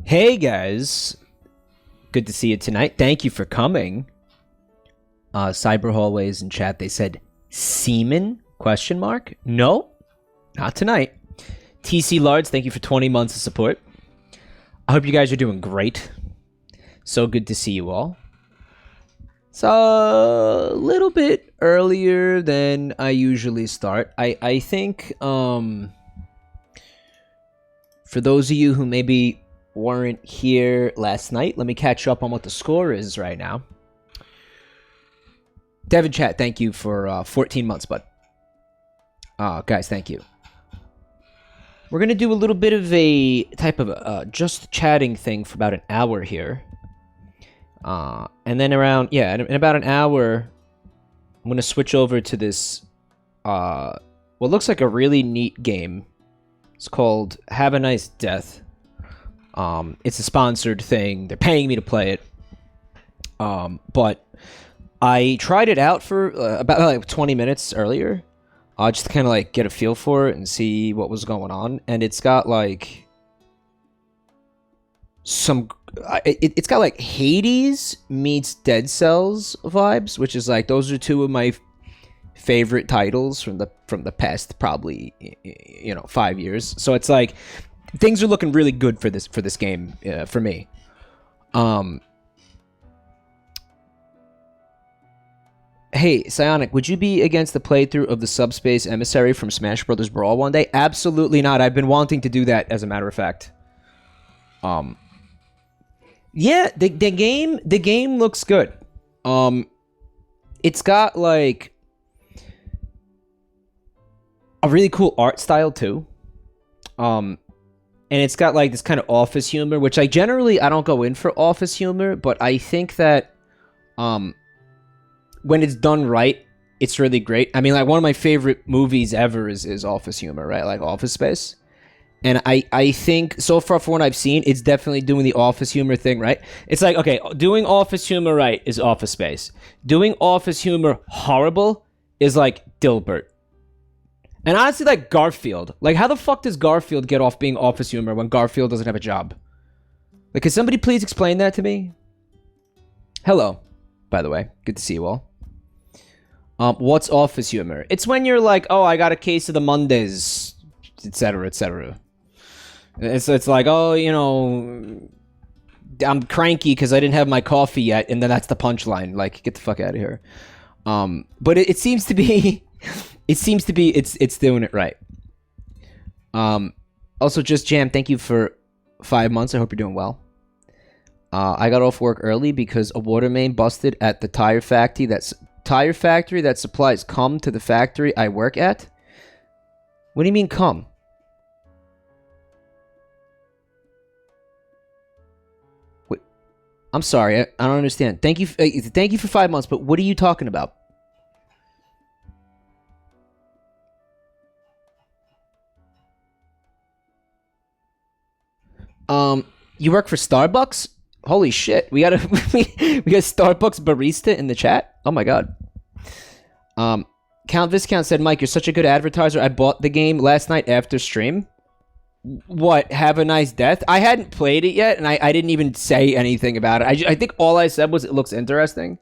Hey guys, good to see you tonight. Thank you for coming. Cyber Hallways in chat, they said semen? Question mark? No, not tonight. TC Lards, thank you for 20 months of support. I hope you guys are doing great. So good to see you all. It's a little bit earlier than I usually start. I think for those of you who maybe weren't here last night, let me catch up on what the score is right now. Devin Chat, thank you for 14 months, bud. Guys, thank you. We're going to do a little bit of a type of just chatting thing for about an hour here. And then around, in about an hour, I'm going to switch over to this, what looks like a really neat game. It's called Have a Nice Death. It's a sponsored thing. They're paying me to play it. But I tried it out for about like 20 minutes earlier. Just to kind of like get a feel for it and see what was going on. And it's got like some... It's got like Hades meets Dead Cells vibes, which is like, those are two of my favorite titles from the past probably 5 years. So it's like things are looking really good for this game for me. Hey, Psionic, would you be against the playthrough of the Subspace Emissary from Smash Bros. Brawl one day? Absolutely not. I've been wanting to do that, as a matter of fact. Yeah, the game looks good. It's got like a really cool art style too. And it's got like this kind of office humor, which I don't go in for office humor, but I think that when it's done right, it's really great. I mean, like, one of my favorite movies ever is Office humor, right? Like Office Space. And I think, so far from what I've seen, it's definitely doing the Office humor thing, right? It's like, okay, doing Office humor right is Office Space. Doing Office humor horrible is like Dilbert. And honestly, like Garfield. Like, how the fuck does Garfield get off being Office humor when Garfield doesn't have a job? Like, can somebody please explain that to me? Hello, by the way. Good to see you all. What's Office humor? It's when you're like, oh, I got a case of the Mondays, etc., etc. It's like, oh, I'm cranky because I didn't have my coffee yet, and then that's the punchline. Like, get the fuck out of here. But it seems to be, it's doing it right. Also, Just Jam, thank you for 5 months. I hope you're doing well. I got off work early because a water main busted at the tire factory that supplies cum to the factory I work at. What do you mean cum? Wait, I'm sorry, I don't understand. Thank you for 5 months, but what are you talking about? You work for Starbucks? Holy shit, we got Starbucks barista in the chat? Oh my god. Count Viscount said, Mike, you're such a good advertiser. I bought the game last night after stream. What, Have a Nice Death? I hadn't played it yet, and I didn't even say anything about it. I think all I said was it looks interesting.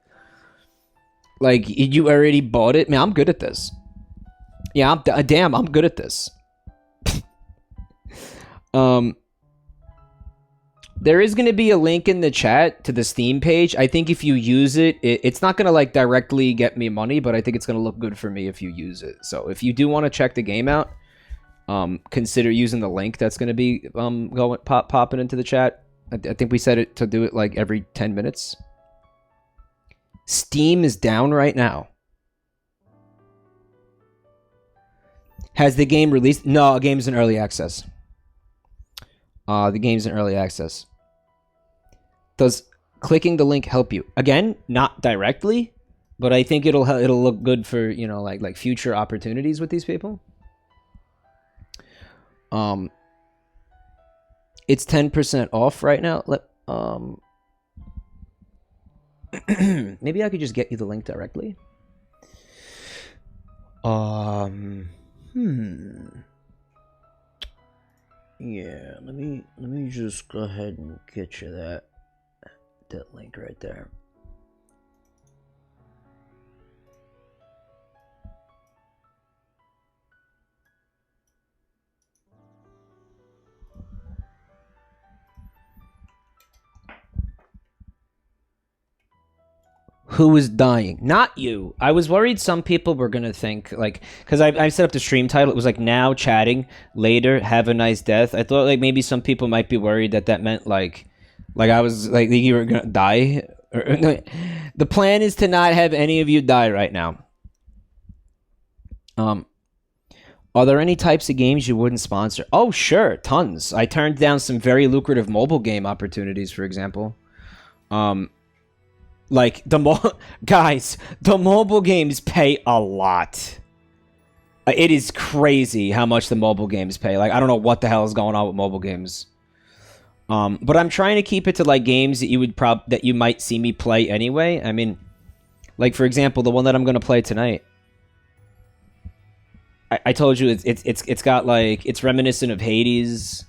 Like, you already bought it? Man, I'm good at this. Yeah, I'm good at this. There is going to be a link in the chat to the Steam page. I think if you use it, it's not going to like directly get me money, but I think it's going to look good for me if you use it. So if you do want to check the game out, consider using the link that's going to be popping into the chat. I think we said it to do it like every 10 minutes. Steam is down right now. Has the game released? No, the game's in early access. The game's in early access. Does clicking the link help you? Again, not directly, but I think it'll look good for, like future opportunities with these people. It's 10% off right now. Maybe I could just get you the link directly. Yeah, let me just go ahead and get you that link right there. Who is dying? Not you. I was worried some people were gonna think like, because I set up the stream title. It was like now chatting, later have a nice death. I thought like maybe some people might be worried that meant like I was like you were gonna die. The plan is to not have any of you die right now. Are there any types of games you wouldn't sponsor? Oh, sure, tons. I turned down some very lucrative mobile game opportunities, for example. Like guys, the mobile games pay a lot. It is crazy how much the mobile games pay. Like I don't know what the hell is going on with mobile games. But I'm trying to keep it to like games that you might see me play anyway. I mean, like for example, the one that I'm gonna play tonight. I told you it's got like it's reminiscent of Hades.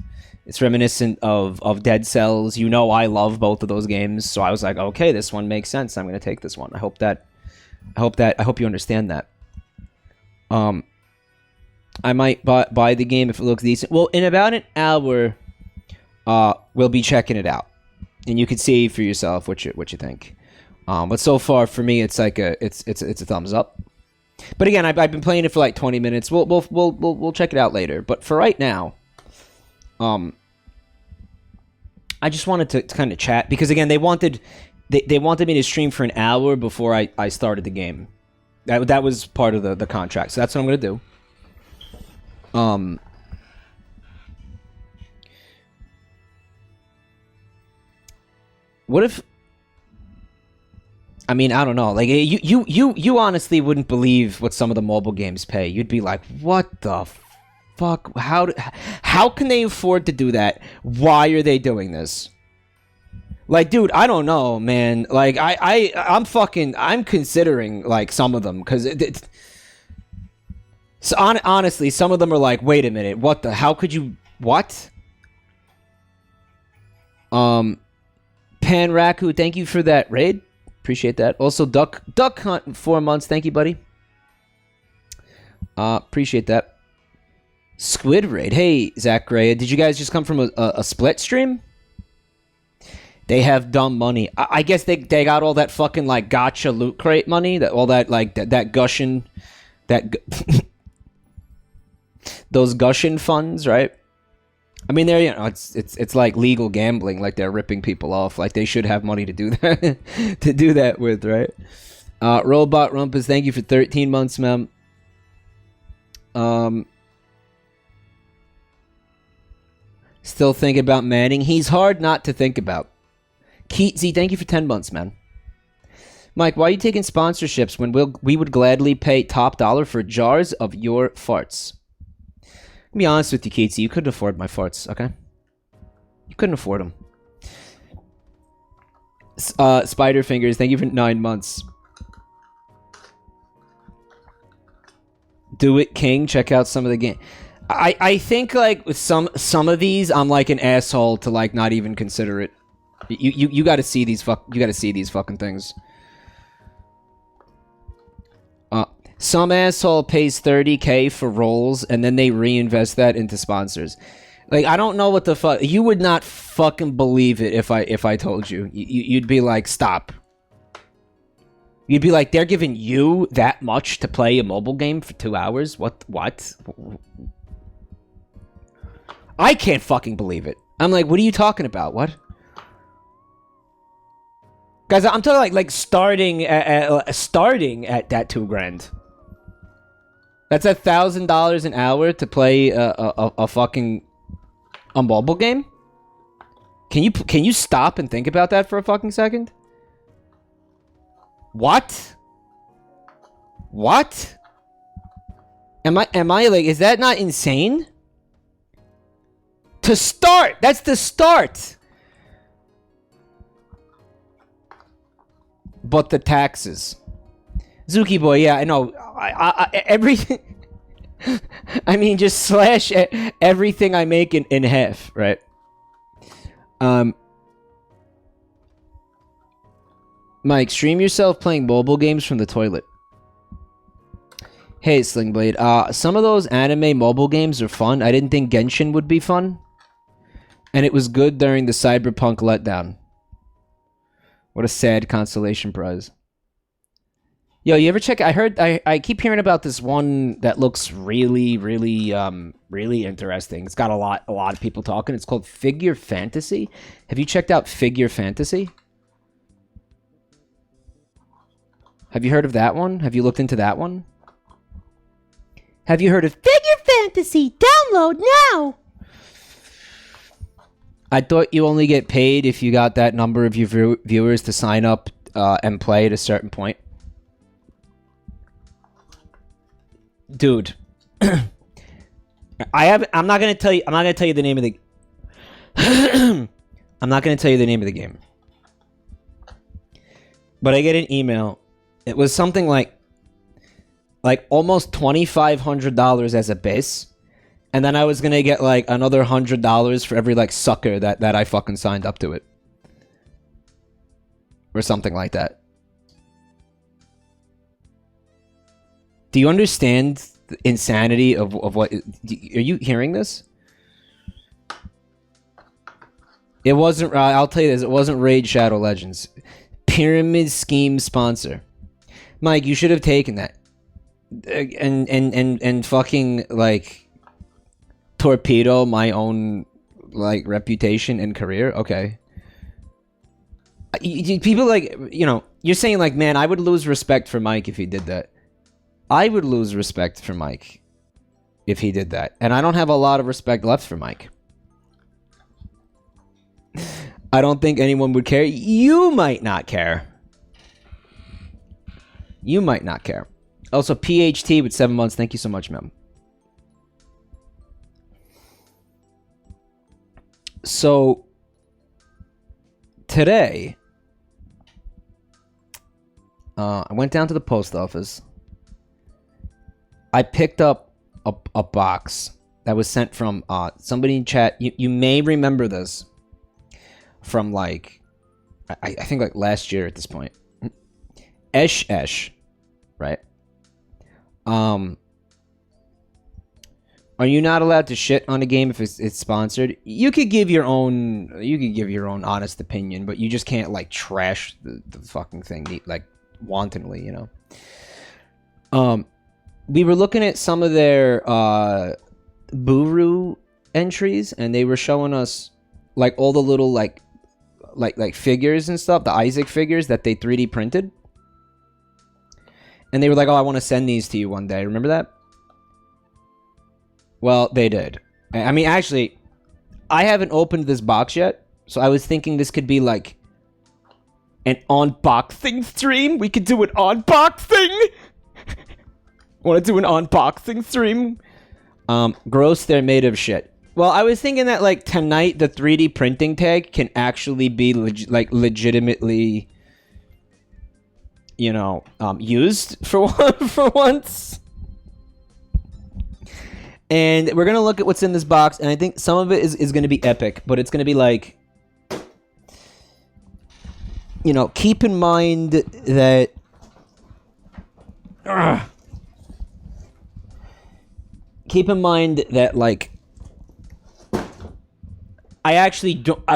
It's reminiscent of Dead Cells. You know I love both of those games, so I was like, okay, this one makes sense. I'm gonna take this one. I hope you understand that. I might buy the game if it looks decent. Well, in about an hour, we'll be checking it out, and you can see for yourself what you think. But so far for me, it's like it's a thumbs up. But again, I've been playing it for like 20 minutes. We'll check it out later. But for right now. I just wanted to kind of chat because again they wanted me to stream for an hour before I started the game. That was part of the contract, so that's what I'm gonna do. What if? I mean, I don't know. Like you honestly wouldn't believe what some of the mobile games pay. You'd be like, what the fuck? How can they afford to do that? Why are they doing this? Like, dude, I don't know, man. Like, I'm considering like some of them because so honestly, some of them are like, wait a minute, what the? How could you? What? Pan Raku, thank you for that raid. Appreciate that. Also, Duck Hunt 4 months. Thank you, buddy. Appreciate that. Squid Raid. Hey, Zach Gray. Did you guys just come from a split stream? They have dumb money. I guess they got all that fucking like gotcha loot crate money. That gushing, those gushing funds, right? I mean, they're it's like legal gambling. Like they're ripping people off. Like they should have money to do that to do that with, right? Robot Rumpus. Thank you for 13 months, ma'am. Still thinking about Manning. He's hard not to think about. Keatsy, thank you for 10 months, man. Mike, why are you taking sponsorships when we would gladly pay top dollar for jars of your farts? I'll be honest with you, Keatsy. You couldn't afford my farts, okay? You couldn't afford them. Spider Fingers, thank you for 9 months. Do it, King. Check out some of the game. I think like with some of these, I'm like an asshole to like not even consider it. You got to see these fucking things. Some asshole pays $30K for rolls and then they reinvest that into sponsors. Like I don't know what the fuck. You would not fucking believe it if I told you. You'd be like, stop. You'd be like, they're giving you that much to play a mobile game for 2 hours? What? I can't fucking believe it. I'm like, what are you talking about? What? Guys, I'm talking like starting at that $2,000. That's $1,000 an hour to play a fucking mobile game. Can you stop and think about that for a fucking second? What? What? Am I like? Is that not insane? To start, that's the start. But the taxes. Zuki boy, yeah, I know. Everything. I mean, just slash everything I make in half, right? Mike, stream yourself playing mobile games from the toilet. Hey, Slingblade. Some of those anime mobile games are fun. I didn't think Genshin would be fun. And it was good during the Cyberpunk letdown. What a sad consolation prize. Yo, you ever check? I keep hearing about this one that looks really, really, really interesting. It's got a lot of people talking. It's called Figure Fantasy. Have you checked out Figure Fantasy? Have you heard of that one? Have you looked into that one? Have you heard of Figure Fantasy? Download now! I thought you only get paid if you got that number of your viewers to sign up and play at a certain point. Dude. I'm not gonna tell you the name of the I'm not gonna tell you the name of the game. But I get an email. It was something like almost $2,500 as a base. And then I was gonna get like another $100 for every like sucker that I fucking signed up to it. Or something like that. Do you understand the insanity of what... Are you hearing this? It wasn't... I'll tell you this. It wasn't Raid Shadow Legends. Pyramid Scheme sponsor. Mike, you should have taken that. And fucking, like... torpedo my own, like, reputation and career? Okay. People, like, you know... You're saying, like, man, I would lose respect for Mike if he did that. I would lose respect for Mike if he did that. And I don't have a lot of respect left for Mike. I don't think anyone would care. You might not care. You might not care. Also, PHT with 7 months. Thank you so much, ma'am. So, today, I went down to the post office. I picked up a box that was sent from somebody in chat. You may remember this from like I think like last year at this point. Esh, right? Are you not allowed to shit on a game if it's sponsored? You could give your own honest opinion, but you just can't like trash the fucking thing like wantonly, you know. We were looking at some of their Buru entries, and they were showing us like all the little like figures and stuff, the Isaac figures that they 3D printed. And they were like, "Oh, I want to send these to you one day." Remember that? Well, they did. I mean, actually, I haven't opened this box yet, so I was thinking this could be like an unboxing stream. We could do an unboxing. Want to do an unboxing stream? Gross, they're made of shit. Well, I was thinking that like tonight the 3D printing tag can actually be legitimately, you know, used for once. And we're gonna look at what's in this box, and I think some of it is gonna be epic, but it's gonna be like, you know, keep in mind that. Keep in mind that, like, I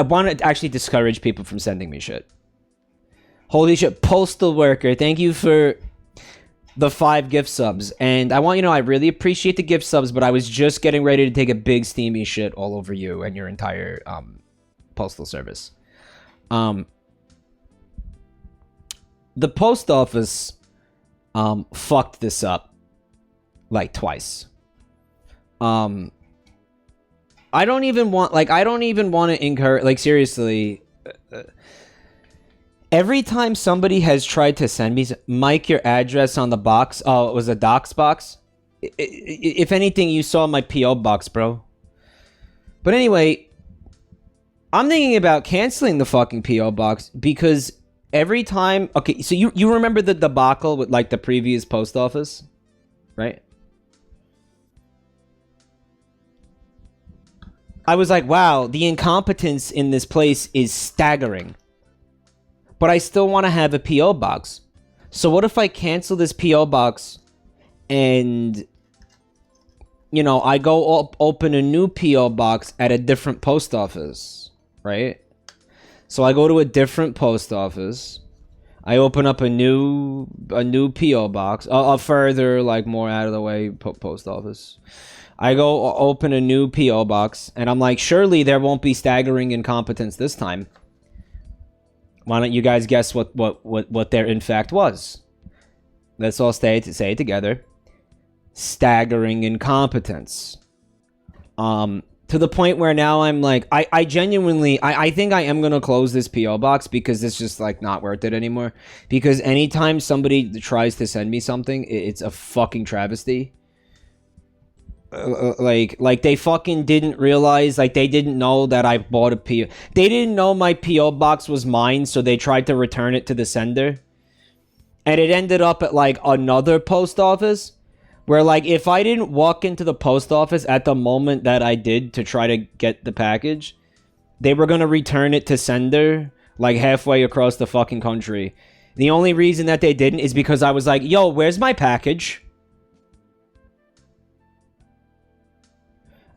want to actually discourage people from sending me shit. Holy shit, Postal Worker, thank you for the 5 gift subs. And I want you to know, I really appreciate the gift subs, but I was just getting ready to take a big steamy shit all over you and your entire postal service. The post office fucked this up like twice. I don't even want to encourage, like, seriously, every time somebody has tried to send me, Mike, your address on the box, oh, it was a docs box. If anything, you saw my P.O. box, bro. But anyway, I'm thinking about canceling the fucking P.O. box because every time, okay, so you remember the debacle with, like, the previous post office, right? I was like, wow, the incompetence in this place is staggering. But I still want to have a P.O. box. So what if I cancel this P.O. box and, you know, I go open a new P.O. box at a different post office, right? So I go to a different post office. I open up a new P.O. box, a further, like, more out of the way post office. I go open a new P.O. box, and I'm like, surely there won't be staggering incompetence this time. Why don't you guys guess what there in fact was? Let's all say it together. Staggering incompetence. To the point where now I'm like, I genuinely, I think I am going to close this P.O. box because it's just, like, not worth it anymore. Because anytime somebody tries to send me something, it's a fucking travesty. Like they fucking didn't realize, like, they didn't know that I bought a P.O. They didn't know my P.O. box was mine, so they tried to return it to the sender. And it ended up at, like, another post office. Where, like, if I didn't walk into the post office at the moment that I did to try to get the package, they were going to return it to sender, like, halfway across the fucking country. The only reason that they didn't is because I was like, yo, where's my package?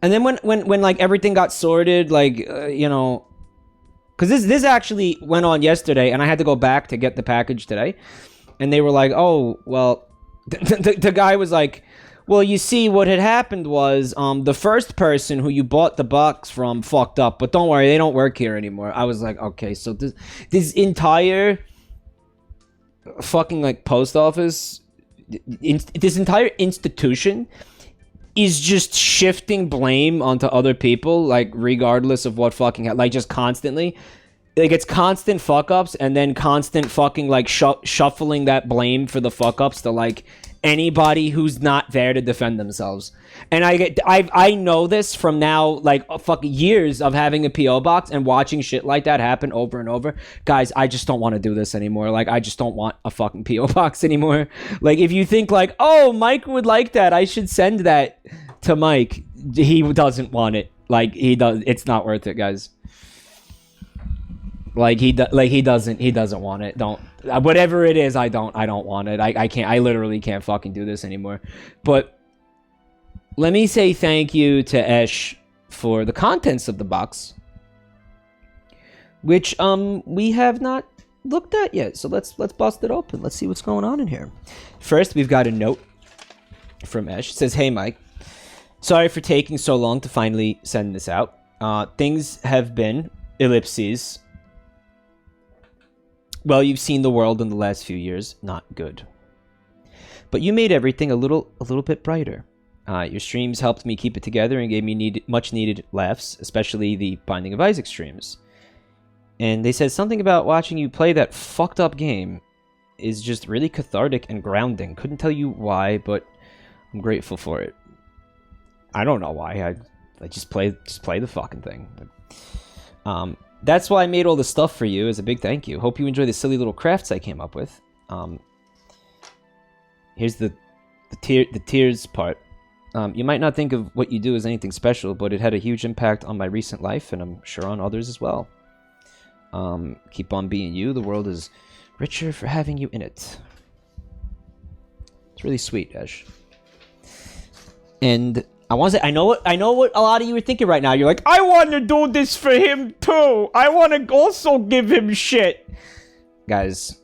And then when like, everything got sorted, like, you know... Because this actually went on yesterday, and I had to go back to get the package today. And they were like, oh, well... The guy was like, well, you see, what had happened was the first person who you bought the box from fucked up, but don't worry, they don't work here anymore. I was like, okay, so this entire fucking, like, post office, this entire institution is just shifting blame onto other people, like, regardless of what fucking, like, just constantly. Like, it's constant fuck-ups, and then constant fucking, like, shuffling that blame for the fuck-ups to, like, anybody who's not there to defend themselves. And I know this from now, like, fucking years of having a P.O. box and watching shit like that happen over and over. Guys, I just don't want to do this anymore. Like, I just don't want a fucking P.O. box anymore. Like, if you think, like, oh, Mike would like that, I should send that to Mike. He doesn't want it. Like, he does. It's not worth it, guys. Like, he doesn't want it. Don't, whatever it is, I don't want it. I can't, I literally can't fucking do this anymore. But let me say thank you to Esh for the contents of the box, which we have not looked at yet. So let's bust it open. Let's see what's going on in here. First, we've got a note from Esh. It says, "Hey Mike, sorry for taking so long to finally send this out. Things have been ellipses. Well, you've seen the world in the last few years. Not good. But you made everything a little bit brighter. Your streams helped me keep it together and gave me much needed laughs, especially the Binding of Isaac streams. And they said something about watching you play that fucked up game is just really cathartic and grounding. Couldn't tell you why, but I'm grateful for it. I don't know why. I just play the fucking thing. That's why I made all this stuff for you as a big thank you. Hope you enjoy the silly little crafts I came up with. Here's the tears part. You might not think of what you do as anything special, but it had a huge impact on my recent life, and I'm sure on others as well. Keep on being you. The world is richer for having you in it." It's really sweet, Ash. And I want to say, I know what a lot of you are thinking right now. You're like, I want to do this for him too. I want to also give him shit. Guys,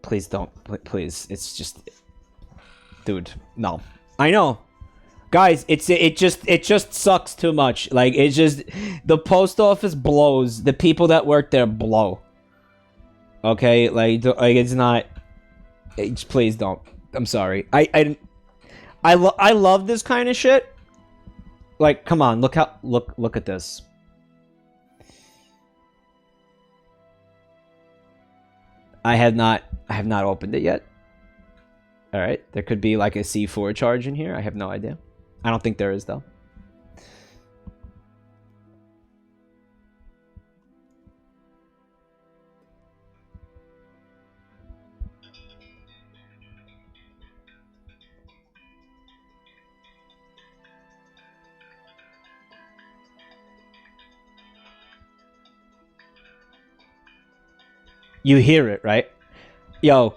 please don't. Please, it's just, dude, no. I know, guys. It just sucks too much. Like, it's just, the post office blows. The people that work there blow. Okay, like it's not. Please don't. I'm sorry. I love this kind of shit. Like, come on, look at this. I have not opened it yet. All right, there could be like a C4 charge in here. I have no idea. I don't think there is though. You hear it, right? Yo,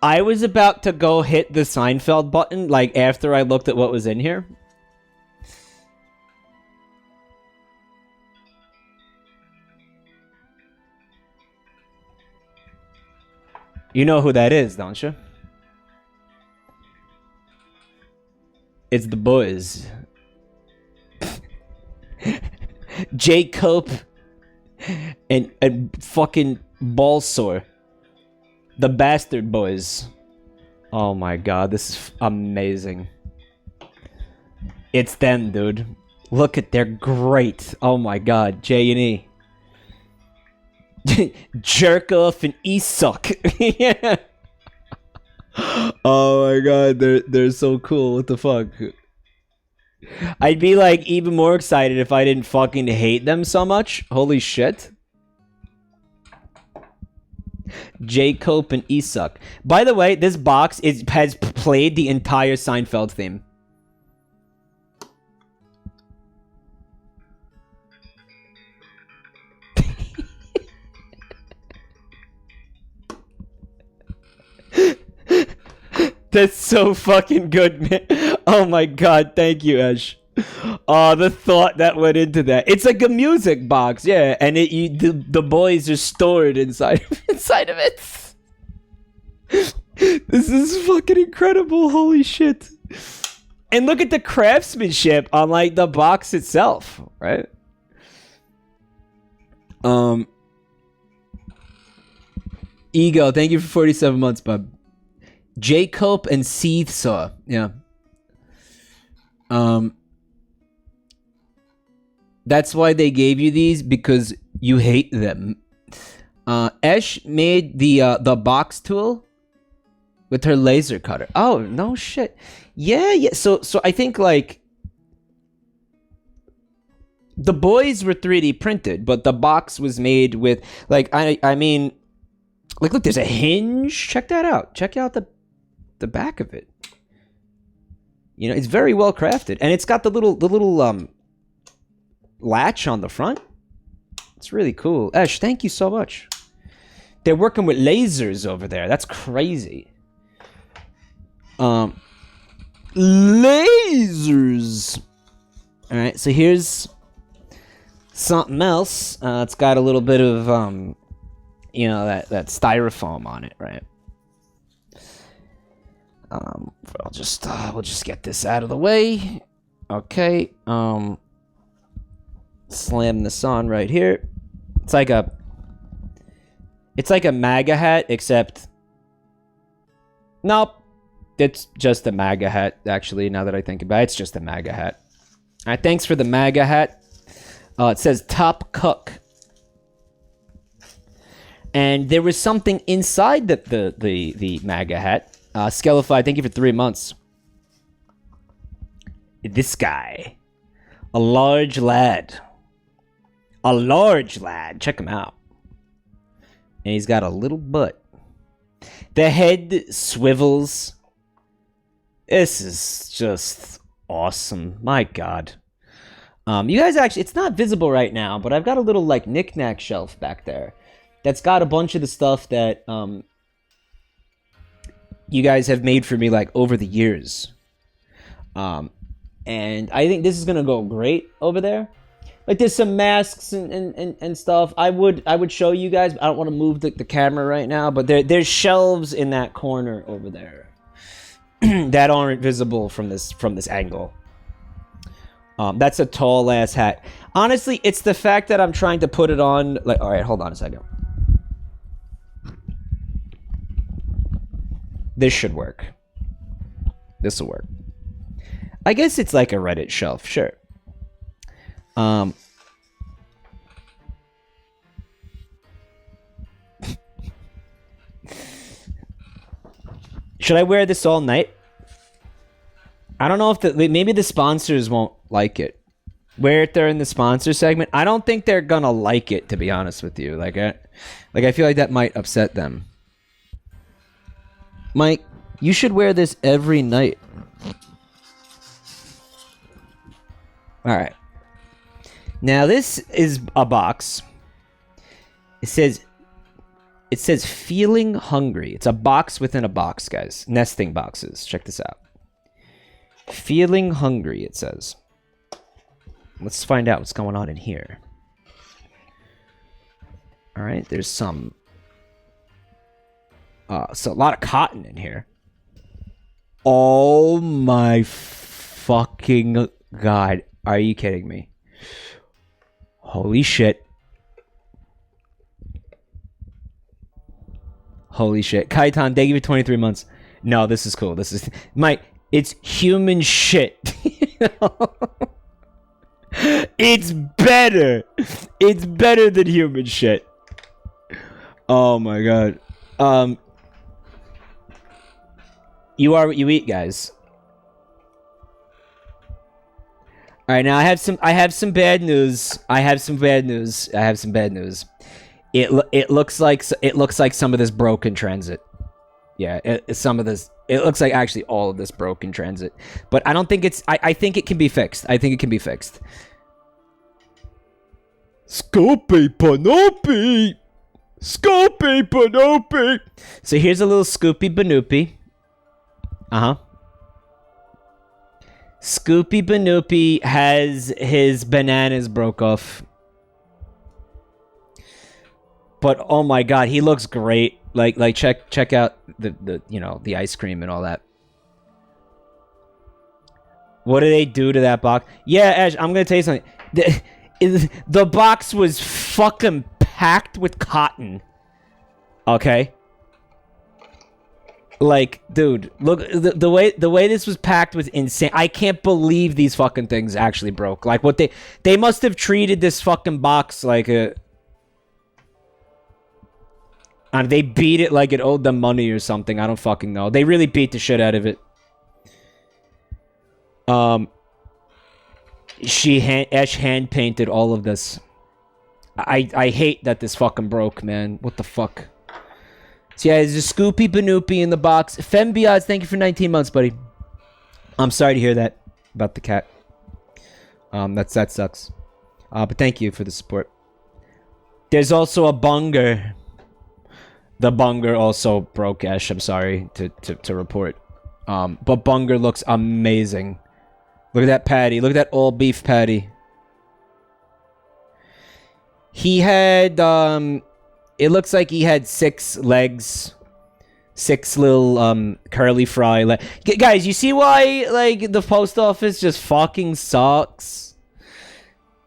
I was about to go hit the Seinfeld button, like, after I looked at what was in here. You know who that is, don't you? It's the boys. Jacob and fucking Balsor. The Bastard Boys. Oh my god, this is amazing. It's them, dude. Look at, they're great. Oh my god, J&E. Jerk off and e-suck. Yeah. Oh my god, they're so cool. What the fuck? I'd be like even more excited if I didn't fucking hate them so much. Holy shit. J. Cope and E-Suck. By the way, this box has played the entire Seinfeld theme. That's so fucking good, man. Oh my god, thank you, Ash. Oh, the thought that went into that. It's like a music box, yeah, and the boys are stored inside of it. This is fucking incredible, holy shit. And look at the craftsmanship on, like, the box itself, right? Ego, thank you for 47 months, bub. Jacob and Seeth Saw, yeah. That's why they gave you these, because you hate them. Esh made the box tool with her laser cutter. Oh, no shit. Yeah. So I think, like, the boys were 3D printed, but the box was made with, like, I mean, like, look, there's a hinge. Check that out. Check out the back of it. You know, it's very well crafted, and it's got the little latch on the front. It's really cool. Ash, thank you so much. They're working with lasers over there. That's crazy. Lasers. All right, so here's something else. It's got a little bit of you know, that styrofoam on it, right? We'll just get this out of the way. Okay. Slam this on right here. It's like a MAGA hat, except nope. It's just a MAGA hat, actually, now that I think about it. It's just a MAGA hat. Alright, thanks for the MAGA hat. It says Top Cook. And there was something inside the MAGA hat. Skellified, thank you for 3 months. This guy. A large lad. A large lad. Check him out. And he's got a little butt. The head swivels. This is just awesome. My god. You guys actually, it's not visible right now, but I've got a little, like, knick-knack shelf back there that's got a bunch of the stuff that you guys have made for me, like, over the years. And I think this is gonna go great over there. Like, there's some masks and stuff. I would show you guys, but I don't want to move the camera right now, but there's shelves in that corner over there that aren't visible from this angle. That's a tall ass hat. Honestly, it's the fact that I'm trying to put it on, like, all right, hold on a second. This should work. This will work. I guess it's like a Reddit shelf, sure. Should I wear this all night? I don't know if maybe the sponsors won't like it. Wear it there in the sponsor segment. I don't think they're gonna like it, to be honest with you. Like I feel like that might upset them. Mike, you should wear this every night. Alright. Now this is a box. It says It says feeling hungry. It's a box within a box, guys. Nesting boxes. Check this out. Feeling hungry, it says. Let's find out what's going on in here. All right, there's some... so a lot of cotton in here. Oh my fucking god. Are you kidding me? Holy shit. Holy shit. Kaitan, thank you for 23 months. No, this is cool. This is... Mike, it's human shit. It's better. It's better than human shit. Oh my god. You are what you eat, guys. All right, now I have some bad news. It looks like some of this broke in transit. Yeah, it looks like actually all of this broke in transit. But I don't think it's... I think it can be fixed. Scoopy Panoopy! Scoopy Panoopy! So here's a little Scoopy Banoopy. Scoopy Banoopy has his bananas broke off. But oh my god, he looks great. Like check out the you know, the ice cream and all that. What do they do to that box? Yeah, Ash, I'm gonna tell you something. The box was fucking packed with cotton. Okay? Like, dude, look, the way this was packed was insane. I can't believe these fucking things actually broke. Like, what they must have treated this fucking box like a... And they beat it like it owed them money or something. I don't fucking know. They really beat the shit out of it. Ash hand painted all of this. I hate that this fucking broke, man. What the fuck? So yeah, there's a Scoopy Banoopy in the box. Fembiaz, thank you for 19 months, buddy. I'm sorry to hear that about the cat. That sucks. But thank you for the support. There's also a bunger. The bunger also broke, Ash. I'm sorry to report. But bunger looks amazing. Look at that patty. Look at that all beef patty. He had, it looks like he had 6 legs. 6 little, curly fry legs. Guys, you see why, like, the post office just fucking sucks?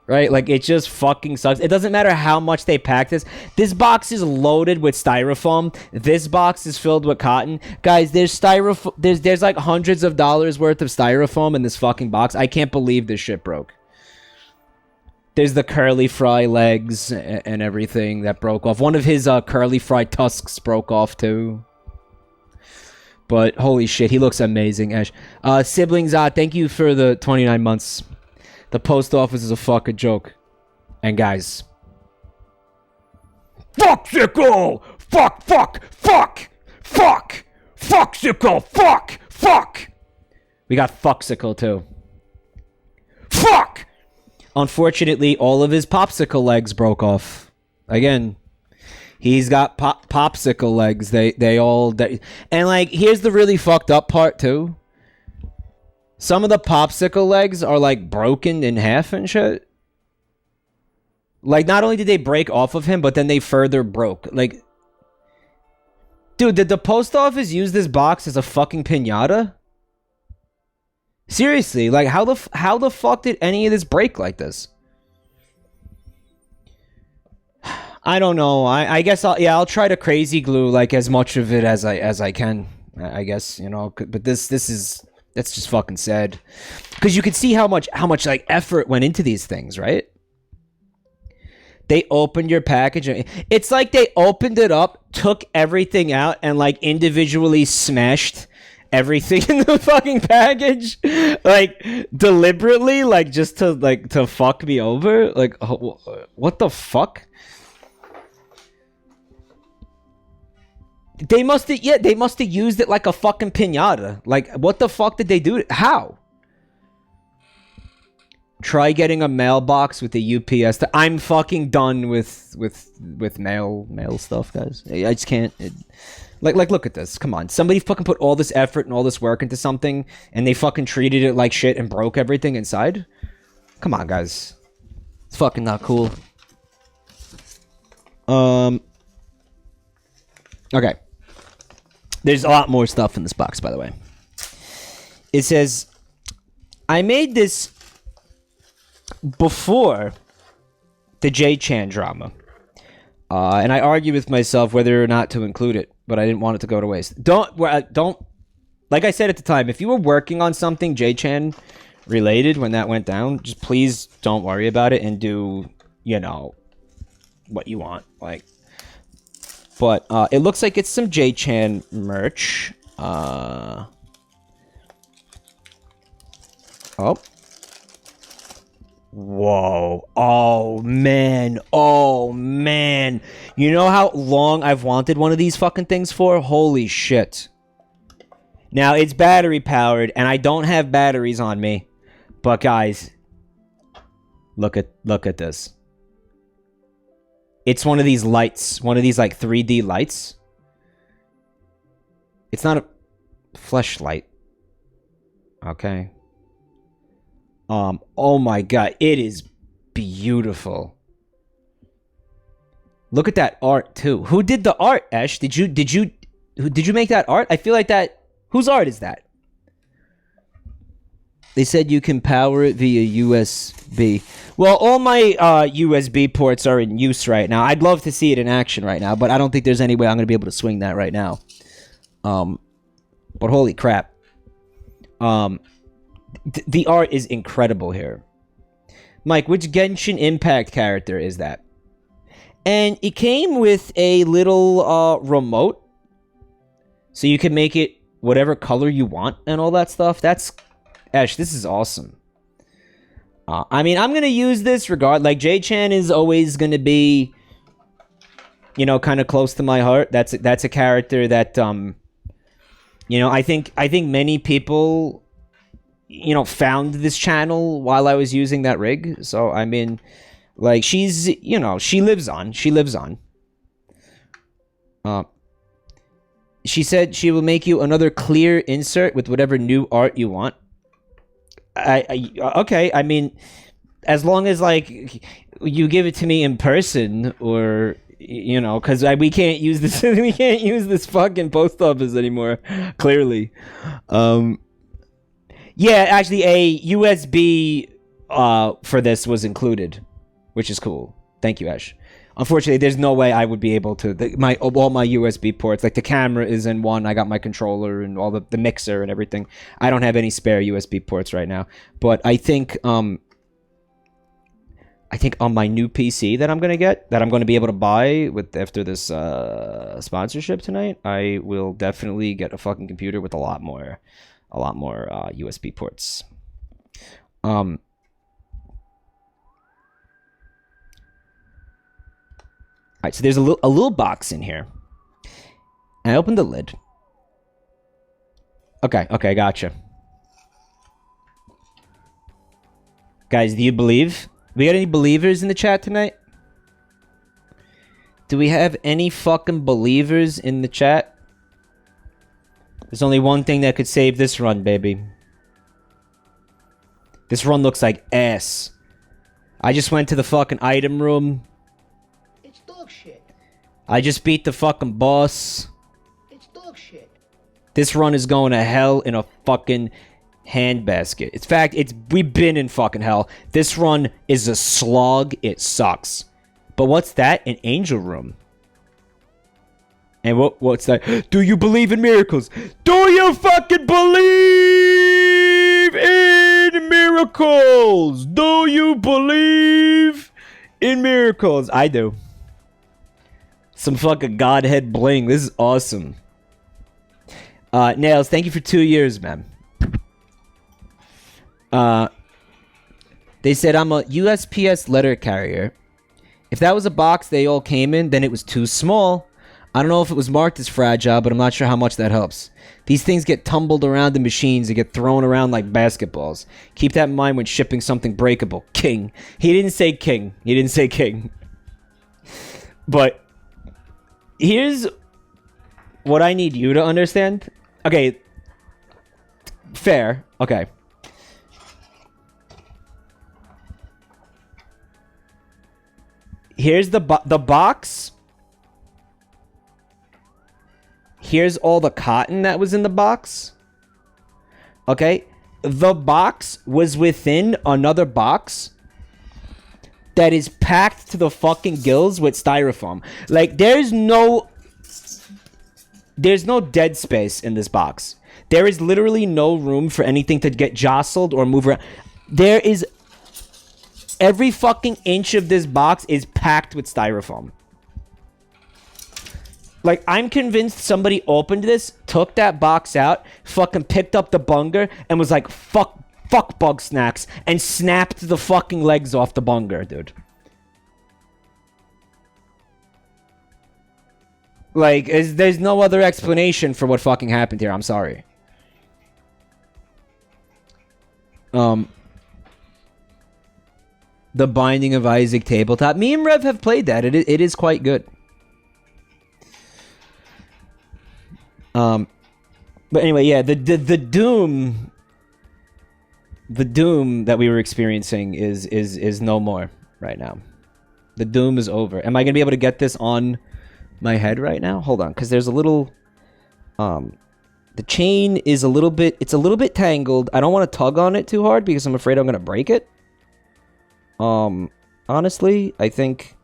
Right? Like, it just fucking sucks. It doesn't matter how much they pack this. This box is loaded with styrofoam. This box is filled with cotton. Guys, there's styrofoam. There's like hundreds of dollars worth of styrofoam in this fucking box. I can't believe this shit broke. There's the curly fry legs and everything that broke off. One of his curly fry tusks broke off too. But holy shit, he looks amazing, Ash. Siblings, thank you for the 29 months. The post office is a fucking joke. And guys. Fuck-sicle! Fuck, fuck, fuck! Fuck! Fuck-sicle! Fuck! Fuck! We got fuck-sicle too. Fuck! Unfortunately, all of his popsicle legs broke off. Again. He's got popsicle legs. They all... And like, here's the really fucked up part too. Some of the popsicle legs are, like, broken in half and shit. Like, not only did they break off of him, but then they further broke. Like... Dude, did the post office use this box as a fucking piñata? Seriously, like, how the fuck did any of this break like this? I don't know. I guess I'll try to crazy glue, like, as much of it as I can. I guess, you know, but this is... That's just fucking sad. Because you can see how much like effort went into these things, right? They opened your package. It's like they opened it up, took everything out, and like individually smashed everything in the fucking package. Like deliberately, like just to fuck me over. Like what the fuck? They must have used it like a fucking piñata. Like, what the fuck did they do? How? Try getting a mailbox with the UPS. I'm fucking done with mail stuff, guys. I just can't. Like, look at this. Come on. Somebody fucking put all this effort and all this work into something, and they fucking treated it like shit and broke everything inside? Come on, guys. It's fucking not cool. Okay. There's a lot more stuff in this box, by the way. It says, I made this before the J-Chan drama. And I argue with myself whether or not to include it, but I didn't want it to go to waste. Don't, like I said at the time, if you were working on something J-Chan related when that went down, just please don't worry about it and do, you know, what you want. Like, but it looks like it's some J-Chan merch. Oh. Whoa. Oh, man. Oh, man. You know how long I've wanted one of these fucking things for? Holy shit. Now, it's battery powered, and I don't have batteries on me. But, guys, look at this. It's one of these lights. One of these, like, 3D lights. It's not a fleshlight. Okay. Oh my god, it is beautiful. Look at that art too. Who did the art, Ash? Did you make that art? I feel like that. Whose art is that? They said you can power it via USB. Well, all my USB ports are in use right now. I'd love to see it in action right now, but I don't think there's any way I'm going to be able to swing that right now. But holy crap. The art is incredible here. Mike, which Genshin Impact character is that? And it came with a little remote. So you can make it whatever color you want and all that stuff. That's... Ash, this is awesome. I mean, I'm going to use this regard. Like, J-Chan is always going to be, you know, kind of close to my heart. That's a character that, you know, I think many people, you know, found this channel while I was using that rig. So, I mean, like, she's, you know, she lives on. She lives on. She said she will make you another clear insert with whatever new art you want. Okay, I mean, as long as, like, you give it to me in person, or, you know, because we can't use this, we can't use this fucking post office anymore, clearly. Yeah, actually, a USB for this was included, which is cool. Thank you, Ash. Unfortunately, there's no way I would be able to. All my USB ports, like the camera is in one. I got my controller and all the mixer and everything. I don't have any spare USB ports right now. But I think on my new PC that I'm gonna get, that I'm gonna be able to buy after this sponsorship tonight, I will definitely get a fucking computer with a lot more USB ports. Alright, so there's a little box in here. And I opened the lid. Okay, gotcha. Guys, do you believe? We got any believers in the chat tonight? Do we have any fucking believers in the chat? There's only one thing that could save this run, baby. This run looks like ass. I just went to the fucking item room. I just beat the fucking boss. It's dog shit. This run is going to hell in a fucking handbasket. In fact, we've been in fucking hell. This run is a slog. It sucks. But what's that? An angel room. And what's that? Do you believe in miracles? Do you fucking believe in miracles? Do you believe in miracles? I do. Some fucking Godhead bling. This is awesome. Nails, thank you for 2 years, man. They said I'm a USPS letter carrier. If that was a box they all came in, then it was too small. I don't know if it was marked as fragile, but I'm not sure how much that helps. These things get tumbled around in machines and get thrown around like basketballs. Keep that in mind when shipping something breakable. King. He didn't say king. He didn't say king. But here's what I need you to understand. Okay. Fair. Okay. Here's the box. Here's all the cotton that was in the box. Okay? The box was within another box that is packed to the fucking gills with styrofoam. Like, there's no dead space in this box. There is literally no room for anything to get jostled or move around. There is... Every fucking inch of this box is packed with styrofoam. Like, I'm convinced somebody opened this, took that box out, fucking picked up the bunger, and was like, fuck bug snacks, and snapped the fucking legs off the bunger, dude. Like, there's no other explanation for what fucking happened here. I'm sorry. The Binding of Isaac tabletop. Me and Rev have played that. It is quite good. But anyway, yeah, the doom that we were experiencing is no more right now. The doom is over. Am I gonna be able to get this on my head right now? Hold on, because there's a little the chain is a little bit tangled. I don't want to tug on it too hard because I'm afraid I'm gonna break it. Honestly, I think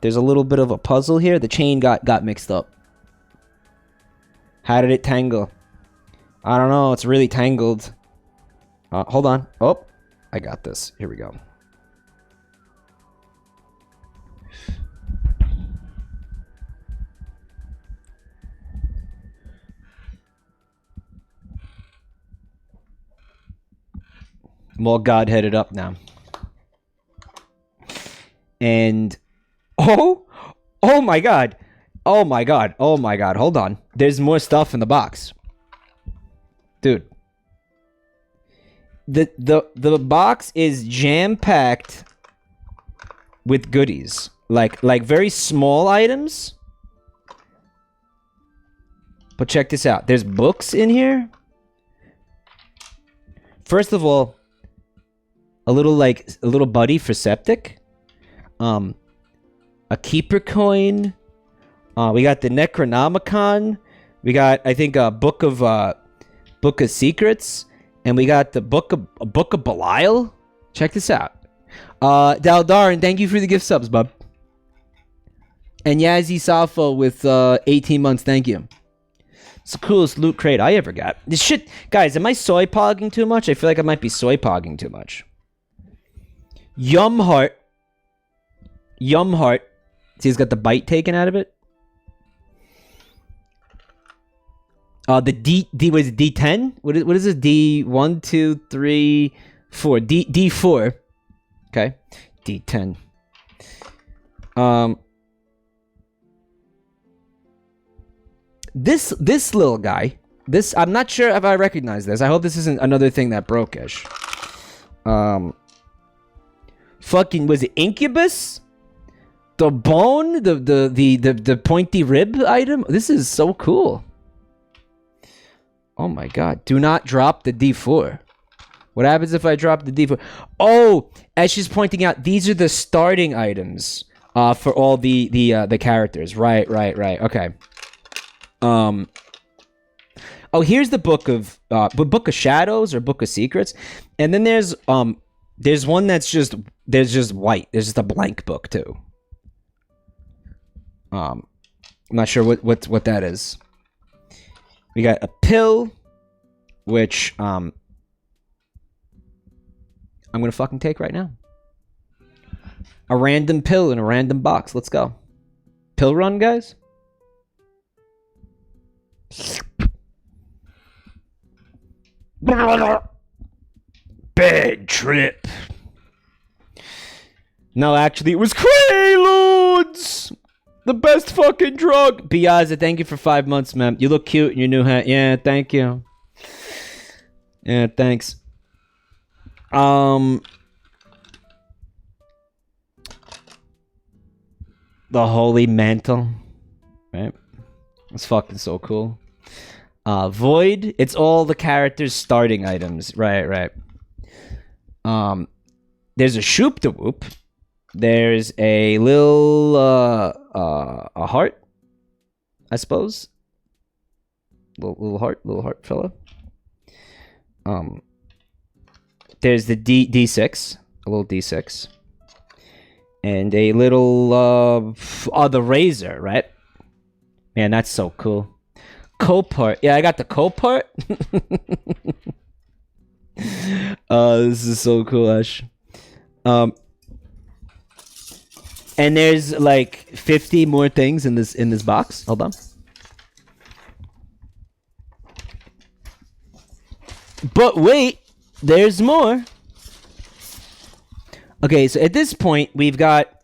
there's a little bit of a puzzle here. The chain got mixed up. How did it tangle? I don't know. It's really tangled. Hold on. Oh, I got this. Here we go. I'm all God-headed up now. And... Oh my god. Oh my god. Oh my god. Hold on. There's more stuff in the box. Dude. The box is jam-packed with goodies. Like very small items. But check this out. There's books in here. First of all, a little buddy for septic. A keeper coin. We got the Necronomicon. We got, I think, a book of secrets, and we got the book of Belial. Check this out. Daldarin, thank you for the gift subs, bub. And Yazzie Safo with 18 months, thank you. It's the coolest loot crate I ever got. This shit, guys, am I soy pogging too much? I feel like I might be soy pogging too much. Yumheart. See, he's got the bite taken out of it. The D was it D10? What is this? D1, 2, 3, 4. D4. Okay. D10. This little guy. I'm not sure if I recognize this. I hope this isn't another thing that broke-ish. Fucking, was it Incubus? The bone? The pointy rib item? This is so cool. Oh my god. Do not drop the D4. What happens if I drop the D4? Oh, as she's pointing out, these are the starting items for all the characters. Right. Okay. Oh, here's the book of Shadows or Book of Secrets. And then there's one that's just white. There's just a blank book too. I'm not sure what that is. We got a pill, which I'm gonna fucking take right now. A random pill in a random box. Let's go. Pill run, guys. Bad trip. No, actually, it was Quaaludes. The best fucking drug. Biaza, thank you for 5 months, man. You look cute in your new hat. Yeah, thank you. Yeah, thanks. The Holy Mantle. Right? It's fucking so cool. Void. It's all the characters' starting items. Right. There's a Shoop de Whoop. There's a little a heart, I suppose. Little heart fella. There's the D6, a little D6, and a little the razor, right? Man, that's so cool. Co-part. Yeah, I got the co-part. This is so cool, Ash. And there's like 50 more things in this box. Hold on. But wait, there's more. Okay, so at this point, we've got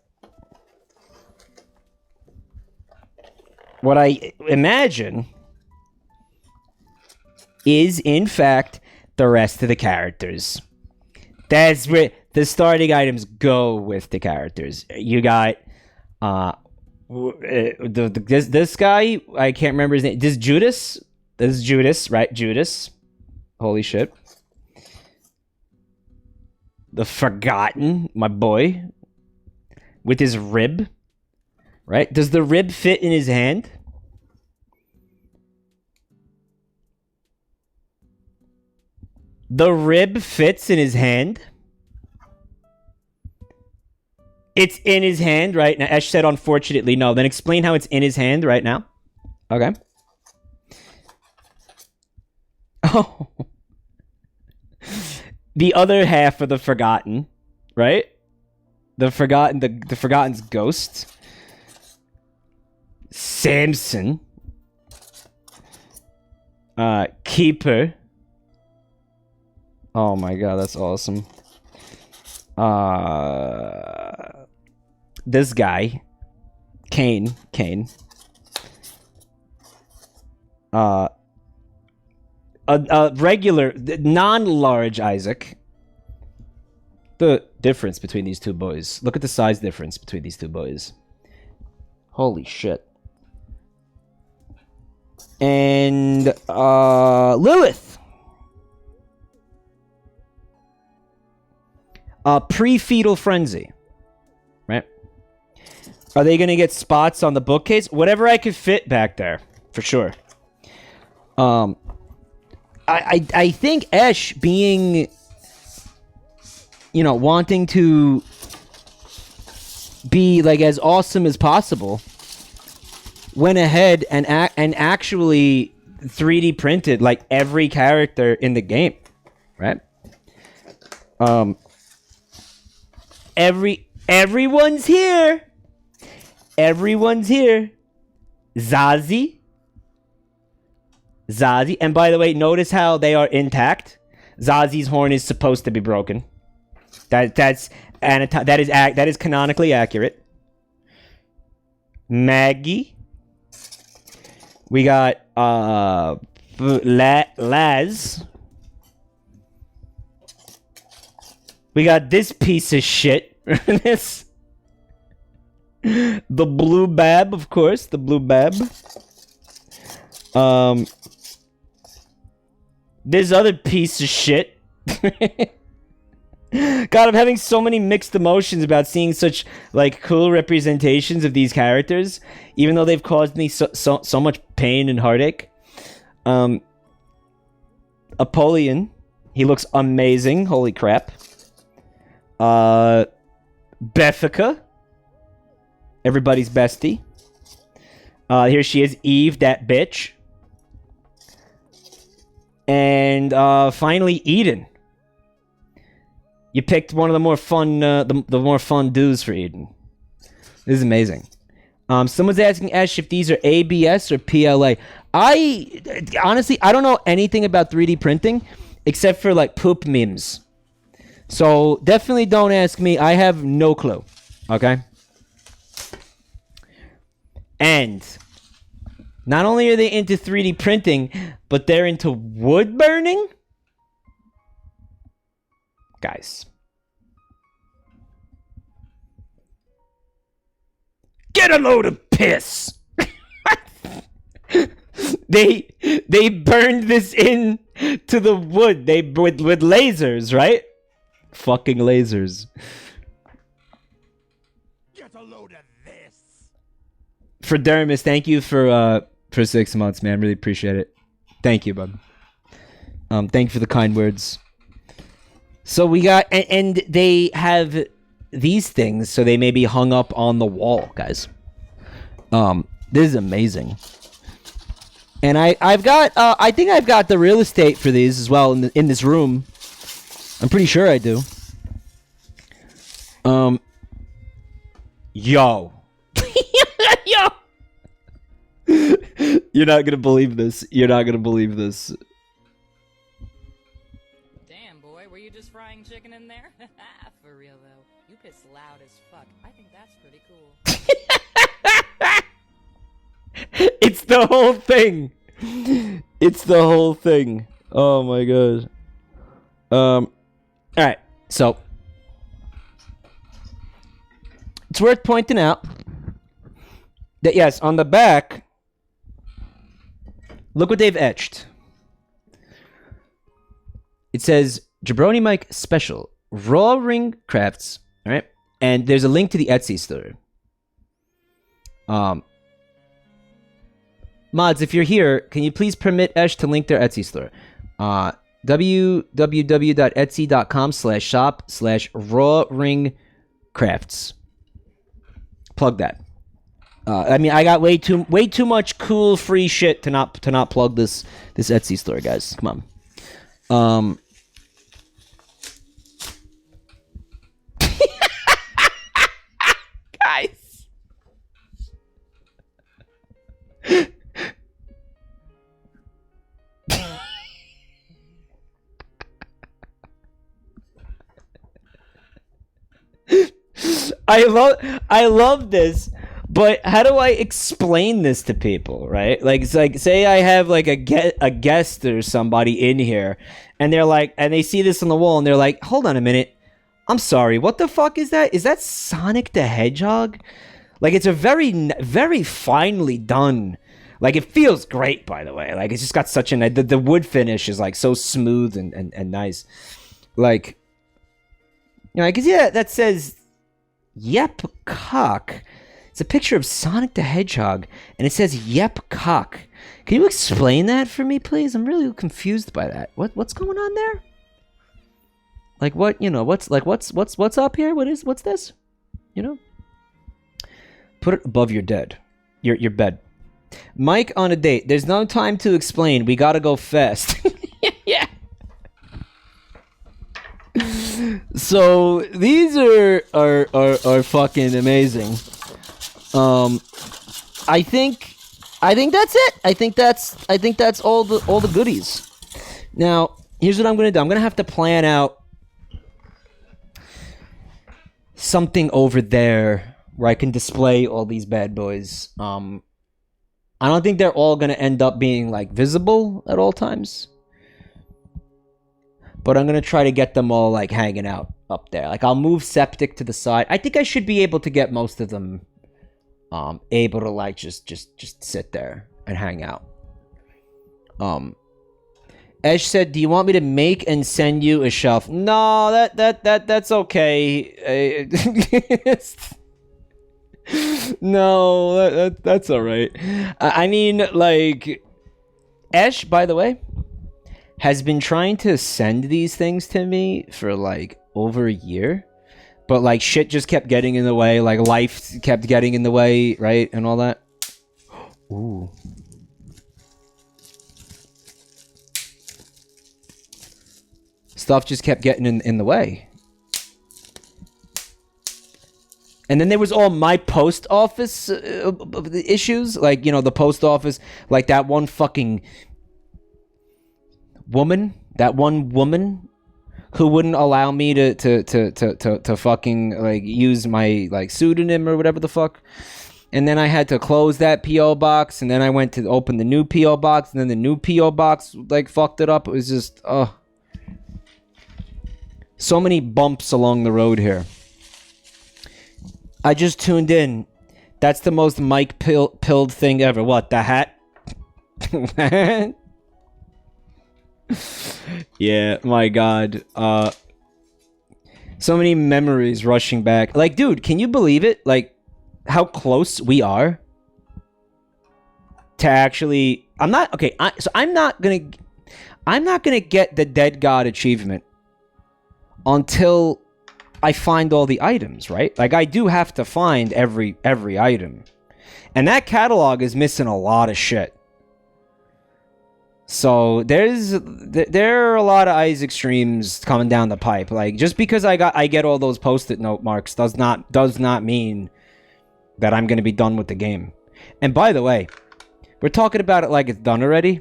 what I imagine is, in fact, the rest of the characters. That's where the starting items go with the characters. You got this guy. I can't remember his name. This is Judas, right? Judas. Holy shit. The Forgotten, my boy, with his rib. Right? Does the rib fit in his hand? The rib fits in his hand. It's in his hand right now. Ash said, unfortunately, no. Then explain how it's in his hand right now. Okay. Oh. The other half of the Forgotten, right? The Forgotten's ghost. Samson. Keeper. Oh my god, that's awesome. This guy. Cain. A regular, non-large Isaac. The difference between these two boys. Look at the size difference between these two boys. Holy shit. And, Lilith. Pre-fetal frenzy. Right? Are they gonna get spots on the bookcase? Whatever I could fit back there. For sure. I think Esh being, you know, wanting to be like as awesome as possible, went ahead and actually 3D printed like every character in the game, right? Everyone's here. Everyone's here. Zazie, and by the way, notice how they are intact. Zazie's horn is supposed to be broken. That is canonically accurate. Maggie. We got Laz. We got this piece of shit. The Blue Bab, of course, the Blue Bab. This other piece of shit. God, I'm having so many mixed emotions about seeing such like cool representations of these characters, even though they've caused me so much pain and heartache. Apollyon, he looks amazing. Holy crap. Bethica, everybody's bestie. Here she is, Eve, that bitch. And finally, Eden. You picked one of the more fun, the more fun dudes for Eden. This is amazing. Someone's asking Ash if these are ABS or PLA. Honestly, I don't know anything about 3D printing except for like poop memes. So definitely don't ask me. I have no clue. Okay. And not only are they into 3D printing, but they're into wood burning? Guys. Get a load of piss! They burned this in to the wood. With lasers, right? Fucking lasers. Get a load of this. For Dermis, thank you for 6 months, man. Really appreciate it. Thank you, bud. Thank you for the kind words. So we got, and they have these things, so they may be hung up on the wall, guys. This is amazing. And I've got, I think I've got the real estate for these as well in this room. I'm pretty sure I do. Yo. Yo. You're not gonna believe this. You're not gonna believe this. Damn, boy, were you just frying chicken in there? For real, though. You piss loud as fuck. I think that's pretty cool. It's the whole thing. It's the whole thing. Oh my god. Alright, so it's worth pointing out that yes, on the back, look what they've etched. It says Jabroni Mike Special Raw Ring Crafts. Alright. And there's a link to the Etsy store. Mods, if you're here, can you please permit Esh to link their Etsy store? www.etsy.com/shop/raw-ring-crafts. Plug that. I mean, I got way too much cool free shit to not plug this Etsy store, guys. Come on. Guys. I love this, but how do I explain this to people, right? Like, it's like, say I have like a guest or somebody in here, and they're like, and they see this on the wall, and they're like, hold on a minute, I'm sorry, what the fuck is that? Is that Sonic the Hedgehog? Like, it's a very finely done. Like, it feels great, by the way. Like, it's just got such an... The wood finish is, like, so smooth and nice. Like, you know, I can see that says, Yep, cock. It's a picture of Sonic the Hedgehog, and it says, Yep, cock. Can you explain that for me, please? I'm really confused by that. What's going on there? Like, what, you know, what's up here? What's this? You know? Put it above your your bed. Mike on a date. There's no time to explain. We gotta go fast. Yeah. So these are fucking amazing. I think that's it. I think that's all the goodies. Now, here's what I'm gonna do. I'm gonna have to plan out something over there where I can display all these bad boys. I don't think they're all going to end up being, like, visible at all times. But I'm going to try to get them all, like, hanging out up there. Like, I'll move Septic to the side. I think I should be able to get most of them able to, like, just sit there and hang out. Esh said, do you want me to make and send you a shelf? No, that's okay. No, that's all right. I mean, like, Esh, by the way, has been trying to send these things to me for, like, over a year. But, like, shit just kept getting in the way. Like, life kept getting in the way, right? And all that. Ooh. Stuff just kept getting in the way. And then there was all my post office issues. Like, you know, the post office. Like, that one fucking woman. That one woman who wouldn't allow me to fucking, like, use my, like, pseudonym or whatever the fuck. And then I had to close that P.O. box, and then I went to open the new P.O. box, and then the new P.O. box, like, fucked it up. It was just, so many bumps along the road here. I just tuned in. That's the most Mike pilled thing ever. What, the hat? Yeah, my God. So many memories rushing back. Like, dude, can you believe it? Like, how close we are to actually... I'm not... Okay, I'm not gonna get the Dead God achievement until I find all the items, right? Like, I do have to find every item. And that catalog is missing a lot of shit. So there are a lot of Isaac streams coming down the pipe. Like, just because I get all those post-it note marks does not mean that I'm gonna be done with the game. And by the way, we're talking about it like it's done already.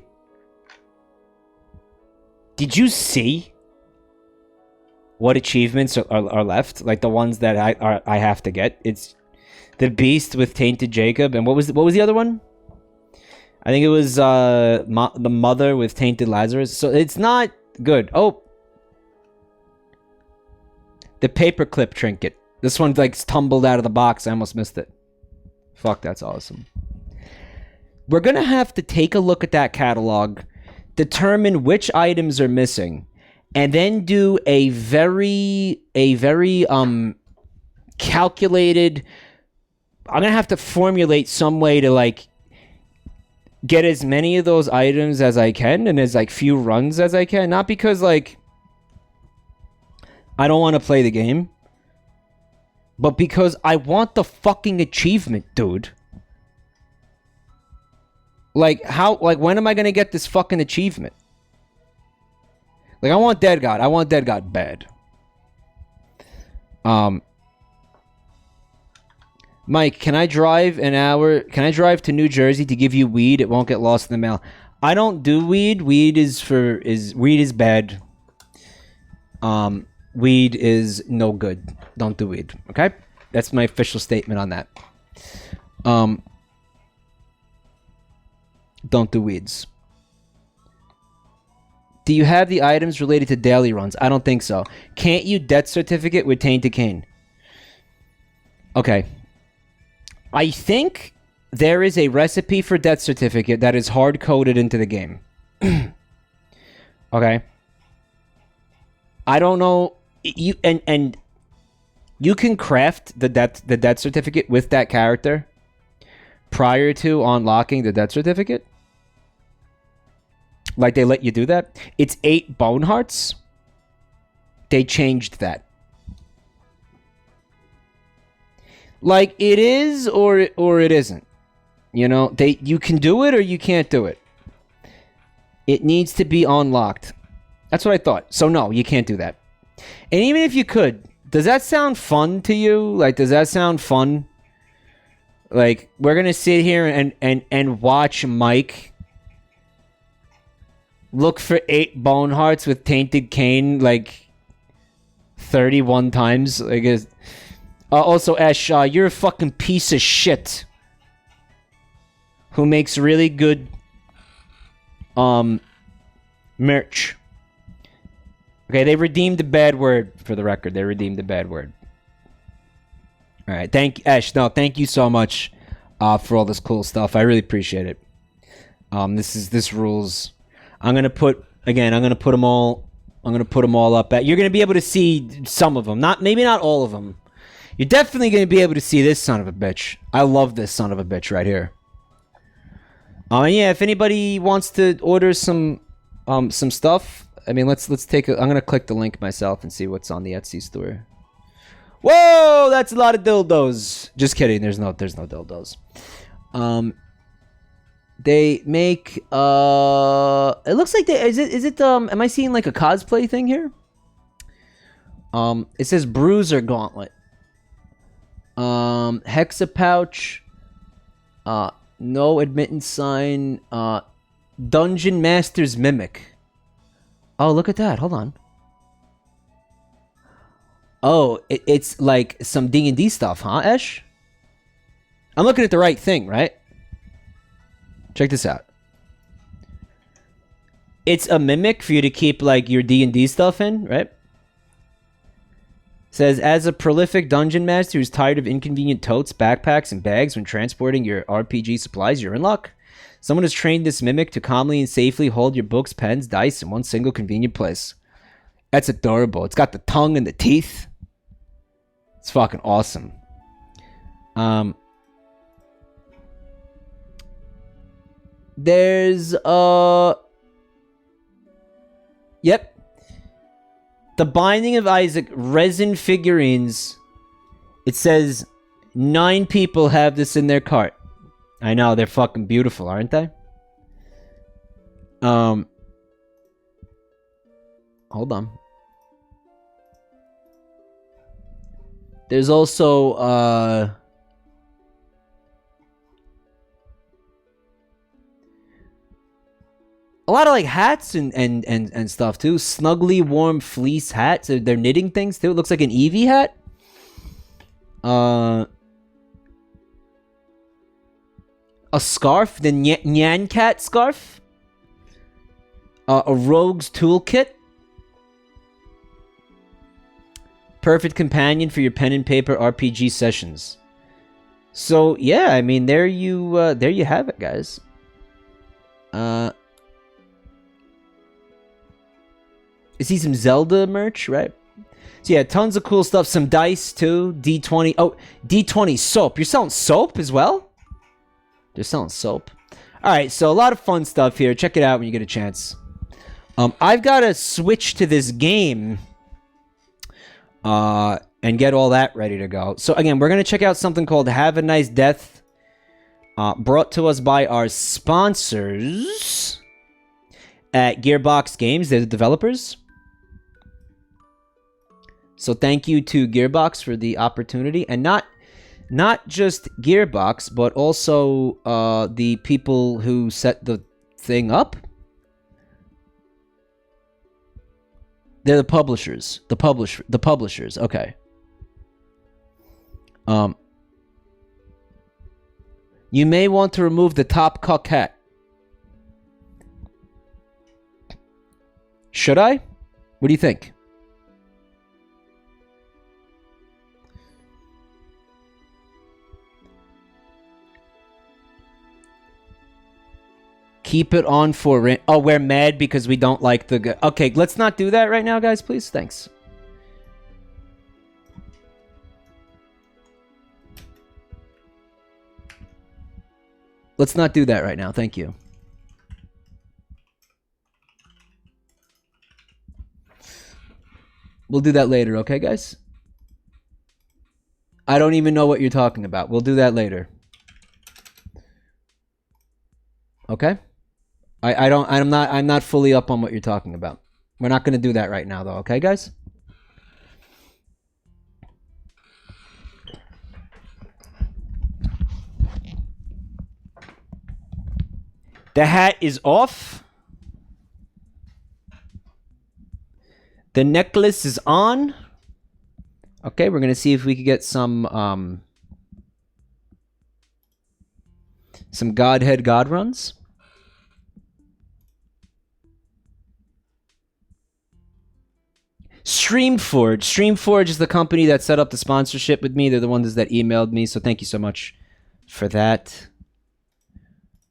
Did you see what achievements are left? Like the ones that I have to get. It's the Beast with Tainted Jacob, and what was the other one? I think it was the Mother with Tainted Lazarus. So it's not good. Oh, the paperclip trinket. This one like tumbled out of the box. I almost missed it. Fuck, that's awesome. We're gonna have to take a look at that catalog, determine which items are missing, and then do a very calculated... I'm gonna have to formulate some way to, like, get as many of those items as I can and as, like, few runs as I can. Not because, like, I don't want to play the game, but because I want the fucking achievement, dude. Like, when am I gonna get this fucking achievement? Like, I want Dead God. I want Dead God bad. Mike, can I drive an hour? Can I drive to New Jersey to give you weed? It won't get lost in the mail. I don't do weed. Weed is bad. Weed is no good. Don't do weed. Okay? That's my official statement on that. Don't do weeds. Do you have the items related to daily runs? I don't think so. Can't you death certificate with Tainted Cane? Okay. I think there is a recipe for death certificate that is hard-coded into the game. Okay. I don't know. You can craft the death certificate with that character prior to unlocking the death certificate. Like, they let you do that. It's 8 bone hearts. They changed that. Like, it is or it isn't. You know, you can do it or you can't do it. It needs to be unlocked. That's what I thought. So no, you can't do that. And even if you could, does that sound fun to you? Like, does that sound fun? Like, we're gonna sit here and watch Mike look for 8 bone hearts with Tainted Cane, like, 31 times. I guess. Also, Ash, you're a fucking piece of shit who makes really good merch. Okay, they redeemed the bad word, for the record. They redeemed the bad word. All right, Ash. No, thank you so much for all this cool stuff. I really appreciate it. This rules. I'm gonna put them all up. You're gonna be able to see some of them. Maybe not all of them. You're definitely going to be able to see this son of a bitch. I love this son of a bitch right here. Yeah, if anybody wants to order some stuff, I mean, let's take a... I'm going to click the link myself and see what's on the Etsy store. Whoa, that's a lot of dildos. Just kidding. There's no dildos. They make... It looks like they... Is it am I seeing like a cosplay thing here? It says Bruiser Gauntlet. Hexa pouch, no admittance sign, Dungeon Master's Mimic. Oh, look at that. Hold on. Oh, it's like some D&D stuff, huh, Esh? I'm looking at the right thing, right? Check this out. It's a mimic for you to keep like your D&D stuff in, right? Says, as a prolific dungeon master who's tired of inconvenient totes, backpacks, and bags when transporting your RPG supplies, you're in luck. Someone has trained this mimic to calmly and safely hold your books, pens, dice in one single convenient place. That's adorable. It's got the tongue and the teeth. It's fucking awesome. There's yep. The Binding of Isaac resin figurines. It says 9 people have this in their cart. I know, they're fucking beautiful, aren't they? Hold on. There's also a lot of like hats and stuff too. Snugly warm fleece hats. They're knitting things too. It looks like an Eevee hat. A scarf, the Nyan Cat scarf. A rogue's toolkit. Perfect companion for your pen and paper RPG sessions. So yeah, I mean there you have it, guys. I see some Zelda merch, right? So yeah, tons of cool stuff. Some dice too. D20. Oh, D20 soap. You're selling soap as well? They're selling soap. All right, so a lot of fun stuff here. Check it out when you get a chance. I've got to switch to this game and get all that ready to go. So again, we're going to check out something called Have a Nice Death, brought to us by our sponsors at Gearbox Games. They're the developers. So thank you to Gearbox for the opportunity, and not just Gearbox, but also the people who set the thing up. They're the publishers. The publishers. Okay. You may want to remove the top cuck hat. Should I? What do you think? Keep it on for rent. Oh, we're mad because we don't like the... Okay, let's not do that right now, guys, please. Thanks. Let's not do that right now. Thank you. We'll do that later, okay, guys? I don't even know what you're talking about. We'll do that later. Okay? I'm not fully up on what you're talking about. We're not going to do that right now, though. Okay, guys? The hat is off. The necklace is on. Okay, we're going to see if we can get some Godhead God runs. Streamforge. Streamforge is the company that set up the sponsorship with me. They're the ones that emailed me, so thank you so much for that.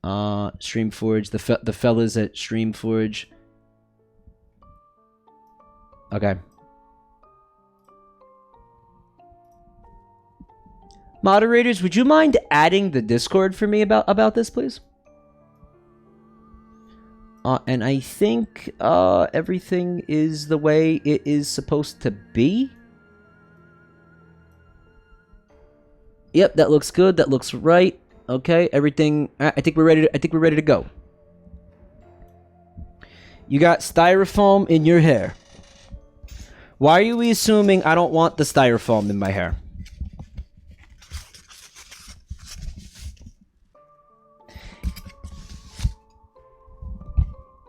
Streamforge, the fellas at Streamforge. Okay. Moderators, would you mind adding the Discord for me about this, please? And I think everything is the way it is supposed to be. Yep, that looks good. That looks right. Okay, everything. I think we're ready. I think we're ready to go. You got styrofoam in your hair. Why are we assuming I don't want the styrofoam in my hair?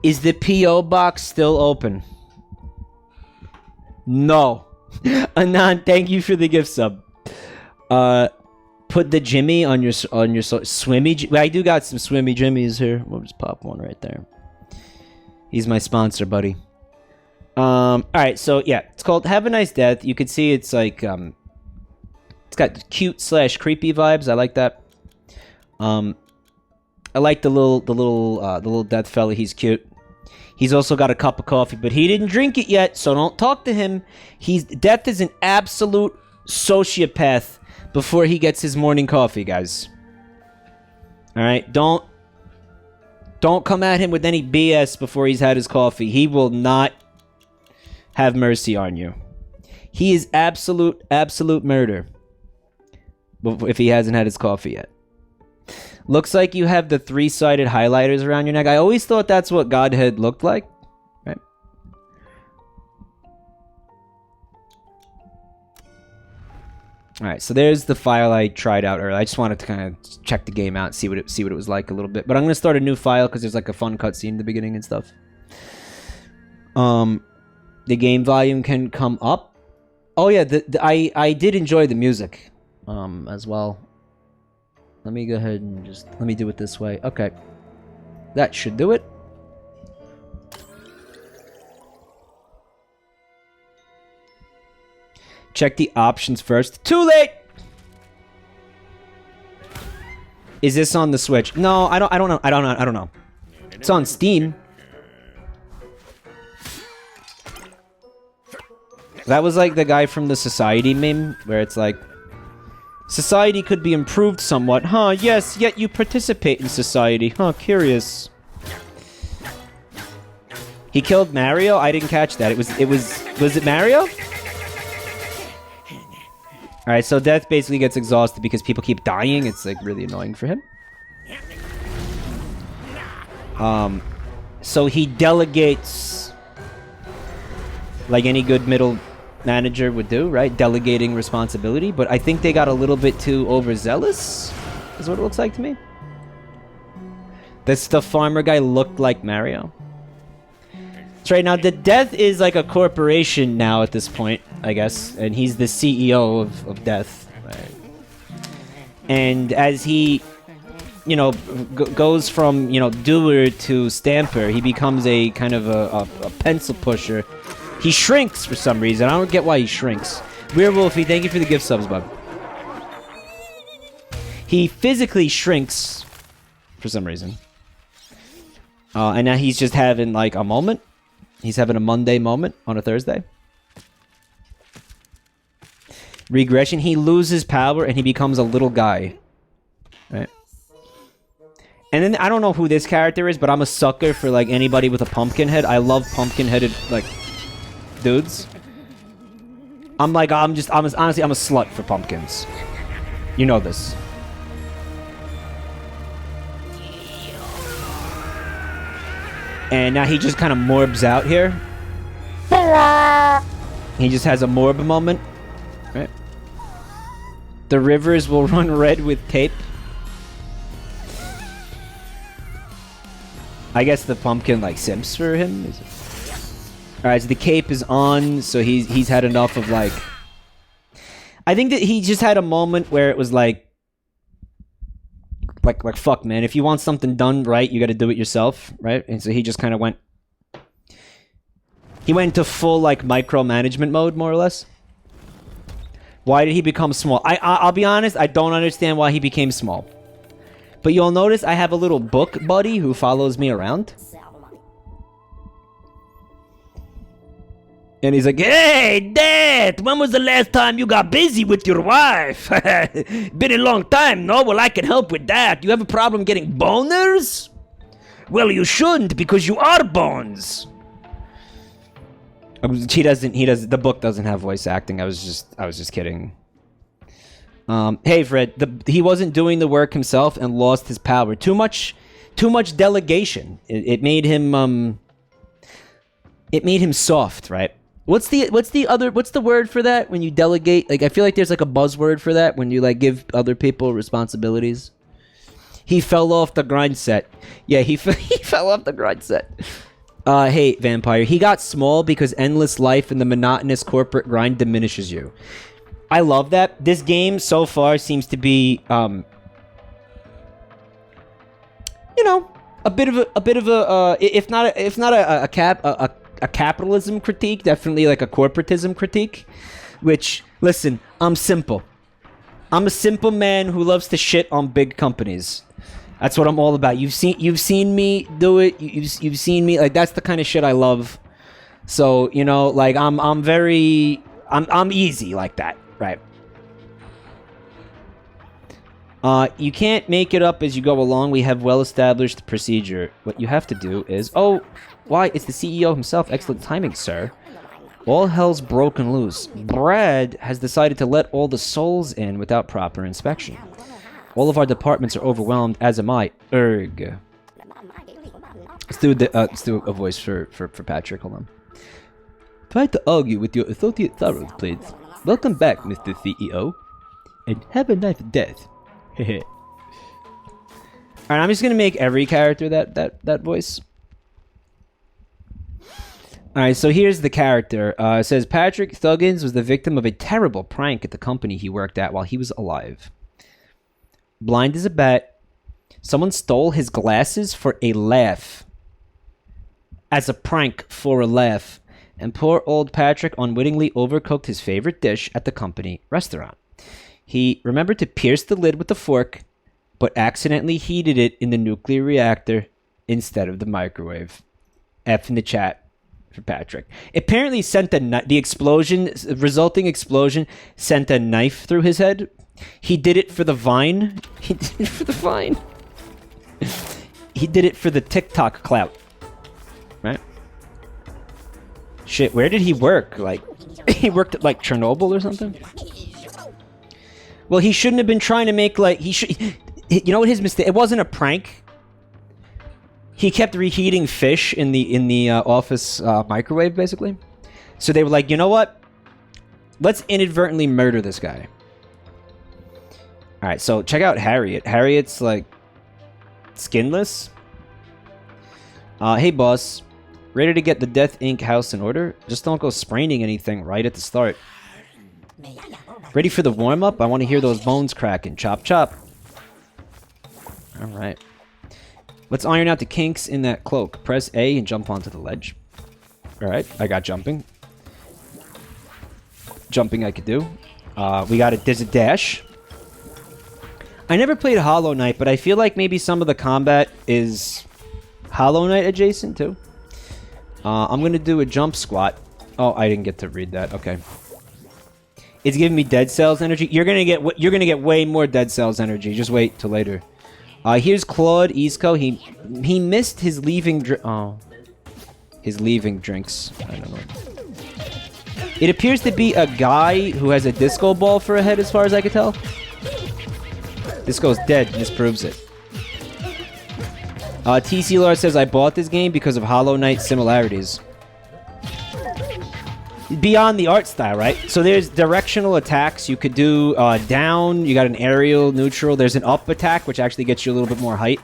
Is the P.O. box still open? No. Anand, thank you for the gift sub. Put put the Jimmy on your swimmy. I do got some swimmy Jimmies here. We'll just pop one right there. He's my sponsor, buddy. All right, so yeah, it's called Have a Nice Death. You can see it's like it's got cute / creepy vibes. I like that. I like the little death fella. He's cute. He's also got a cup of coffee, but he didn't drink it yet, so don't talk to him. Death is an absolute sociopath before he gets his morning coffee, guys. All right, don't come at him with any BS before he's had his coffee. He will not have mercy on you. He is absolute murder if he hasn't had his coffee yet. Looks like you have the 3-sided highlighters around your neck. I always thought that's what Godhead looked like. Right? Alright, so there's the file I tried out earlier. I just wanted to kind of check the game out, see what it was like a little bit. But I'm going to start a new file because there's like a fun cutscene in the beginning and stuff. The game volume can come up. Oh yeah, I did enjoy the music as well. Let me go ahead and let me do it this way. Okay. That should do it. Check the options first. Too late! Is this on the Switch? No, I don't know. I don't know. It's on Steam. That was like the guy from the Society meme, where it's like, society could be improved somewhat. Huh, yes, yet you participate in society. Huh, curious. He killed Mario? I didn't catch that. Was it Mario? Alright, so Death basically gets exhausted because people keep dying. It's like really annoying for him. So he delegates like any good middle manager would do, right? Delegating responsibility, but I think they got a little bit too overzealous, is what it looks like to me. The farmer guy looked like Mario. That's right. Now, the Death is like a corporation now at this point, I guess, and he's the CEO of Death. Right? And as he, goes from, doer to stamper, he becomes a kind of a pencil pusher. He shrinks for some reason. I don't get why he shrinks. Werewolfy, thank you for the gift subs, bud. He physically shrinks for some reason. And now he's just having, like, a moment. He's having a Monday moment on a Thursday. Regression. He loses power and he becomes a little guy. Right? And then, I don't know who this character is, but I'm a sucker for, like, anybody with a pumpkin head. I love pumpkin-headed, like, dudes. Honestly, I'm a slut for pumpkins. You know this. And now he just kind of morbs out here. He just has a morb moment. Right? The rivers will run red with tape. I guess the pumpkin, like, simps for him. Alright, so the cape is on, so he's had enough of, like... I think that he just had a moment where it was like, fuck, man, if you want something done right, you gotta do it yourself, right? And so he just kind of went... He went into full, like, micromanagement mode, more or less. Why did he become small? I'll be honest, I don't understand why he became small. But you'll notice I have a little book buddy who follows me around. And he's like, "Hey, Dad, when was the last time you got busy with your wife? Been a long time, no? Well, I can help with that. You have a problem getting boners? Well, you shouldn't, because you are bones." The book doesn't have voice acting. I was just kidding. Hey, Fred, he wasn't doing the work himself and lost his power. Too much delegation. It made him soft, right? What's the word for that when you delegate? Like, I feel like there's like a buzzword for that when you like give other people responsibilities. He fell off the grind set. Yeah, he fell off the grind set. Hey, Vampire. He got small because endless life and the monotonous corporate grind diminishes you. I love that. This game so far seems to be, you know, a bit of a, if not a capitalism critique, definitely like a corporatism critique. Which, listen, I'm simple. I'm a simple man who loves to shit on big companies. That's what I'm all about. You've seen me do it. You've seen me, like, that's the kind of shit I love. So, you know, like, I'm easy like that, right? You can't make it up as you go along. We have well-established procedure. What you have to do is... Oh, why? It's the CEO himself. Excellent timing, sir. All hell's broken loose. Brad has decided to let all the souls in without proper inspection. All of our departments are overwhelmed, as am I. Erg. Let's do a voice for Patrick. Hold on. Try to argue with your associate sorrows, please. Welcome back, Mr. CEO. And have a nice death. Alright, I'm just gonna make every character that voice. Alright, so here's the character. It says, Patrick Thuggins was the victim of a terrible prank at the company he worked at while he was alive. Blind as a bat. Someone stole his glasses for a laugh. As a prank for a laugh. And poor old Patrick unwittingly overcooked his favorite dish at the company restaurant. He remembered to pierce the lid with a fork, but accidentally heated it in the nuclear reactor instead of the microwave. F in the chat for Patrick. Apparently sent the resulting explosion sent a knife through his head. He did it for the Vine. He did it for the Vine. He did it for the TikTok clout. Right? Shit, where did he work? Like, he worked at, like, Chernobyl or something? Well, he shouldn't have been trying to make, like, you know what his mistake... It wasn't a prank. He kept reheating fish in the office microwave, basically. So they were like, you know what? Let's inadvertently murder this guy. Alright, so check out Harriet. Harriet's, like, skinless. Hey, boss. Ready to get the Death Inc. house in order? Just don't go spraining anything right at the start. Ready for the warm-up? I want to hear those bones cracking. Chop, chop. Alright. Let's iron out the kinks in that cloak. Press A and jump onto the ledge. Alright, I got jumping. Jumping I could do. There's a dash. I never played Hollow Knight, but I feel like maybe some of the combat is Hollow Knight adjacent too. I'm gonna do a jump squat. Oh, I didn't get to read that. Okay. It's giving me Dead Cells energy. You're gonna get way more Dead Cells energy. Just wait till later. Here's Claude Isco. He missed his leaving his leaving drinks. I don't know. It appears to be a guy who has a disco ball for a head, as far as I can tell. Disco's dead. This proves it. TC Lars says, I bought this game because of Hollow Knight similarities. Beyond the art style, right? So there's directional attacks. You could do down. You got an aerial, neutral. There's an up attack, which actually gets you a little bit more height.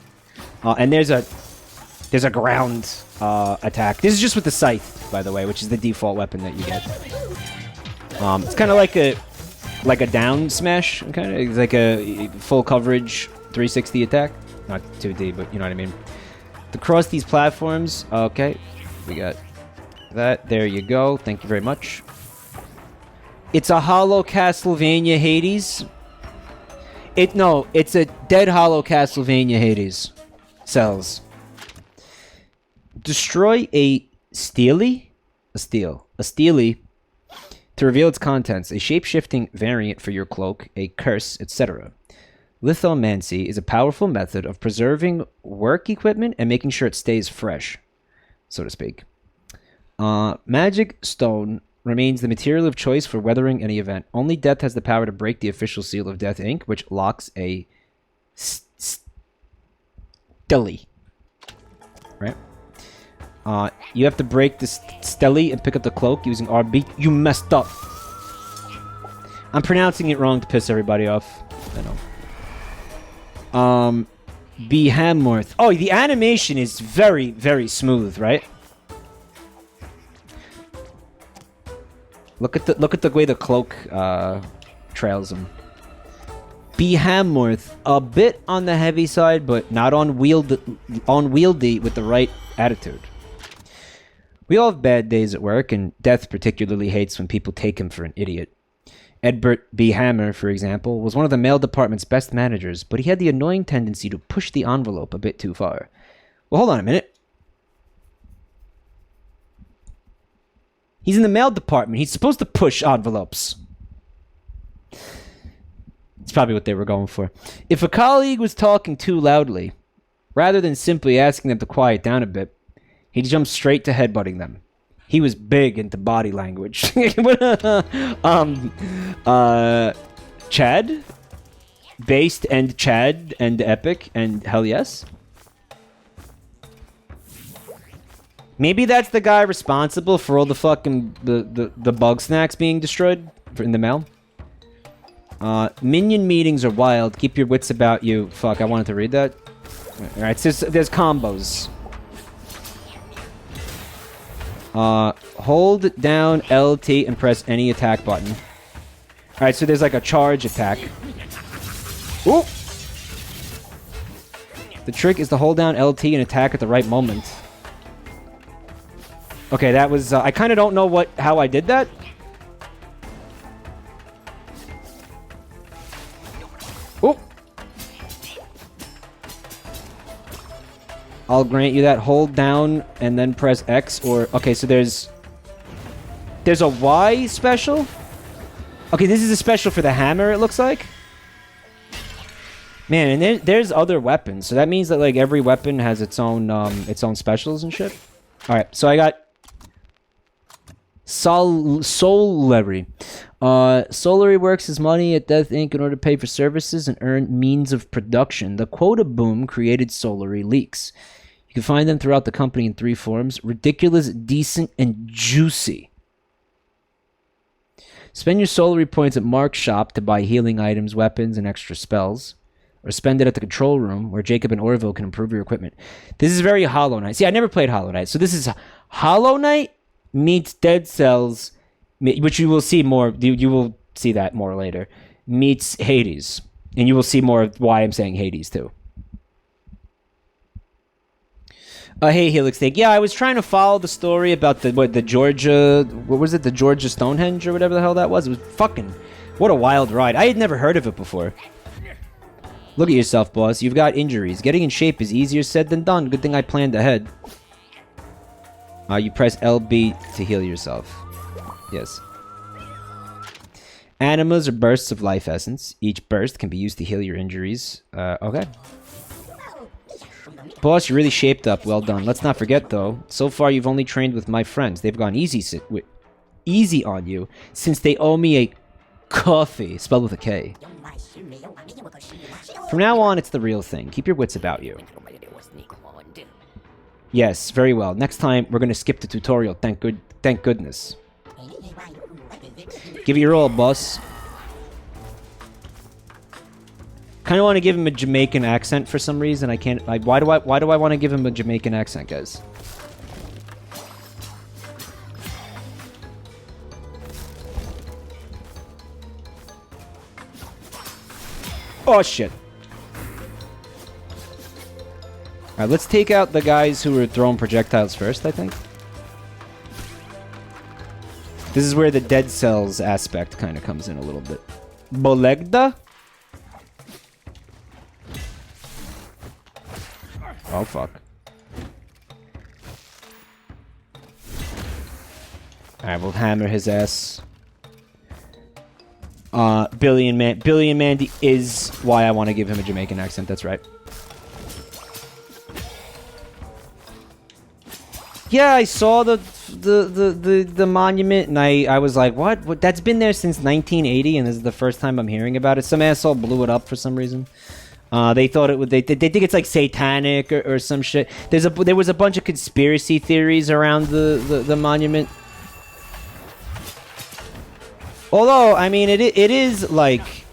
And there's a ground attack. This is just with the scythe, by the way, which is the default weapon that you get. It's kind of like a down smash. Kind of, it's like a full coverage 360 attack. Not 2D, but you know what I mean. To cross these platforms, okay, we got that. There you go. Thank you very much. It's a Hollow Castlevania Hades. It's a dead Hollow Castlevania Hades. Cells. Destroy a steely to reveal its contents. A shape-shifting variant for your cloak, a curse, etc. Lithomancy is a powerful method of preserving work equipment and making sure it stays fresh, so to speak. Magic Stone remains the material of choice for weathering any event. Only Death has the power to break the official seal of Death Inc., which locks a stele. Right? You have to break the stele and pick up the cloak using RB. You messed up. I'm pronouncing it wrong to piss everybody off. I know. Behemoth. Oh, the animation is very, very smooth, right? Look at the way the cloak trails him. Behamworth, a bit on the heavy side, but not unwieldy with the right attitude. We all have bad days at work, and Death particularly hates when people take him for an idiot. Edbert B. Hammer, for example, was one of the mail department's best managers, but he had the annoying tendency to push the envelope a bit too far. Well, hold on a minute. He's in the mail department. He's supposed to push envelopes. It's probably what they were going for. If a colleague was talking too loudly, rather than simply asking them to quiet down a bit, he'd jump straight to headbutting them. He was big into body language. Chad? Based and Chad and Epic and hell yes? Maybe that's the guy responsible for all the fucking the bug snacks being destroyed in the mail. Minion meetings are wild. Keep your wits about you. Fuck, I wanted to read that. Alright, so there's combos. Hold down LT and press any attack button. Alright, so there's like a charge attack. Ooh! The trick is to hold down LT and attack at the right moment. Okay, that was... I kind of don't know how I did that. Ooh! I'll grant you that. Hold down and then press X or... Okay, so there's a Y special? Okay, this is a special for the hammer, it looks like. Man, and there's other weapons. So that means that, like, every weapon has its own specials and shit. Alright, so I got... Solary. Solary works his money at Death Inc. in order to pay for services and earn means of production. The quota boom created Solary leaks. You can find them throughout the company in 3 forms: ridiculous, decent, and juicy. Spend your Solary points at Mark's shop to buy healing items, weapons, and extra spells. Or spend it at the control room where Jacob and Orville can improve your equipment. This is very Hollow Knight. See, I never played Hollow Knight. So this is Hollow Knight meets Dead Cells, which you will see more. You will see that more later. Meets Hades, and you will see more of why I'm saying Hades too. Hey Helix Steak. Yeah, I was trying to follow the story about the Georgia. What was it? The Georgia Stonehenge or whatever the hell that was. It was fucking. What a wild ride. I had never heard of it before. Look at yourself, boss. You've got injuries. Getting in shape is easier said than done. Good thing I planned ahead. You press LB to heal yourself. Yes. Animas are bursts of life essence. Each burst can be used to heal your injuries. Okay. Boss, you're really shaped up. Well done. Let's not forget, though, so far you've only trained with my friends. They've gone easy on you since they owe me a coffee, spelled with a K. From now on, it's the real thing. Keep your wits about you. Yes, very well. Next time, we're going to skip the tutorial. Thank goodness. Give it your all, boss. Kind of want to give him a Jamaican accent for some reason. I can't... why do I want to give him a Jamaican accent, guys? Oh, shit. Alright, let's take out the guys who were throwing projectiles first, I think. This is where the Dead Cells aspect kind of comes in a little bit. Bolegda? Oh, fuck. Alright, we'll hammer his ass. Billion Mandy is why I want to give him a Jamaican accent, that's right. Yeah, I saw the monument and I was like, what? That's been there since 1980 and this is the first time I'm hearing about it. Some asshole blew it up for some reason. They thought it would. They think it's like satanic or some shit. There was a bunch of conspiracy theories around the monument. Although, I mean, it is like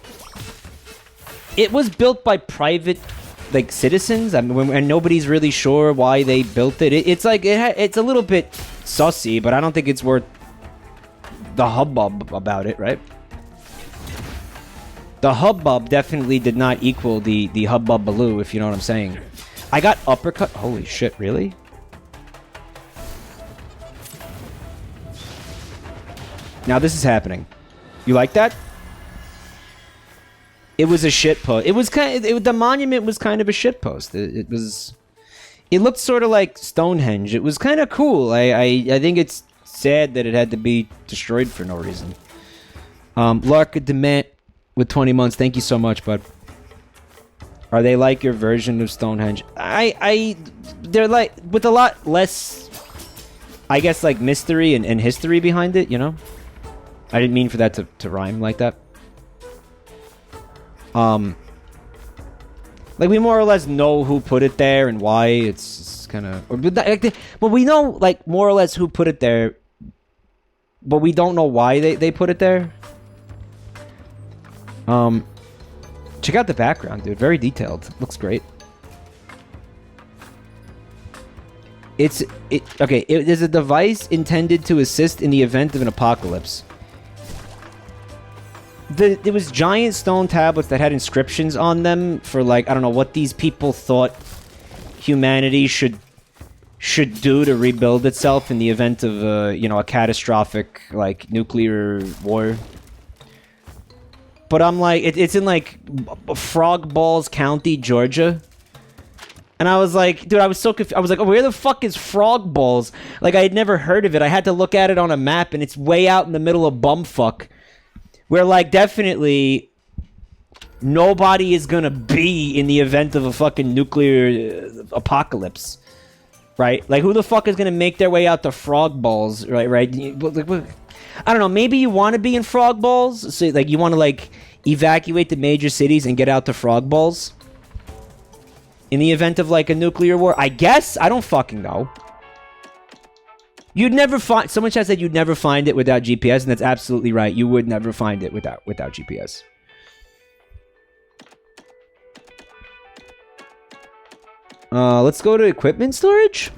it was built by private like citizens. I mean, and nobody's really sure why they built it. It's like it's a little bit sussy, but I don't think it's worth the hubbub about it, right? The hubbub definitely did not equal the hubbub baloo, if you know what I'm saying. I got uppercut. Holy shit, really? Now this is happening. You like that? It was a shit post. It was kind of, the monument was kind of a shit post. It was. It looked sort of like Stonehenge. It was kind of cool. I think it's sad that it had to be destroyed for no reason. Larka Dement with 20 months. Thank you so much, bud. Are they like your version of Stonehenge? They're like with a lot less, I guess, like mystery and history behind it. You know, I didn't mean for that to rhyme like that. Like, we more or less know who put it there and why. It's kind of... But we know, like, more or less who put it there. But we don't know why they put it there. Check out the background, dude. Very detailed. Looks great. Okay, it is a device intended to assist in the event of an apocalypse. There was giant stone tablets that had inscriptions on them for, like, I don't know what these people thought humanity should do to rebuild itself in the event of you know, a catastrophic, like, nuclear war. But I'm like, it's in, like, Frog Balls County, Georgia. And I was like, dude, I was so confused. I was like, oh, where the fuck is Frog Balls? Like, I had never heard of it. I had to look at it on a map, and it's way out in the middle of bumfuck. Where, like, definitely nobody is gonna be in the event of a fucking nuclear apocalypse. Right? Like, who the fuck is gonna make their way out to Frog Balls? Right? I don't know. Maybe you want to be in Frog Balls? So, like, you want to, like, evacuate the major cities and get out to Frog Balls? In the event of, like, a nuclear war? I guess? I don't fucking know. You'd never find... Someone chat said you'd never find it without GPS, and that's absolutely right. You would never find it without GPS. Let's go to equipment storage?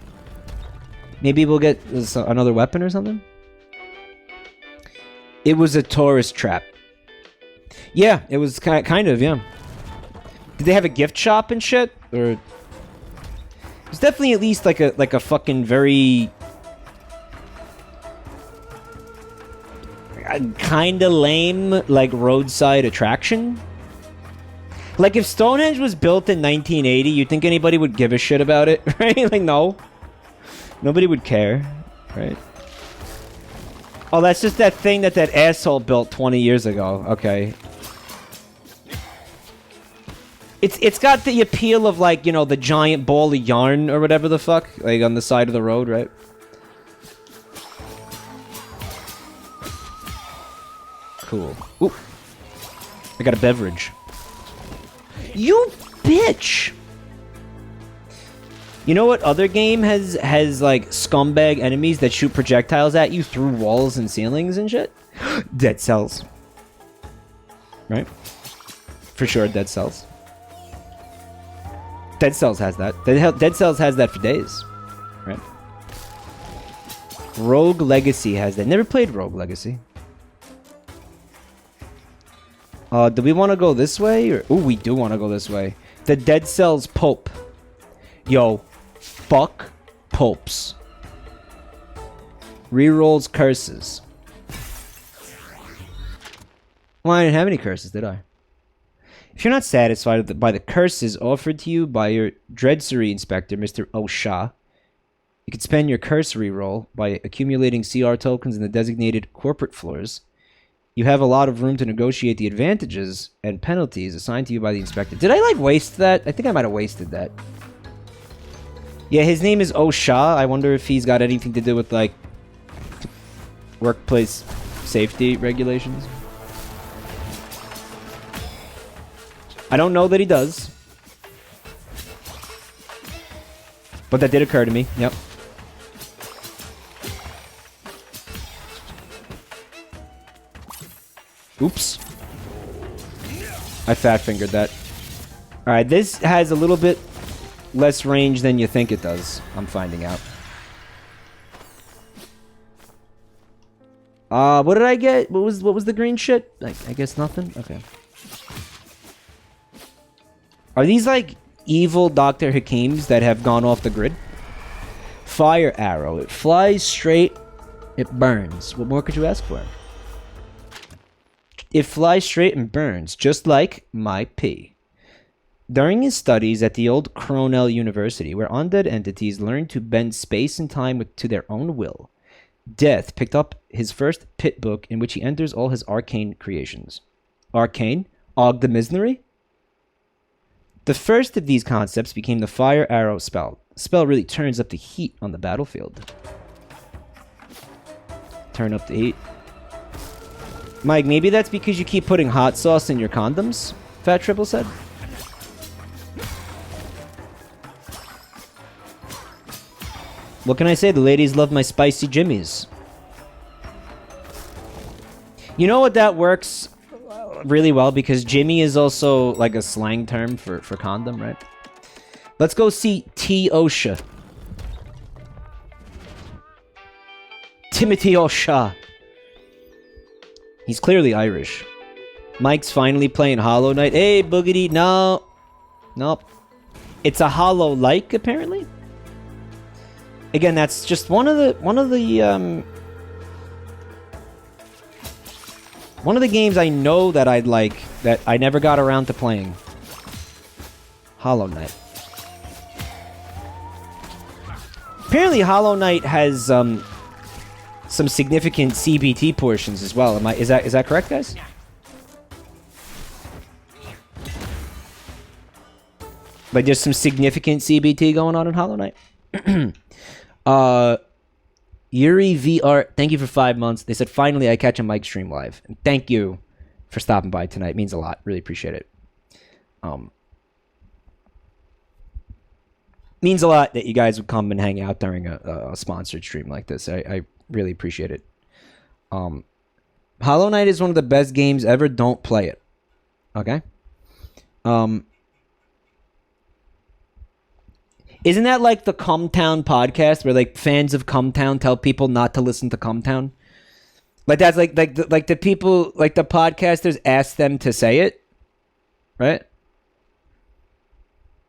Maybe we'll get another weapon or something? It was a tourist trap. Yeah, it was kind of, yeah. Did they have a gift shop and shit? Or... It's definitely at least like a fucking very... kind of lame, like, roadside attraction. Like, if Stonehenge was built in 1980, you'd think anybody would give a shit about it, right? Like, no. Nobody would care, right? Oh, that's just that thing that asshole built 20 years ago. Okay. It's got the appeal of, like, you know, the giant ball of yarn or whatever the fuck, like, on the side of the road, right? Cool. Ooh. I got a beverage. You bitch! You know what other game has like scumbag enemies that shoot projectiles at you through walls and ceilings and shit? Dead Cells. Right? For sure, Dead Cells. Dead Cells has that. Dead Cells has that for days. Right? Rogue Legacy has that. Never played Rogue Legacy. Do we want to go this way? Or ooh, we do want to go this way. The Dead Cells Pope. Yo, fuck popes. Rerolls curses. Well, I didn't have any curses, did I? If you're not satisfied by the curses offered to you by your Dreadsery Inspector, Mr. O'Sha, you can spend your curse reroll by accumulating CR tokens in the designated corporate floors. You have a lot of room to negotiate the advantages and penalties assigned to you by the inspector. Did I, like, waste that? I think I might have wasted that. Yeah, his name is O'Sha. I wonder if he's got anything to do with, like, workplace safety regulations. I don't know that he does. But that did occur to me. Yep. Oops. I fat-fingered that. Alright, this has a little bit less range than you think it does. I'm finding out. What did I get? What was the green shit? I guess nothing? Okay. Are these like evil Dr. Hakims that have gone off the grid? Fire arrow. It flies straight. It burns. What more could you ask for? It flies straight and burns, just like my pee. During his studies at the old Cornell University, where undead entities learned to bend space and time to their own will, Death picked up his first pit book in which he enters all his arcane creations. Arcane? Og the Misnary? The first of these concepts became the Fire Arrow spell. The spell really turns up the heat on the battlefield. Turn up the heat. Mike, maybe that's because you keep putting hot sauce in your condoms? Fat Triple said. What can I say? The ladies love my spicy jimmies. You know what, that works really well, because Jimmy is also like a slang term for condom, right? Let's go see T. Osha. Timothy Osha. He's clearly Irish. Mike's finally playing Hollow Knight. Hey, Boogity, no. Nope. It's a Hollow-like, apparently. Again, that's just one of the games I know that I'd like, that I never got around to playing. Hollow Knight. Apparently Hollow Knight has some significant CBT portions as well. Is that correct, guys? Like there's some significant CBT going on in Hollow Knight. Yuri VR, thank you for 5 months. They said, finally, I catch a Mike stream live. And thank you for stopping by tonight. It means a lot. Really appreciate it. Means a lot that you guys would come and hang out during a sponsored stream like this. I really appreciate it. Hollow Knight is one of the best games ever. Don't play it. Okay? Isn't that like the Cumtown podcast, where like fans of Cumtown tell people not to listen to Cumtown? Like that's like the people, like the podcasters ask them to say it, right?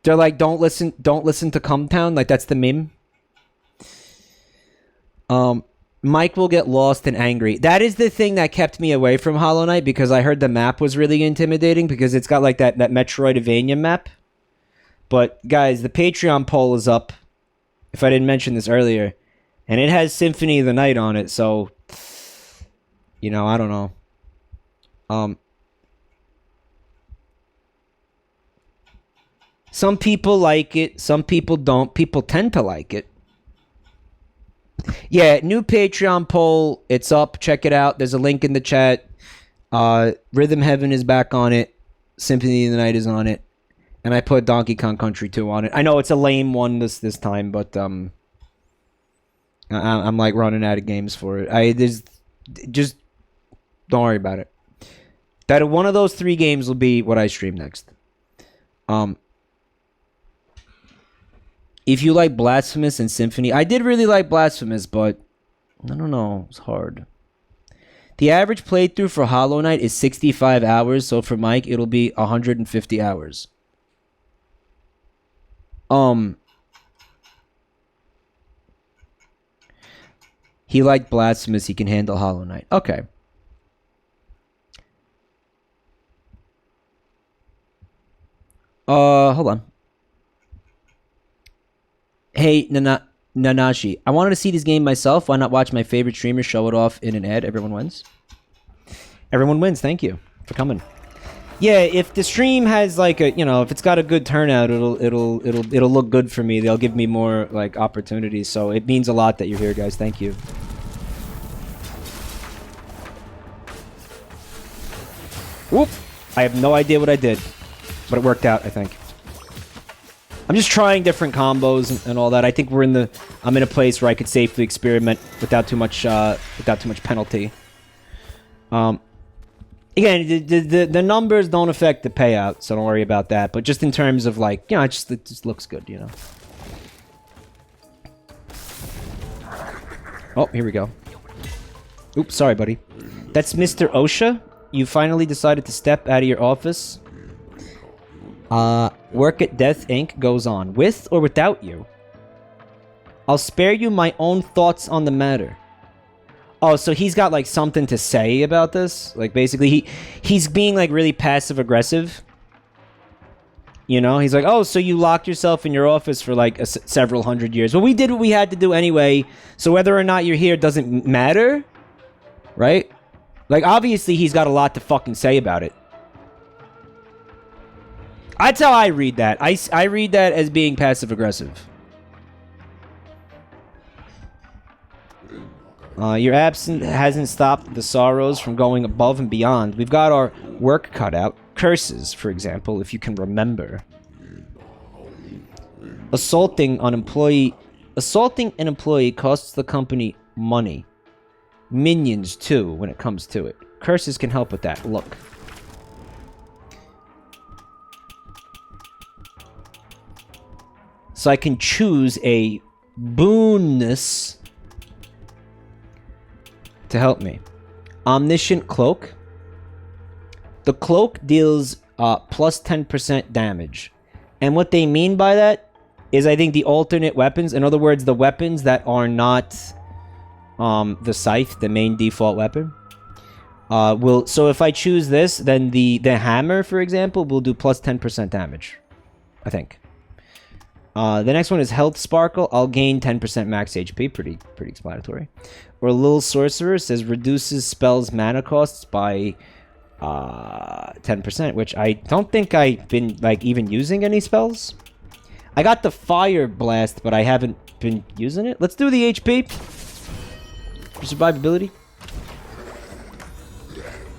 They're like, don't listen to Cumtown. Like that's the meme. Mike will get lost and angry. That is the thing that kept me away from Hollow Knight, because I heard the map was really intimidating, because it's got like that Metroidvania map. But, guys, the Patreon poll is up, if I didn't mention this earlier. And it has Symphony of the Night on it, so... You know, I don't know. Some people like it, some people don't. People tend to like it. Yeah, new Patreon poll. It's up. Check it out. There's a link in the chat. Rhythm Heaven is back on it. Symphony of the Night is on it. And I put Donkey Kong Country 2 on it. I know it's a lame one this time, but I'm like running out of games for it. Just don't worry about it. That one of those 3 games will be what I stream next. If you like Blasphemous and Symphony, I did really like Blasphemous, but I don't know, it's hard. The average playthrough for Hollow Knight is 65 hours, so for Mike it'll be 150 hours. He liked Blasphemous. He can handle Hollow Knight. Okay. Hold on. Hey, Nanashi. I wanted to see this game myself. Why not watch my favorite streamer show it off in an ad? Everyone wins. Everyone wins. Thank you for coming. Yeah, if the stream has like a, you know, if it's got a good turnout, it'll look good for me. They'll give me more like opportunities. So it means a lot that you're here, guys. Thank you. Whoop! I have no idea what I did, but it worked out, I think. I'm just trying different combos and all that. I think I'm in a place where I could safely experiment without too much penalty. Again, the numbers don't affect the payout, so don't worry about that. But just in terms of like, you know, it just looks good, you know. Oh, here we go. Oops, sorry, buddy. That's Mr. Osha. You finally decided to step out of your office. Work at Death Inc. goes on. With or without you? I'll spare you my own thoughts on the matter. Oh, so he's got, like, something to say about this? Like, basically, he's being, like, really passive-aggressive. You know? He's like, oh, so you locked yourself in your office for, like, several hundred years. Well, we did what we had to do anyway, so whether or not you're here doesn't matter. Right? Like, obviously, he's got a lot to fucking say about it. That's how I read that. I read that as being passive-aggressive. Your absence hasn't stopped the sorrows from going above and beyond. We've got our work cut out. Curses, for example, if you can remember. Assaulting an employee costs the company money. Minions, too, when it comes to it. Curses can help with that. Look. So I can choose a boonness to help me. Omniscient Cloak. The cloak deals plus 10% damage. And what they mean by that is, I think, the alternate weapons. In other words, the weapons that are not the scythe, the main default weapon. So if I choose this, then the hammer, for example, will do plus 10% damage. I think. The next one is Health Sparkle. I'll gain 10% max HP. Pretty explanatory. Or Lil Sorcerer says reduces spells mana costs by 10%, which I don't think I've been, like, even using any spells. I got the Fire Blast, but I haven't been using it. Let's do the HP. For survivability.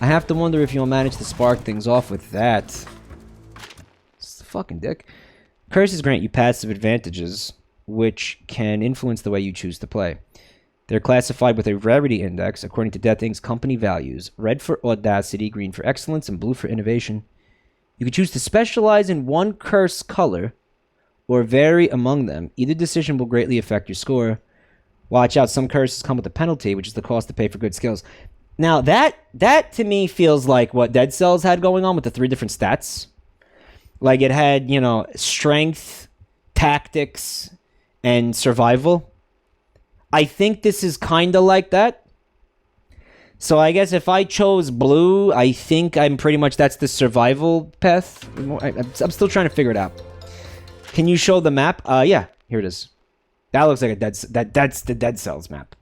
I have to wonder if you'll manage to spark things off with that. It's a fucking dick. Curses grant you passive advantages, which can influence the way you choose to play. They're classified with a rarity index according to Death Inc.'s company values. Red for audacity, green for excellence, and blue for innovation. You can choose to specialize in one curse color or vary among them. Either decision will greatly affect your score. Watch out, some curses come with a penalty, which is the cost to pay for good skills. Now, that to me feels like what Dead Cells had going on with the 3 different stats. Like, it had, you know, strength, tactics, and survival. I think this is kind of like that. So I guess if I chose blue, I think I'm pretty much, that's the survival path. I'm still trying to figure it out. Can you show the map? Yeah, here it is. That looks like a that's the Dead Cells map.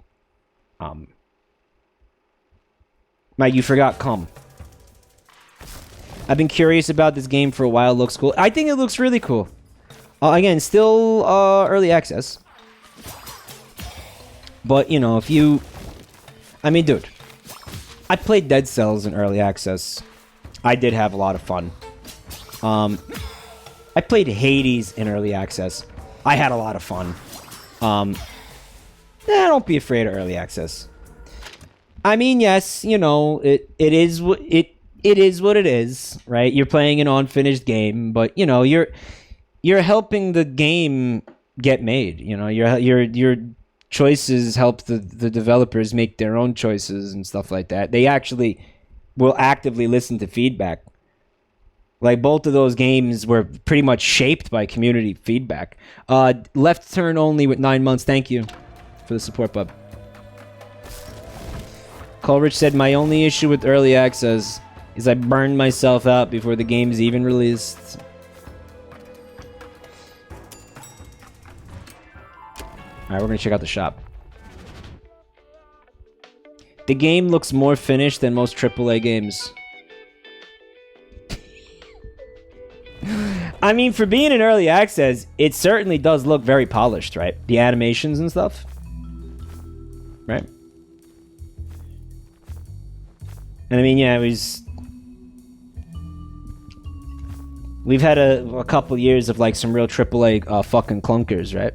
Mike, you forgot Come. I've been curious about this game for a while. It looks cool. I think it looks really cool. Again, still early access. But, you know, if you... I mean, dude. I played Dead Cells in early access. I did have a lot of fun. I played Hades in early access. I had a lot of fun. Don't be afraid of early access. I mean, yes, you know, it is what it is, right? You're playing an unfinished game, but, you know, you're helping the game get made. You know, your choices help the developers make their own choices and stuff like that. They actually will actively listen to feedback. Like, both of those games were pretty much shaped by community feedback. Left Turn Only with 9 months. Thank you for the support, bub. Coleridge said, my only issue with early access is I burned myself out before the game's even released. Alright, we're gonna check out the shop. The game looks more finished than most AAA games. I mean, for being in early access, it certainly does look very polished, right? The animations and stuff. Right? And I mean, yeah, we've had a couple years of, like, some real AAA fucking clunkers, right?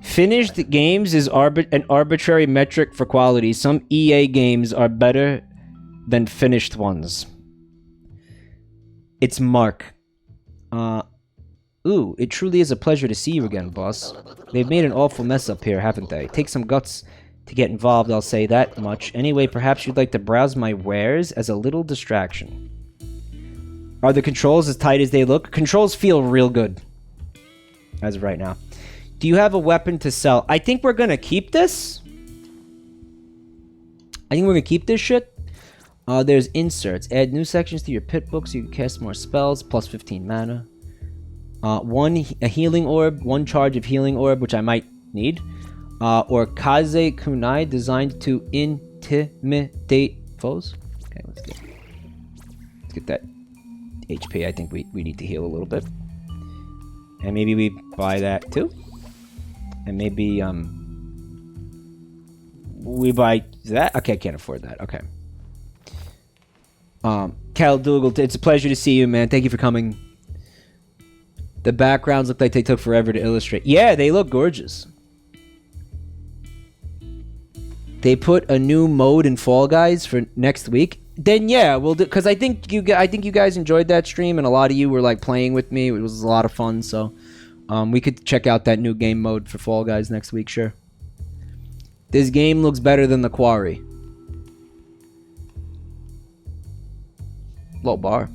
Finished games is an arbitrary metric for quality. Some EA games are better than finished ones. It's Mark. Ooh, it truly is a pleasure to see you again, boss. They've made an awful mess up here, haven't they? Take some guts to get involved, I'll say that much. Anyway, perhaps you'd like to browse my wares as a little distraction. Are the controls as tight as they look? Controls feel real good. As of right now. Do you have a weapon to sell? I think we're gonna keep this. I think we're gonna keep this shit. There's inserts. Add new sections to your pit book so you can cast more spells. Plus 15 mana. A healing orb. 1 charge of healing orb, which I might need. Or Kaze Kunai, designed to intimidate foes. Okay, let's get that HP. I think we need to heal a little bit. And maybe we buy that too. And maybe we buy that. Okay, I can't afford that. Okay. Cal Dougal, it's a pleasure to see you, man. Thank you for coming. The backgrounds look like they took forever to illustrate. Yeah, they look gorgeous. They put a new mode in Fall Guys for next week. Then yeah, we'll do, because I think you guys enjoyed that stream, and a lot of you were like playing with me. It was a lot of fun, so we could check out that new game mode for Fall Guys next week, sure. This game looks better than The Quarry. Low bar.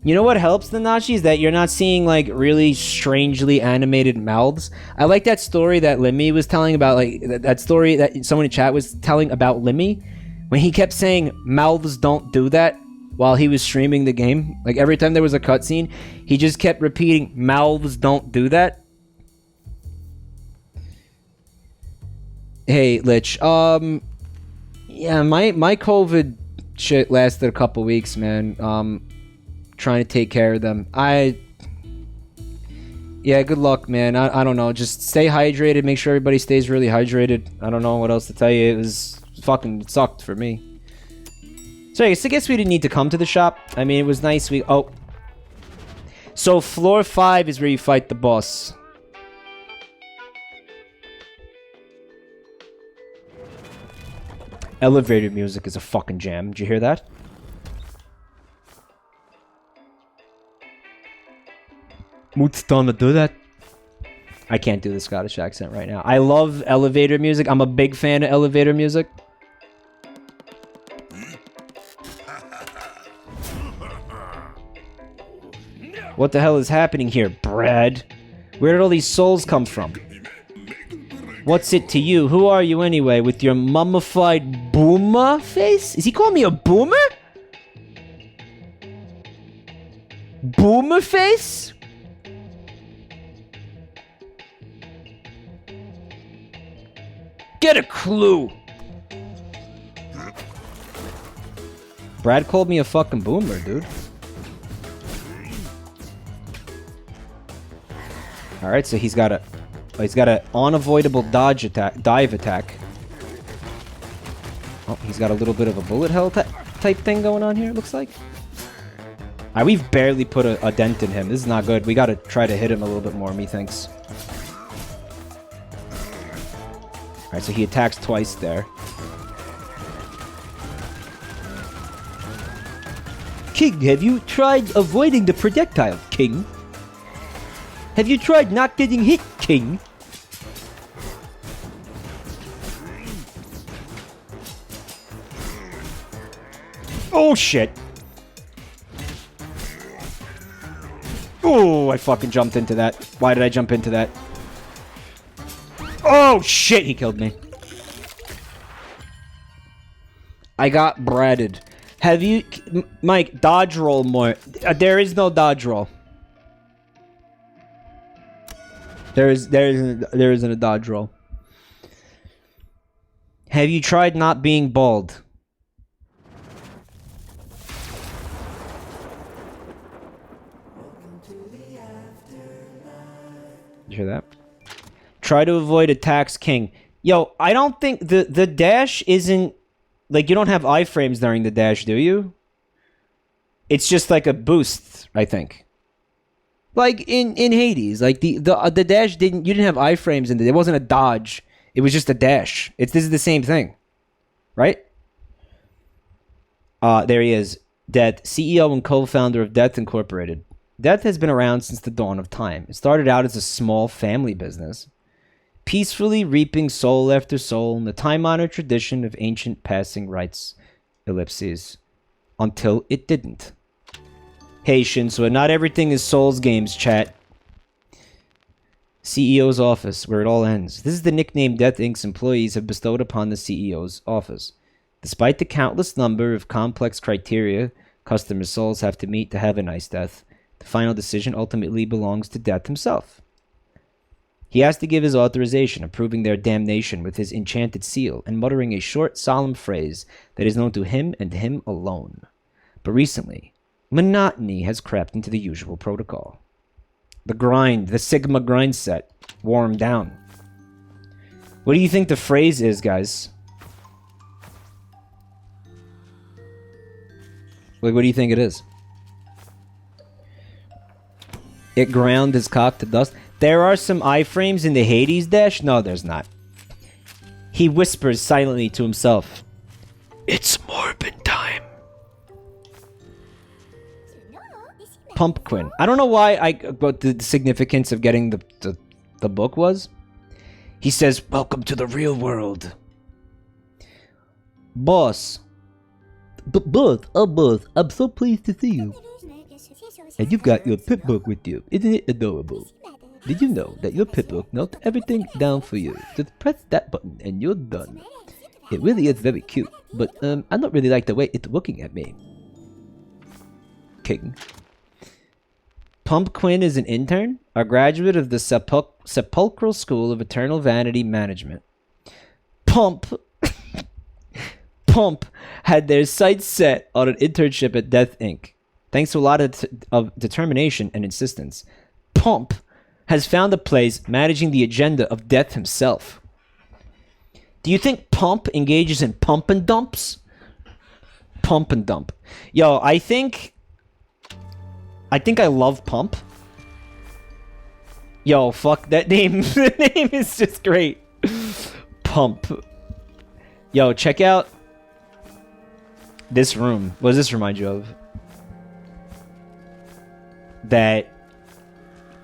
You know what helps the Nashi is that you're not seeing like really strangely animated mouths. I like that story that Limmy was telling about, like that story that someone in chat was telling about Limmy, when he kept saying mouths don't do that while he was streaming the game. Like every time there was a cutscene, he just kept repeating mouths don't do that. Hey, Lich. Yeah, my COVID shit lasted a couple weeks, man. Trying to take care of them. Yeah, good luck, man. I don't know. Just stay hydrated. Make sure everybody stays really hydrated. I don't know what else to tell you. It was fucking sucked for me. So I guess we didn't need to come to the shop. I mean, it was nice. So floor 5 is where you fight the boss. Elevator music is a fucking jam. Did you hear that? What's done to do that? I can't do the Scottish accent right now. I love elevator music. I'm a big fan of elevator music. What the hell is happening here, Brad? Where did all these souls come from? What's it to you? Who are you anyway, with your mummified boomer face? Is he calling me a boomer? Boomer face? Get a clue! Brad called me a fucking boomer, dude. Alright, so he's got a unavoidable dive attack. Oh, he's got a little bit of a bullet hell type thing going on here, it looks like. Alright, we've barely put a dent in him. This is not good. We gotta try to hit him a little bit more, methinks. Alright, so he attacks twice there. King, have you tried avoiding the projectile, King? Have you tried not getting hit, King? Oh, shit. Oh, I fucking jumped into that. Why did I jump into that? Oh, shit, he killed me. I got breaded. Have you... Mike, dodge roll more. There is no dodge roll. There isn't a dodge roll. Have you tried not being bald? You hear that? Try to avoid attacks, King. Yo, I don't think the dash isn't... Like, you don't have iframes during the dash, do you? It's just like a boost, I think. Like in Hades, like the dash you didn't have iframes in it. It wasn't a dodge. It was just a dash. This is the same thing. Right? There he is. Death, CEO and co-founder of Death Incorporated. Death has been around since the dawn of time. It started out as a small family business, peacefully reaping soul after soul in the time-honored tradition of ancient passing rites, ellipses, until it didn't. Hey, Shinsua, not everything is Souls games, chat. CEO's office, where it all ends. This is the nickname Death Inc.'s employees have bestowed upon the CEO's office. Despite the countless number of complex criteria customers' souls have to meet to have a nice death, the final decision ultimately belongs to Death himself. He has to give his authorization, approving their damnation with his enchanted seal, and muttering a short, solemn phrase that is known to him and him alone. But recently, monotony has crept into the usual protocol. The grind, the Sigma grind set, wore him down. What do you think the phrase is, guys? Like, what do you think it is? It ground his cock to dust. There are some iframes in the Hades dash? No, there's not. He whispers silently to himself. It's morbid time. Pumpkin. I don't know why what the significance of getting the book was. He says, welcome to the real world. Boss. Boss, I'm so pleased to see you. And you've got your pip book with you. Isn't it adorable? Did you know that your pip book notes everything down for you? Just press that button and you're done. It really is very cute, but I don't really like the way it's looking at me. King. Pumpkin is an intern, a graduate of the Sepulchral School of Eternal Vanity Management. Pump had their sights set on an internship at Death Inc. Thanks to a lot of determination and insistence, Pump has found a place managing the agenda of Death himself. Do you think Pump engages in pump and dumps? Pump and dump. Yo, I think I love Pump. Yo, fuck that name. The name is just great. Pump. Yo, check out this room. What does this remind you of? That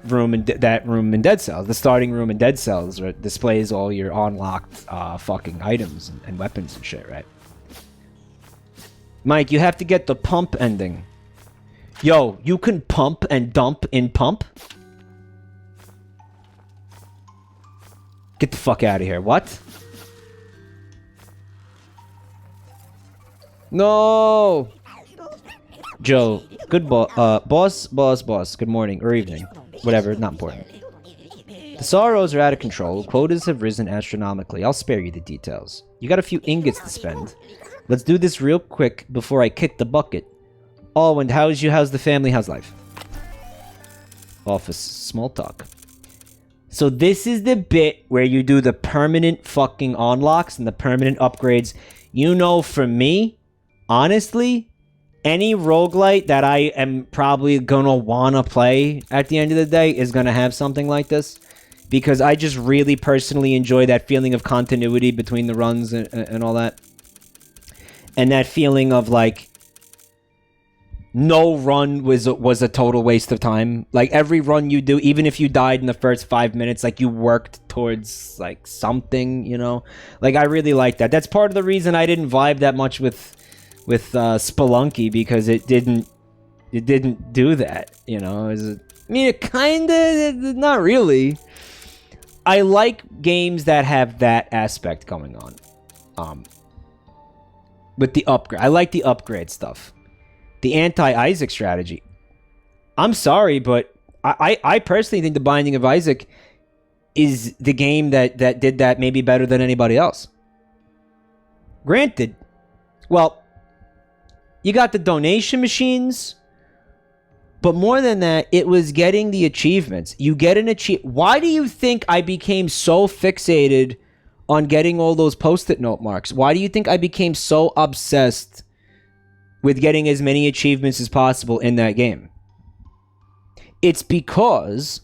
room in Dead Cells. The starting room in Dead Cells, right, displays all your unlocked fucking items and weapons and shit, right? Mike, you have to get the Pump ending. Yo, you can pump and dump in Pump? Get the fuck out of here. What? No! Joe, good boss. Good morning or evening. Whatever, not important. The sorrows are out of control. Quotas have risen astronomically. I'll spare you the details. You got a few ingots to spend. Let's do this real quick before I kick the bucket. Oh, and how's the family? How's life? Office small talk. So this is the bit where you do the permanent fucking unlocks and the permanent upgrades. You know, for me, honestly, any roguelite that I am probably gonna wanna play at the end of the day is gonna have something like this. Because I just really personally enjoy that feeling of continuity between the runs and all that. And that feeling of, like, no run was a total waste of time. Like, every run you do, even if you died in the first 5 minutes, like, you worked towards, like, something, you know? Like, I really like that. That's part of the reason I didn't vibe that much with Spelunky, because it didn't do that, you know? It kinda, not really. I like games that have that aspect going on. With the upgrade. I like the upgrade stuff. The anti-Isaac strategy. I'm sorry, but I personally think The Binding of Isaac is the game that did that maybe better than anybody else. Granted, well, you got the donation machines, but more than that, it was getting the achievements. You get an achievement. Why do you think I became so fixated on getting all those post-it note marks? Why do you think I became so obsessed with getting as many achievements as possible in that game? It's because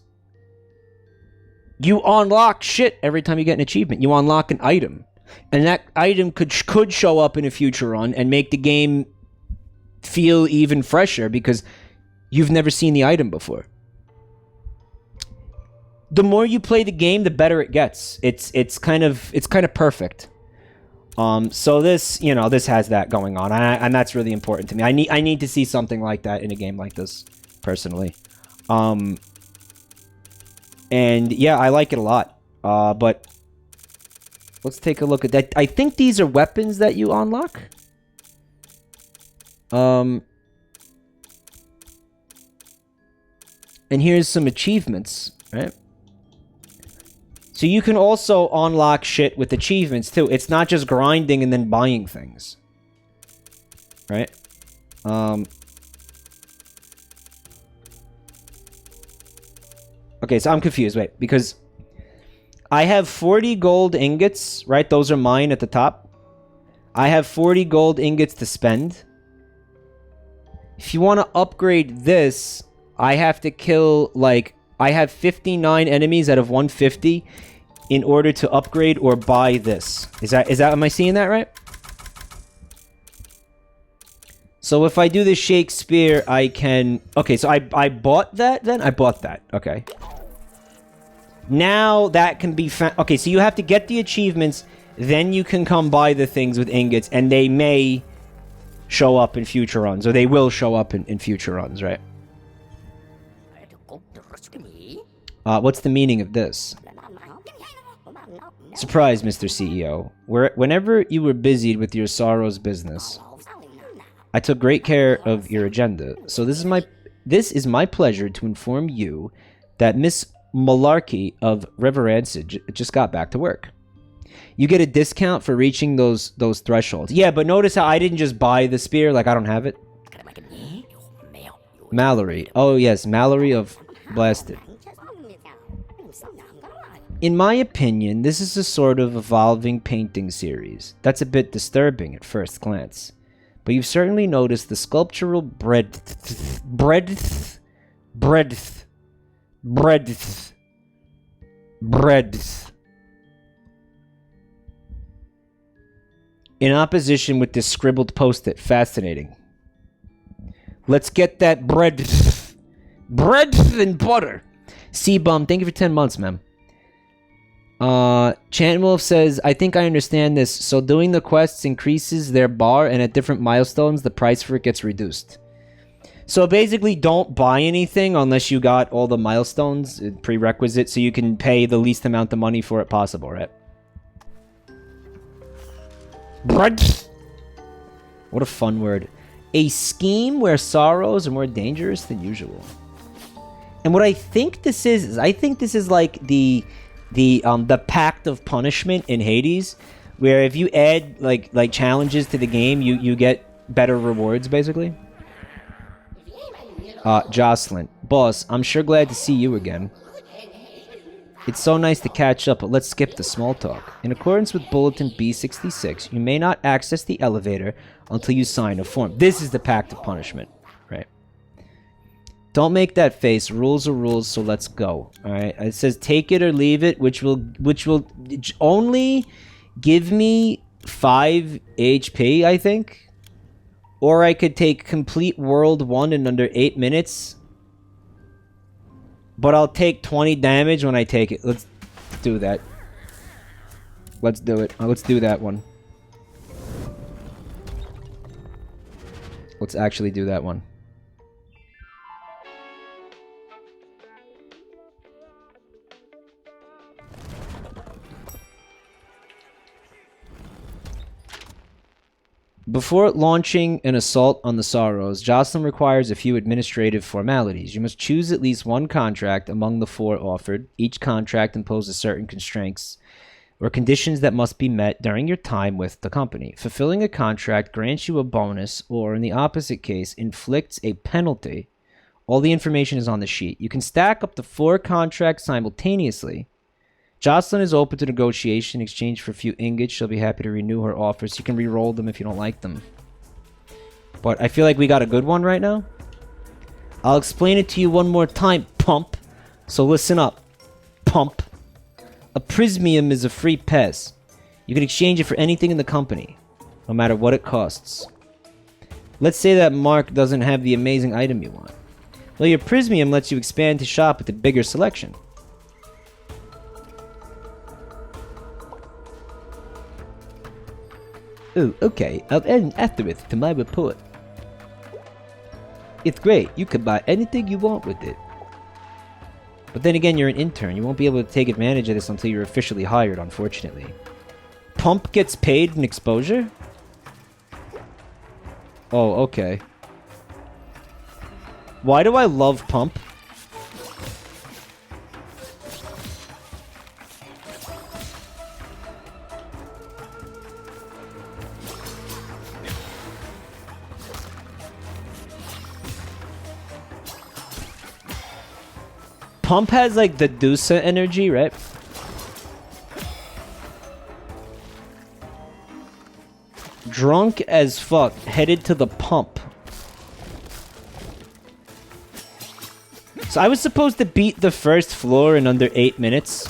you unlock shit every time you get an achievement. You unlock an item. And that item could show up in a future run and make the game feel even fresher because you've never seen the item before. The more you play the game, the better it gets. It's kind of perfect. So this, you know, this has that going on, and that's really important to me. I need to see something like that in a game like this, personally. And yeah, I like it a lot. But let's take a look at that. I think these are weapons that you unlock. And here's some achievements, right? So you can also unlock shit with achievements, too. It's not just grinding and then buying things. Right? Okay, so I'm confused. Wait, because I have 40 gold ingots, right? Those are mine at the top. I have 40 gold ingots to spend. If you want to upgrade this, I have to kill, like... I have 59 enemies out of 150 in order to upgrade or buy this. Is that am I seeing that right? So if I do the Shakespeare, I can... Okay, so I bought that then? I bought that. Okay. Now that can be... Okay, so you have to get the achievements, then you can come buy the things with ingots, and they may show up in future runs, or they will show up in future runs, right? What's the meaning of this? Surprise, Mr. CEO. Whenever you were busied with your sorrows business, I took great care of your agenda. So this is my pleasure to inform you that Miss Malarkey of Reverencage just got back to work. You get a discount for reaching those thresholds. Yeah, but notice how I didn't just buy the spear, like I don't have it. Mallory. Oh yes, Mallory of Blasted. In my opinion, this is a sort of evolving painting series. That's a bit disturbing at first glance. But you've certainly noticed the sculptural breadth in opposition with this scribbled post-it. Fascinating. Let's get that bread and butter. C-Bum, thank you for 10 months, man. Chantwolf says, I think I understand this. So doing the quests increases their bar, and at different milestones, the price for it gets reduced. So basically, don't buy anything unless you got all the milestones, prerequisite, so you can pay the least amount of money for it possible, right? Bread. What a fun word. A scheme where sorrows are more dangerous than usual. And what I think this is I think this is like the pact of punishment in Hades, where if you add like challenges to the game, you get better rewards, basically. Jocelyn, boss, I'm sure glad to see you again. It's so nice to catch up, but let's skip the small talk. In accordance with Bulletin B66, you may not access the elevator until you sign a form. This is the pact of punishment, right? Don't make that face. Rules are rules, so let's go. All right. It says take it or leave it, which will only give me 5 HP, I think. Or I could take complete World 1 in under 8 minutes. But I'll take 20 damage when I take it. Let's do that. Let's do it. Let's do that one. Let's actually do that one. Before launching an assault on the Sorrows, Jocelyn requires a few administrative formalities. You must choose at least one contract among the 4 offered. Each contract imposes certain constraints or conditions that must be met during your time with the company. Fulfilling a contract grants you a bonus, or in the opposite case, inflicts a penalty. All the information is on the sheet. You can stack up to 4 contracts simultaneously. Jocelyn is open to negotiation. In exchange for a few ingots, she'll be happy to renew her offers. You can re-roll them if you don't like them. But I feel like we got a good one right now. I'll explain it to you one more time, pump. So listen up, pump. A prismium is a free pass. You can exchange it for anything in the company, no matter what it costs. Let's say that Mark doesn't have the amazing item you want. Well, your prismium lets you expand to shop with a bigger selection. Oh, okay. I'll add an asterisk to my report. It's great. You can buy anything you want with it. But then again, you're an intern. You won't be able to take advantage of this until you're officially hired, unfortunately. Pump gets paid in exposure? Oh, okay. Why do I love Pump? Pump has like the Dusa energy, right? Drunk as fuck, headed to the pump. So I was supposed to beat the first floor in under 8 minutes.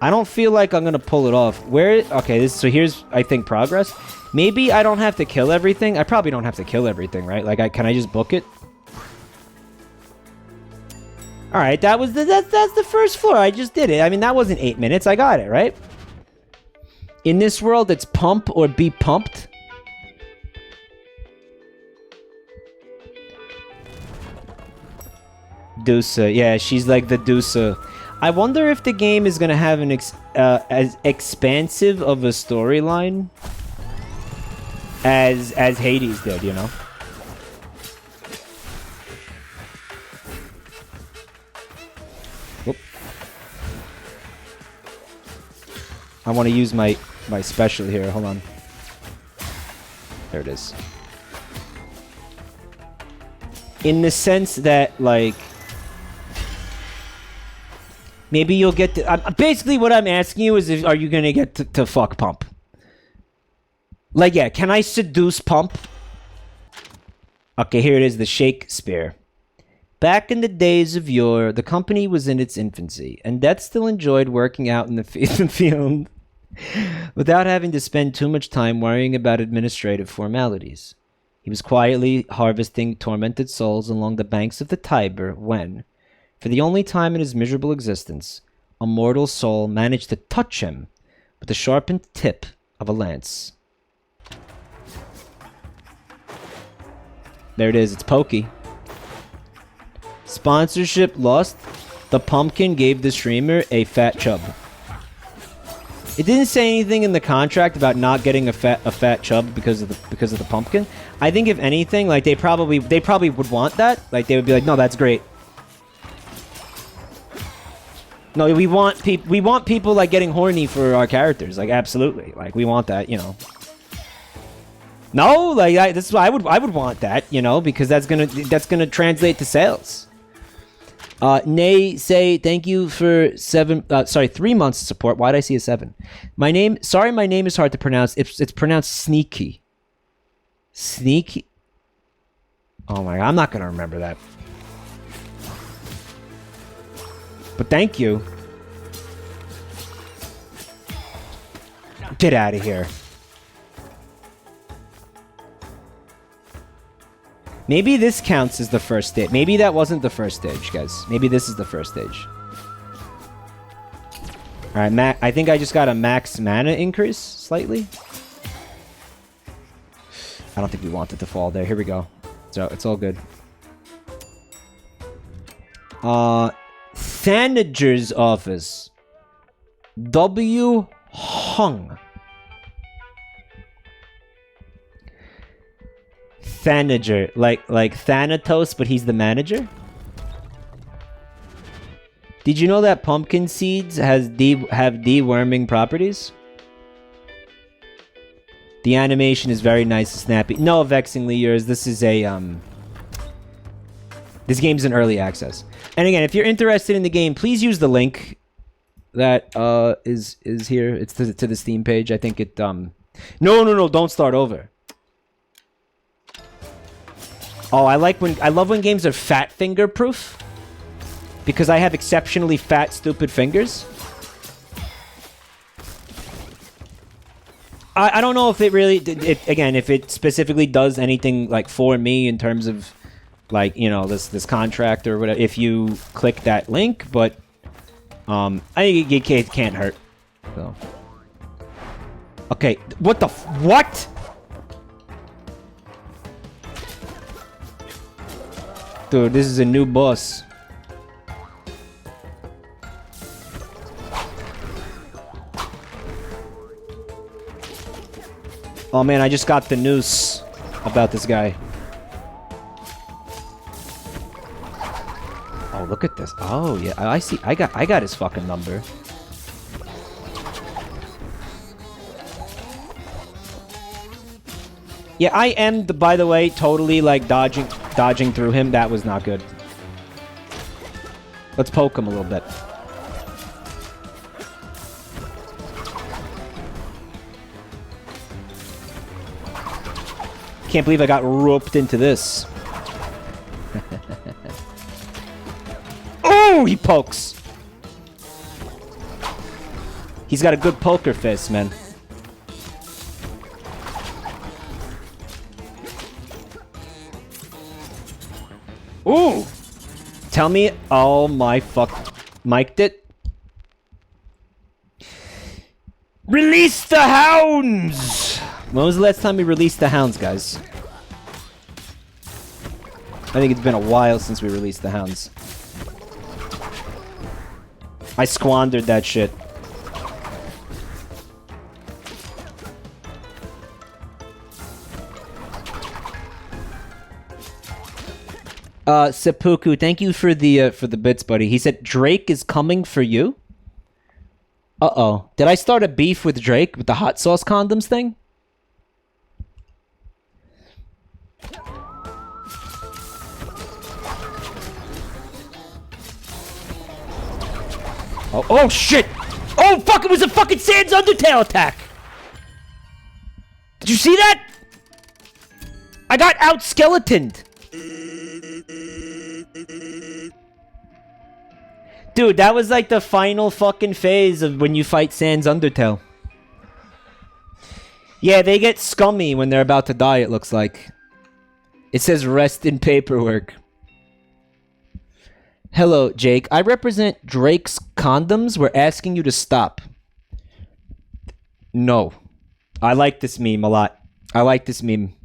I don't feel like I'm gonna pull it off. Where? Okay, so here's, I think, progress. Maybe I don't have to kill everything. I probably don't have to kill everything, right? Like, can I just book it? All right, that's the first floor. I just did it. I mean, that wasn't 8 minutes. I got it, right? In this world, it's pump or be pumped. Dusa, yeah, she's like the Dusa. I wonder if the game is gonna have an as expansive of a storyline as Hades did, you know. Whoop. I want to use my special here. Hold on. There it is. In the sense that, like, maybe you'll get to... basically, what I'm asking you is, are you going to get to fuck Pump? Like, yeah, can I seduce Pump? Okay, here it is, the Shakespeare. Back in the days of yore, the company was in its infancy, and Death still enjoyed working out in the field without having to spend too much time worrying about administrative formalities. He was quietly harvesting tormented souls along the banks of the Tiber when, for the only time in his miserable existence, a mortal soul managed to touch him with the sharpened tip of a lance. There it is, it's Pokey. Sponsorship lost. The pumpkin gave the streamer a fat chub. It didn't say anything in the contract about not getting a fat chub because of the pumpkin. I think if anything, like they probably would want that. Like they would be like, no, that's great. No, we want people like getting horny for our characters. Like absolutely, like we want that, you know. No, like this is why I would want that, you know, because that's gonna translate to sales. Nay, say thank you for 3 months of support. Why did I see a 7? My name is hard to pronounce. It's pronounced Sneaky. Sneaky. Oh my god, I'm not gonna remember that. But thank you. Get out of here. Maybe this counts as the first stage. Maybe that wasn't the first stage, guys. Maybe this is the first stage. Alright, I think I just got a max mana increase, slightly. I don't think we want it to fall there. Here we go. So, it's all good. Thanager's office. W. Hung. Thanager, like Thanatos, but he's the manager. Did you know that pumpkin seeds have deworming properties? The animation is very nice and snappy. No, vexingly yours. This is a this game's in early access. And again, if you're interested in the game, please use the link that is here. It's to the Steam page. I think it No, don't start over. Oh, I love when games are fat finger proof, because I have exceptionally fat, stupid fingers. I don't know if it really, if it specifically does anything like for me in terms of like, you know, this contract or whatever, if you click that link, but I think it can't hurt. So. Okay, what the what? Dude, this is a new boss. Oh man, I just got the news about this guy. Oh, look at this. Oh yeah, I see. I got his fucking number. Yeah, I am, by the way, totally, like, dodging through him. That was not good. Let's poke him a little bit. Can't believe I got roped into this. Oh, he pokes. He's got a good poker face, man. Ooh! Tell me, oh my fuck, mic'd it. Release the hounds! When was the last time we released the hounds, guys? I think it's been a while since we released the hounds. I squandered that shit. Seppuku, thank you for the bits, buddy. He said Drake is coming for you. Uh-oh. Did I start a beef with Drake with the hot sauce condoms thing? Oh, oh shit! Oh fuck, it was a fucking Sans Undertale attack! Did you see that? I got out-skeletoned. Dude, that was like the final fucking phase of when you fight Sans Undertale. Yeah, they get scummy when they're about to die, it looks like. It says rest in paperwork. Hello, Jake. I represent Drake's Condoms. We're asking you to stop. No. I like this meme a lot. I like this meme.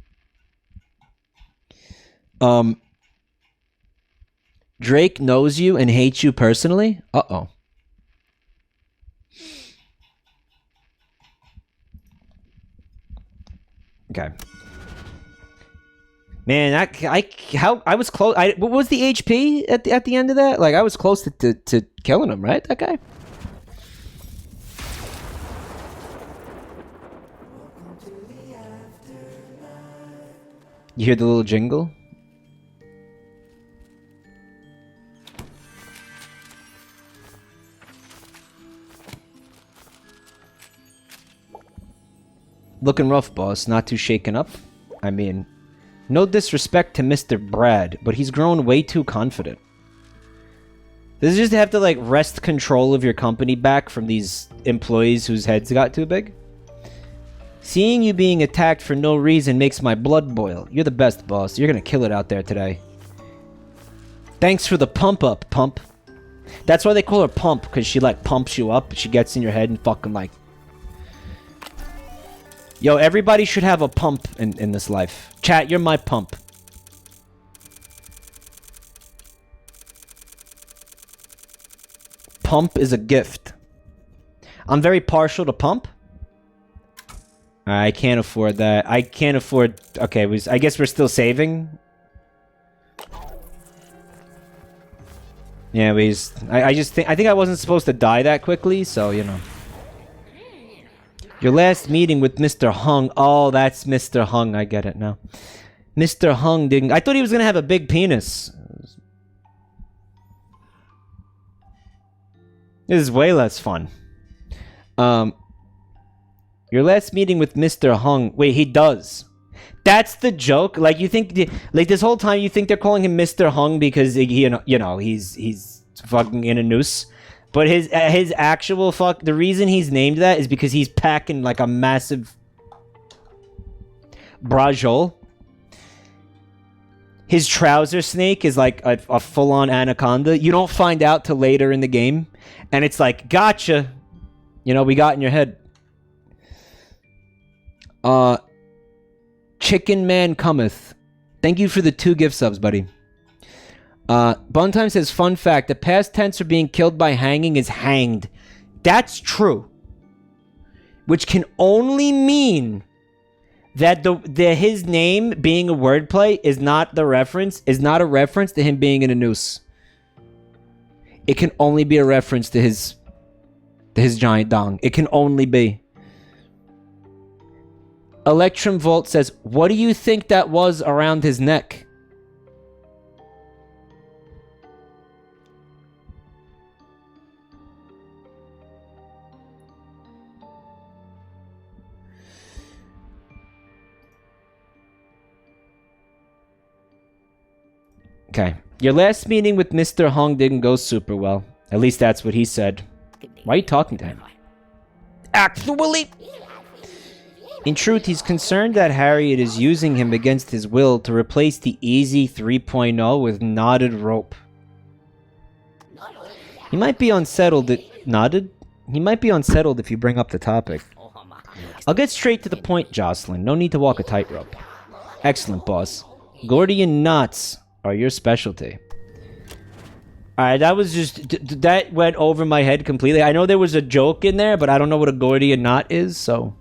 Drake knows you and hates you personally? Uh-oh. Okay. Man, I was close. What was the HP at the end of that? Like, I was close to killing him, right? That guy. You hear the little jingle? Looking rough, boss. Not too shaken up. I mean, no disrespect to Mr. Brad, but he's grown way too confident. Does it just have to, like, wrest control of your company back from these employees whose heads got too big? Seeing you being attacked for no reason makes my blood boil. You're the best, boss. You're gonna kill it out there today. Thanks for the pump up, Pump. That's why they call her Pump, because she, like, pumps you up. She gets in your head and fucking, like... Yo, everybody should have a pump in this life. Chat, you're my pump. Pump is a gift. I'm very partial to pump. I can't afford that. I can't afford... Okay, I guess we're still saving. Yeah, I think I wasn't supposed to die that quickly, so, you know. Your last meeting with Mr. Hung. Oh, that's Mr. Hung. I get it now. Mr. Hung didn't... I thought he was going to have a big penis. This is way less fun. Your last meeting with Mr. Hung. Wait, he does. That's the joke? Like, you think... Like, this whole time you think they're calling him Mr. Hung because, he's fucking in a noose. But his actual fuck... The reason he's named that is because he's packing, like, a massive... brajol. His trouser snake is, like, a full-on anaconda. You don't find out till later in the game. And it's like, gotcha. You know, we got in your head. Chicken Man Cometh. Thank you for the 2 gift subs, buddy. Buntime says, fun fact, the past tense for being killed by hanging is hanged. That's true. Which can only mean that his name being a wordplay is not a reference to him being in a noose. It can only be a reference to his giant dong. It can only be. Electrum Volt says, what do you think that was around his neck? Okay. Your last meeting with Mr. Hong didn't go super well. At least that's what he said. Why are you talking to him? Actually! In truth, he's concerned that Harriet is using him against his will to replace the easy 3.0 with knotted rope. He might be unsettled He might be unsettled if you bring up the topic. I'll get straight to the point, Jocelyn. No need to walk a tightrope. Excellent, boss. Gordian knots are your specialty. Alright, that was just... That went over my head completely. I know there was a joke in there, but I don't know what a Gordian knot is, so...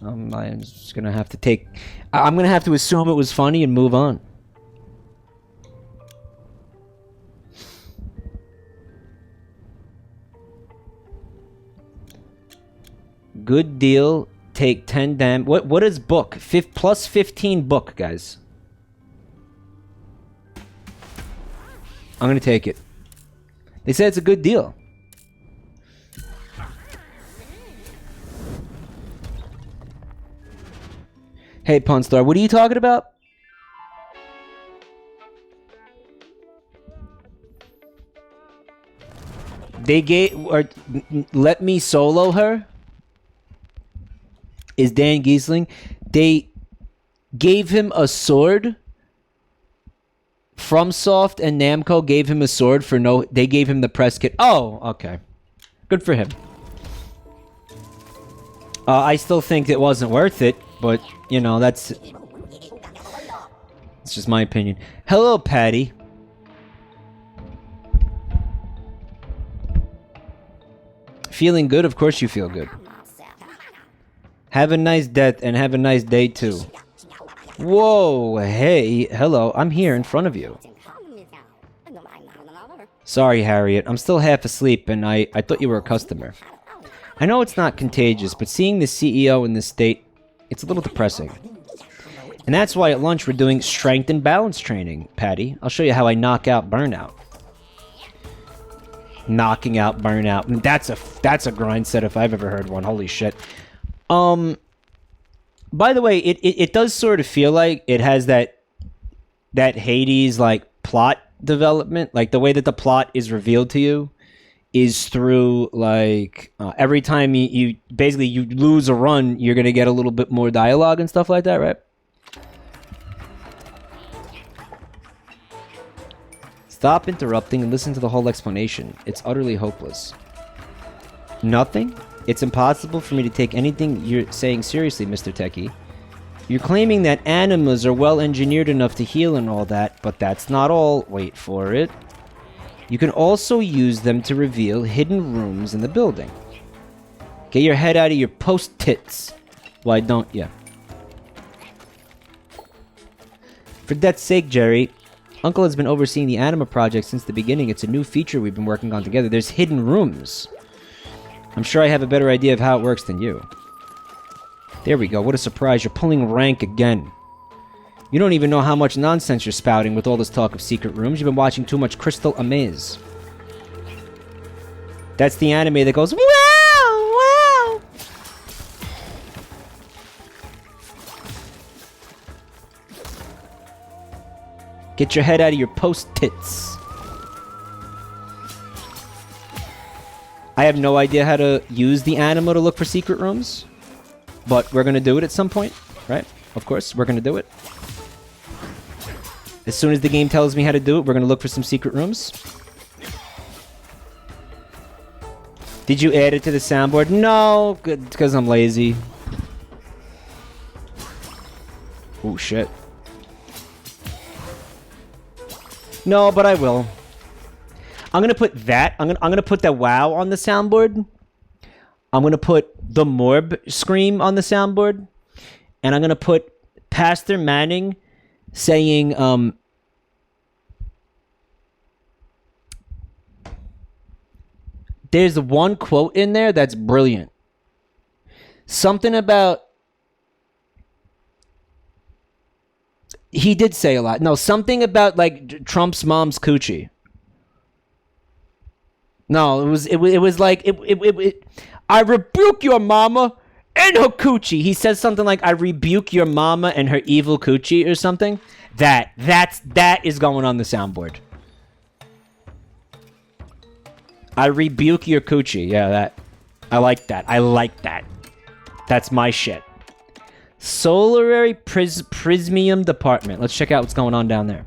I'm just gonna have to take... I'm gonna have to assume it was funny and move on. Good deal. Take 10 damn... What is book? Plus 15 book, guys. I'm gonna take it. They said it's a good deal. Hey, Punstar, what are you talking about? They let me solo her? Is Dan Giesling? They gave him a sword. FromSoft and Namco gave him a sword for no... They gave him the press kit. Oh, okay. Good for him. I still think it wasn't worth it, but, you know, that's... It's just my opinion. Hello, Patty. Feeling good? Of course you feel good. Have a nice death and have a nice day, too. Whoa, hey, hello, I'm here in front of you. Sorry, Harriet, I'm still half asleep and I thought you were a customer. I know it's not contagious, but seeing the CEO in this state, it's a little depressing. And that's why at lunch we're doing strength and balance training, Patty. I'll show you how I knock out burnout. Knocking out burnout. That's a grind set if I've ever heard one. Holy shit. By the way, it does sort of feel like it has that Hades like plot development, like the way that the plot is revealed to you is through like every time you basically you lose a run, you're gonna get a little bit more dialogue and stuff like that, right? Stop interrupting and listen to the whole explanation. It's utterly hopeless. Nothing? It's impossible for me to take anything you're saying seriously, Mr. Techie. You're claiming that animas are well engineered enough to heal and all that, but that's not all. Wait for it. You can also use them to reveal hidden rooms in the building. Get your head out of your post-tits. Why don't you? For that's sake, Jerry, Uncle has been overseeing the anima project since the beginning. It's a new feature we've been working on together. There's hidden rooms. I'm sure I have a better idea of how it works than you. There we go. What a surprise. You're pulling rank again. You don't even know how much nonsense you're spouting with all this talk of secret rooms. You've been watching too much Crystal Amaze. That's the anime that goes, wow, wow. Get your head out of your post-tits. I have no idea how to use the anima to look for secret rooms. But we're going to do it at some point, right? Of course, we're going to do it. As soon as the game tells me how to do it, we're going to look for some secret rooms. Did you add it to the soundboard? No, because I'm lazy. Oh, shit. No, but I will. I'm gonna put that. I'm gonna put the wow on the soundboard. I'm gonna put the Morb scream on the soundboard. And I'm gonna put Pastor Manning saying, there's one quote in there that's brilliant. Something about... He did say a lot. No, something about, like, Trump's mom's coochie. No, it was like... I rebuke your mama and her coochie. He says something like, I rebuke your mama and her evil coochie or something. That is going on the soundboard. I rebuke your coochie. Yeah, that. I like that. I like that. That's my shit. Solary Prismium Department. Let's check out what's going on down there.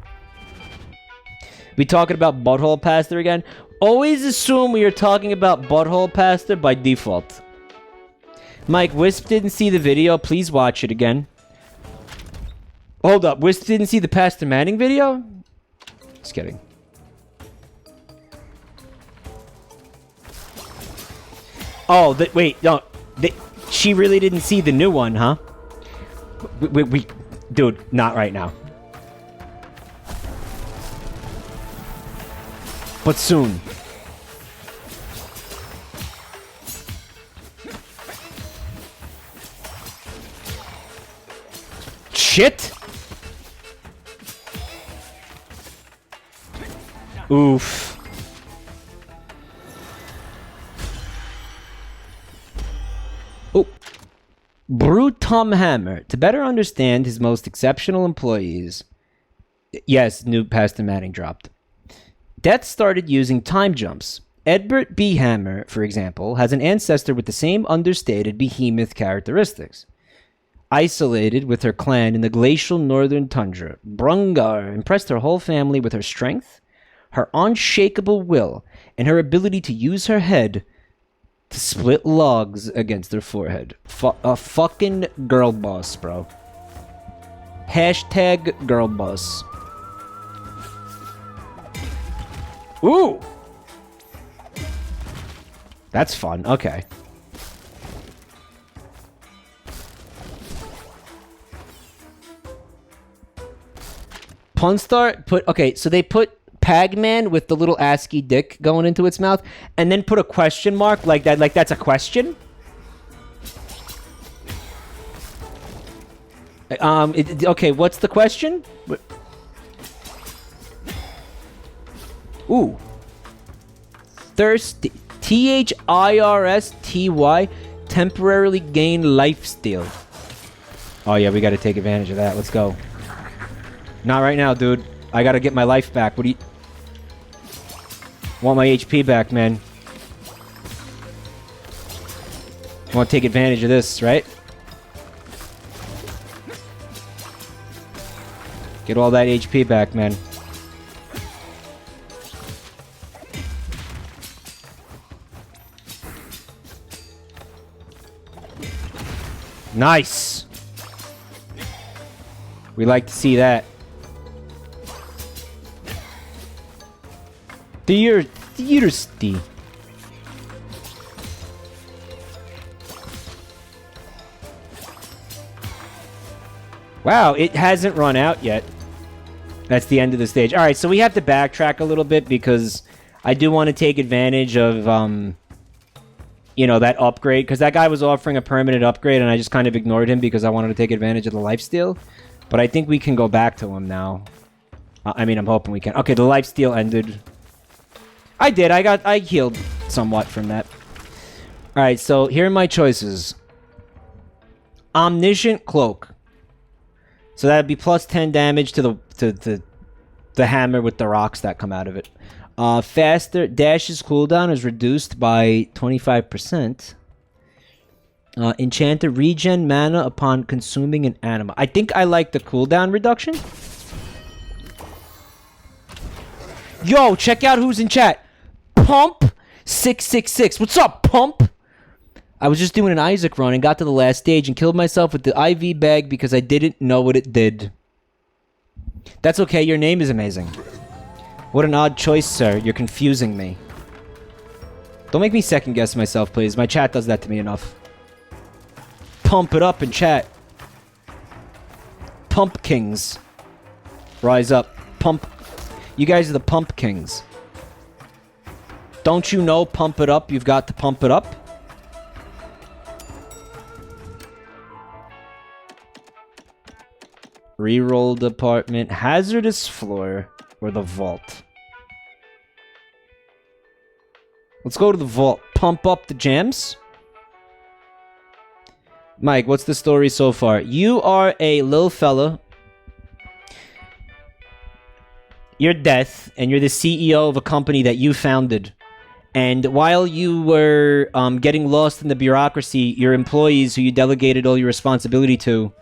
We talking about Butthole Pastor again? Always assume we are talking about Butthole Pastor by default. Mike, Wisp didn't see the video. Please watch it again. Hold up. Wisp didn't see the Pastor Manning video? Just kidding. Oh, wait. No. She really didn't see the new one, huh? Dude, not right now. But soon. Shit! Oof. Oh. Brew Tom Hammer. To better understand his most exceptional employees... Yes, new Pastor Manning dropped. Death started using time jumps. Edbert B. Hammer, for example, has an ancestor with the same understated behemoth characteristics. Isolated with her clan in the glacial northern tundra, Brungar impressed her whole family with her strength, her unshakable will, and her ability to use her head to split logs against her forehead. A fucking girl boss, bro. Hashtag girl boss. Ooh! That's fun. Okay. Punstar put... Okay, so they put Pagman with the little ASCII dick going into its mouth, and then put a question mark like that. Like, that's a question? Okay, what's the question? Ooh. Thirsty. THIRSTY. Temporarily gain life steal. Oh, yeah, we gotta take advantage of that. Let's go. Not right now, dude. I gotta get my life back. What do you... Want my HP back, man. I want to take advantage of this, right? Get all that HP back, man. Nice! We like to see that. Thirsty. Wow, it hasn't run out yet. That's the end of the stage. Alright, so we have to backtrack a little bit because I do want to take advantage of, you know, that upgrade. Because that guy was offering a permanent upgrade and I just kind of ignored him because I wanted to take advantage of the lifesteal. But I think we can go back to him now. I mean, I'm hoping we can. Okay, the lifesteal ended. I did. I healed somewhat from that. Alright, so here are my choices. Omniscient Cloak. So that'd be plus 10 damage to the hammer with the rocks that come out of it. Faster. Dash's cooldown is reduced by 25%. Enchanter regen mana upon consuming an animal. I think I like the cooldown reduction. Yo, check out who's in chat. Pump 666. What's up, Pump? I was just doing an Isaac run and got to the last stage and killed myself with the IV bag because I didn't know what it did. That's okay, your name is amazing. What an odd choice, sir. You're confusing me. Don't make me second guess myself, please. My chat does that to me enough. Pump it up in chat. Pump kings. Rise up. Pump. You guys are the pump kings. Don't you know pump it up? You've got to pump it up. Rerolled apartment. Hazardous floor. Or the vault. Let's go to the vault. Pump up the jams. Mike, what's the story so far? You are a little fella. You're Death, and you're the CEO of a company that you founded. And while you were getting lost in the bureaucracy, your employees, who you delegated all your responsibility to,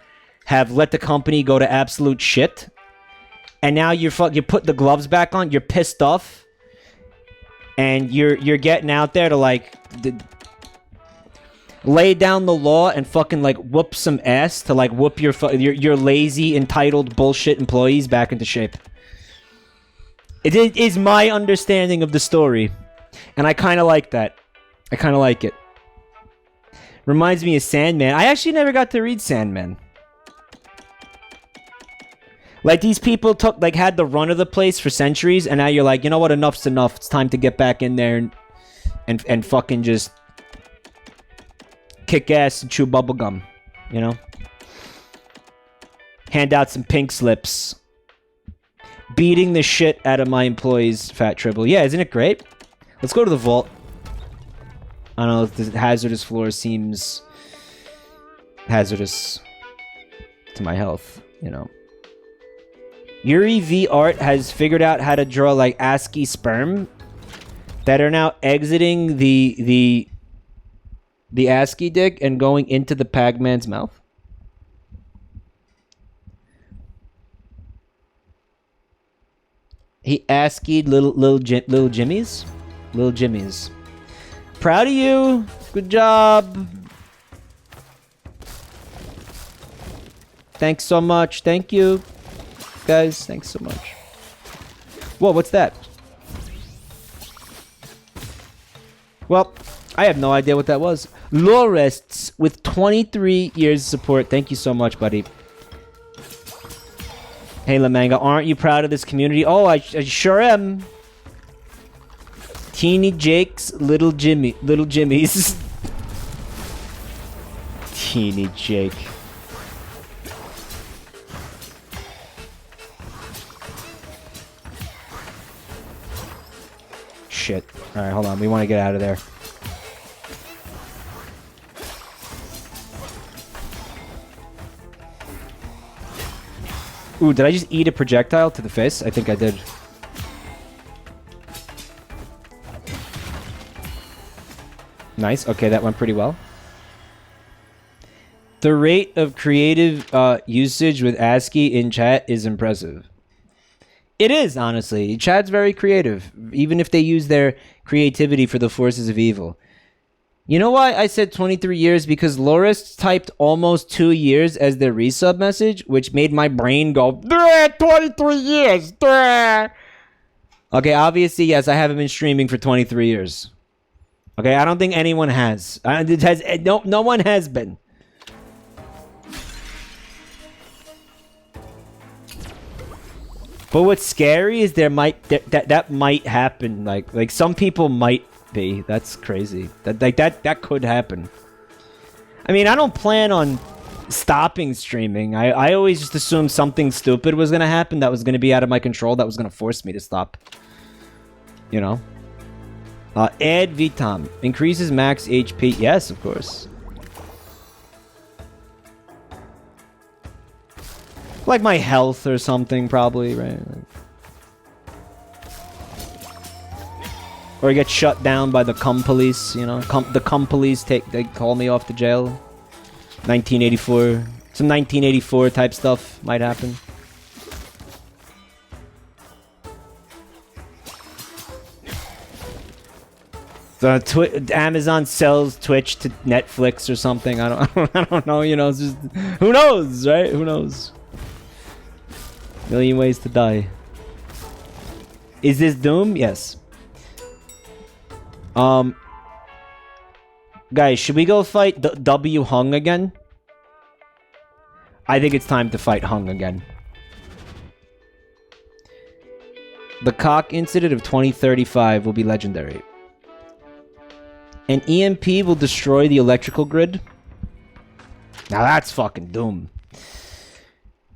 have let the company go to absolute shit. And now you put the gloves back on. You're pissed off, and you're getting out there to like lay down the law and fucking like whoop some ass to like whoop your lazy, entitled bullshit employees back into shape. It is my understanding of the story, and I kind of like that. I kind of like it. Reminds me of Sandman. I actually never got to read Sandman. Like, these people had the run of the place for centuries, and now you're like, you know what, enough's enough. It's time to get back in there and fucking just kick ass and chew bubblegum, you know? Hand out some pink slips. Beating the shit out of my employees, Fat Tribble. Yeah, isn't it great? Let's go to the vault. I don't know if the hazardous floor seems hazardous to my health, you know. Yuri V Art has figured out how to draw like ASCII sperm that are now exiting the ASCII dick and going into the Pac-Man's mouth. He ASCII'd little Jimmy's. Little Jimmy's. Proud of you. Good job. Thanks so much. Thank you. Guys, thanks so much. Whoa, what's that? Well, I have no idea what that was. Lorests with 23 years of support. Thank you so much, buddy. Hey, Lamanga, aren't you proud of this community? Oh, I sure am. Teeny Jake's little Jimmy's. Teeny Jake. Shit. Alright, hold on. We want to get out of there. Ooh, did I just eat a projectile to the face? I think I did. Nice. Okay, that went pretty well. The rate of creative usage with ASCII in chat is impressive. It is, honestly. Chat's very creative, even if they use their creativity for the forces of evil. You know why I said 23 years? Because Loris typed almost 2 years as their resub message, which made my brain go, 23 years. Okay, obviously, yes, I haven't been streaming for 23 years. Okay, I don't think anyone has. No one has been. But what's scary is that might happen. Like some people might be. That's crazy. That could happen. I mean, I don't plan on stopping streaming. I always just assumed something stupid was gonna happen that was gonna be out of my control, that was gonna force me to stop. You know? Add Vitam. Increases max HP. Yes, of course. Like my health or something, probably, right? Or I get shut down by the cum police, you know? The cum police they call me off to jail. 1984. Some 1984 type stuff might happen. Amazon sells Twitch to Netflix or something. I don't know. You know, it's just, who knows, right? Who knows? Million ways to die. Is this Doom? Yes. Guys, should we go fight W Hung again? I think it's time to fight Hung again. The cock incident of 2035 will be legendary. An EMP will destroy the electrical grid. Now that's fucking Doom.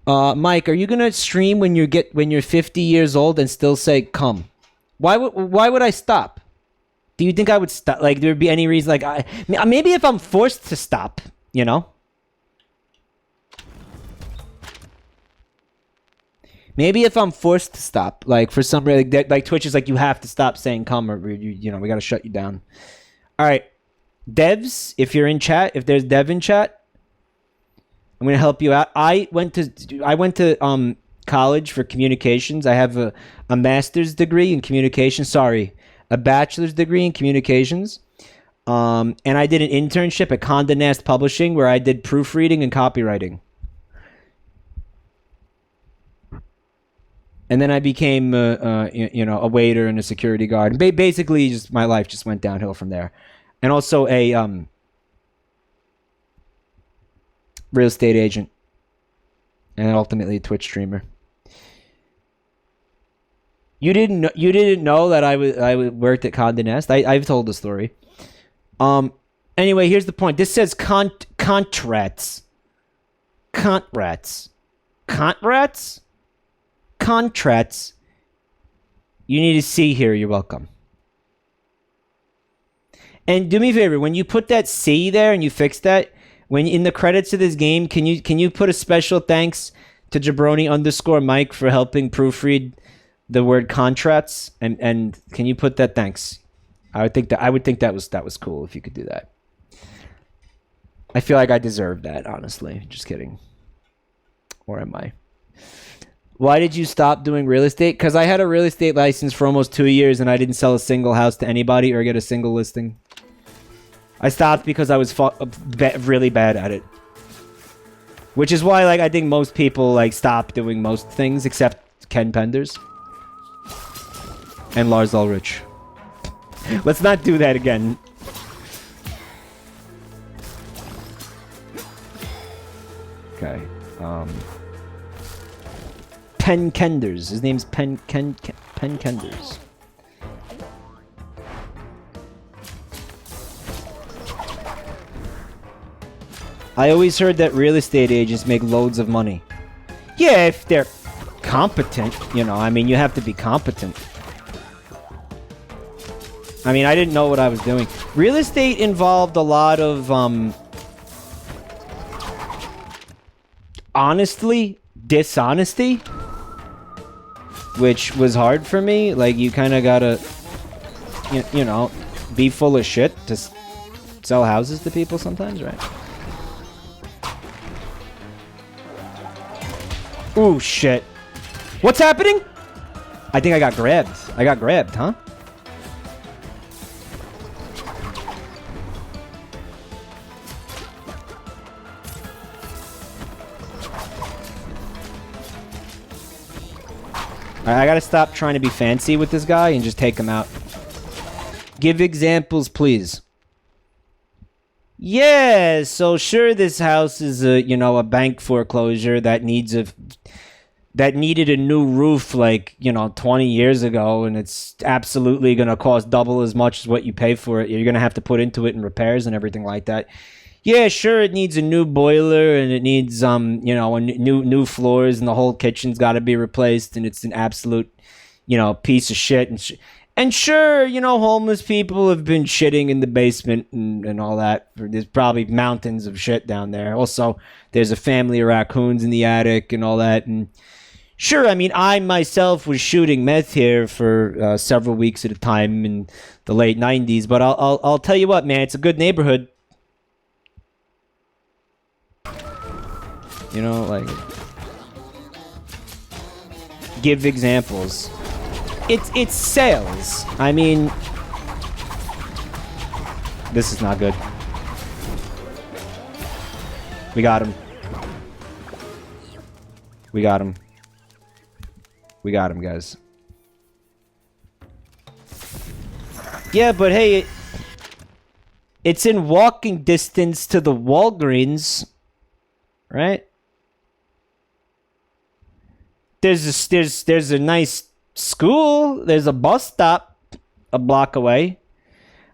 Mike, are you gonna stream when you're 50 years old and still say come? Why would I stop? Do you think I would stop? Like there'd be any reason? Like maybe if I'm forced to stop, you know? Maybe if I'm forced to stop, like for some like Twitch is like you have to stop saying come or you know we gotta shut you down. All right, devs, if you're in chat, if there's dev in chat, I'm gonna help you out. I went to college for communications. I have a master's degree in communications. Sorry, a bachelor's degree in communications. And I did an internship at Condé Nast Publishing where I did proofreading and copywriting. And then I became, you know, a waiter and a security guard. Basically, just my life just went downhill from there. And also a real estate agent, and ultimately a Twitch streamer. You didn't know that I worked at Condé Nast. I've told the story. Anyway, here's the point. This says contrats. You need to see here. You're welcome. And do me a favor, when you put that C there and you fix that, when in the credits of this game, can you put a special thanks to Jabroni_Mike for helping proofread the word contrats, and can you put that thanks? I would think that was cool if you could do that. I feel like I deserve that, honestly. Just kidding. Or am I? Why did you stop doing real estate? Because I had a real estate license for almost 2 years and I didn't sell a single house to anybody or get a single listing. I stopped because I was really bad at it. Which is why, like, I think most people, like, stop doing most things except Ken Penders. And Lars Ulrich. Let's not do that again. Okay. Pen Kenders. His name's Pen Kenders. I always heard that real estate agents make loads of money. Yeah, if they're competent, you know. I mean, you have to be competent. I mean, I didn't know what I was doing. Real estate involved a lot of, honestly, dishonesty. Which was hard for me. Like, you kind of gotta, you know, be full of shit to sell houses to people sometimes, right? Ooh, shit. What's happening? I think I got grabbed. I got grabbed, huh? I gotta stop trying to be fancy with this guy and just take him out. Give examples, please. Yeah, so sure, this house is a, you know, a bank foreclosure that needed a new roof, like, you know, 20 years ago, and it's absolutely gonna cost double as much as what you pay for it. You're gonna have to put into it in repairs and everything like that. Yeah, sure, it needs a new boiler and it needs, you know, new floors, and the whole kitchen's got to be replaced, and it's an absolute, you know, piece of shit. And sure, you know, homeless people have been shitting in the basement and all that. There's probably mountains of shit down there. Also, there's a family of raccoons in the attic and all that. And sure, I mean, I myself was shooting meth here for several weeks at a time in the late 90s. But I'll tell you what, man, it's a good neighborhood. You know, like, give examples. It's sales. I mean, This is not good. We got him. We got him. We got him, guys. Yeah, but hey, it's in walking distance to the Walgreens, right? There's a nice school. There's a bus stop a block away.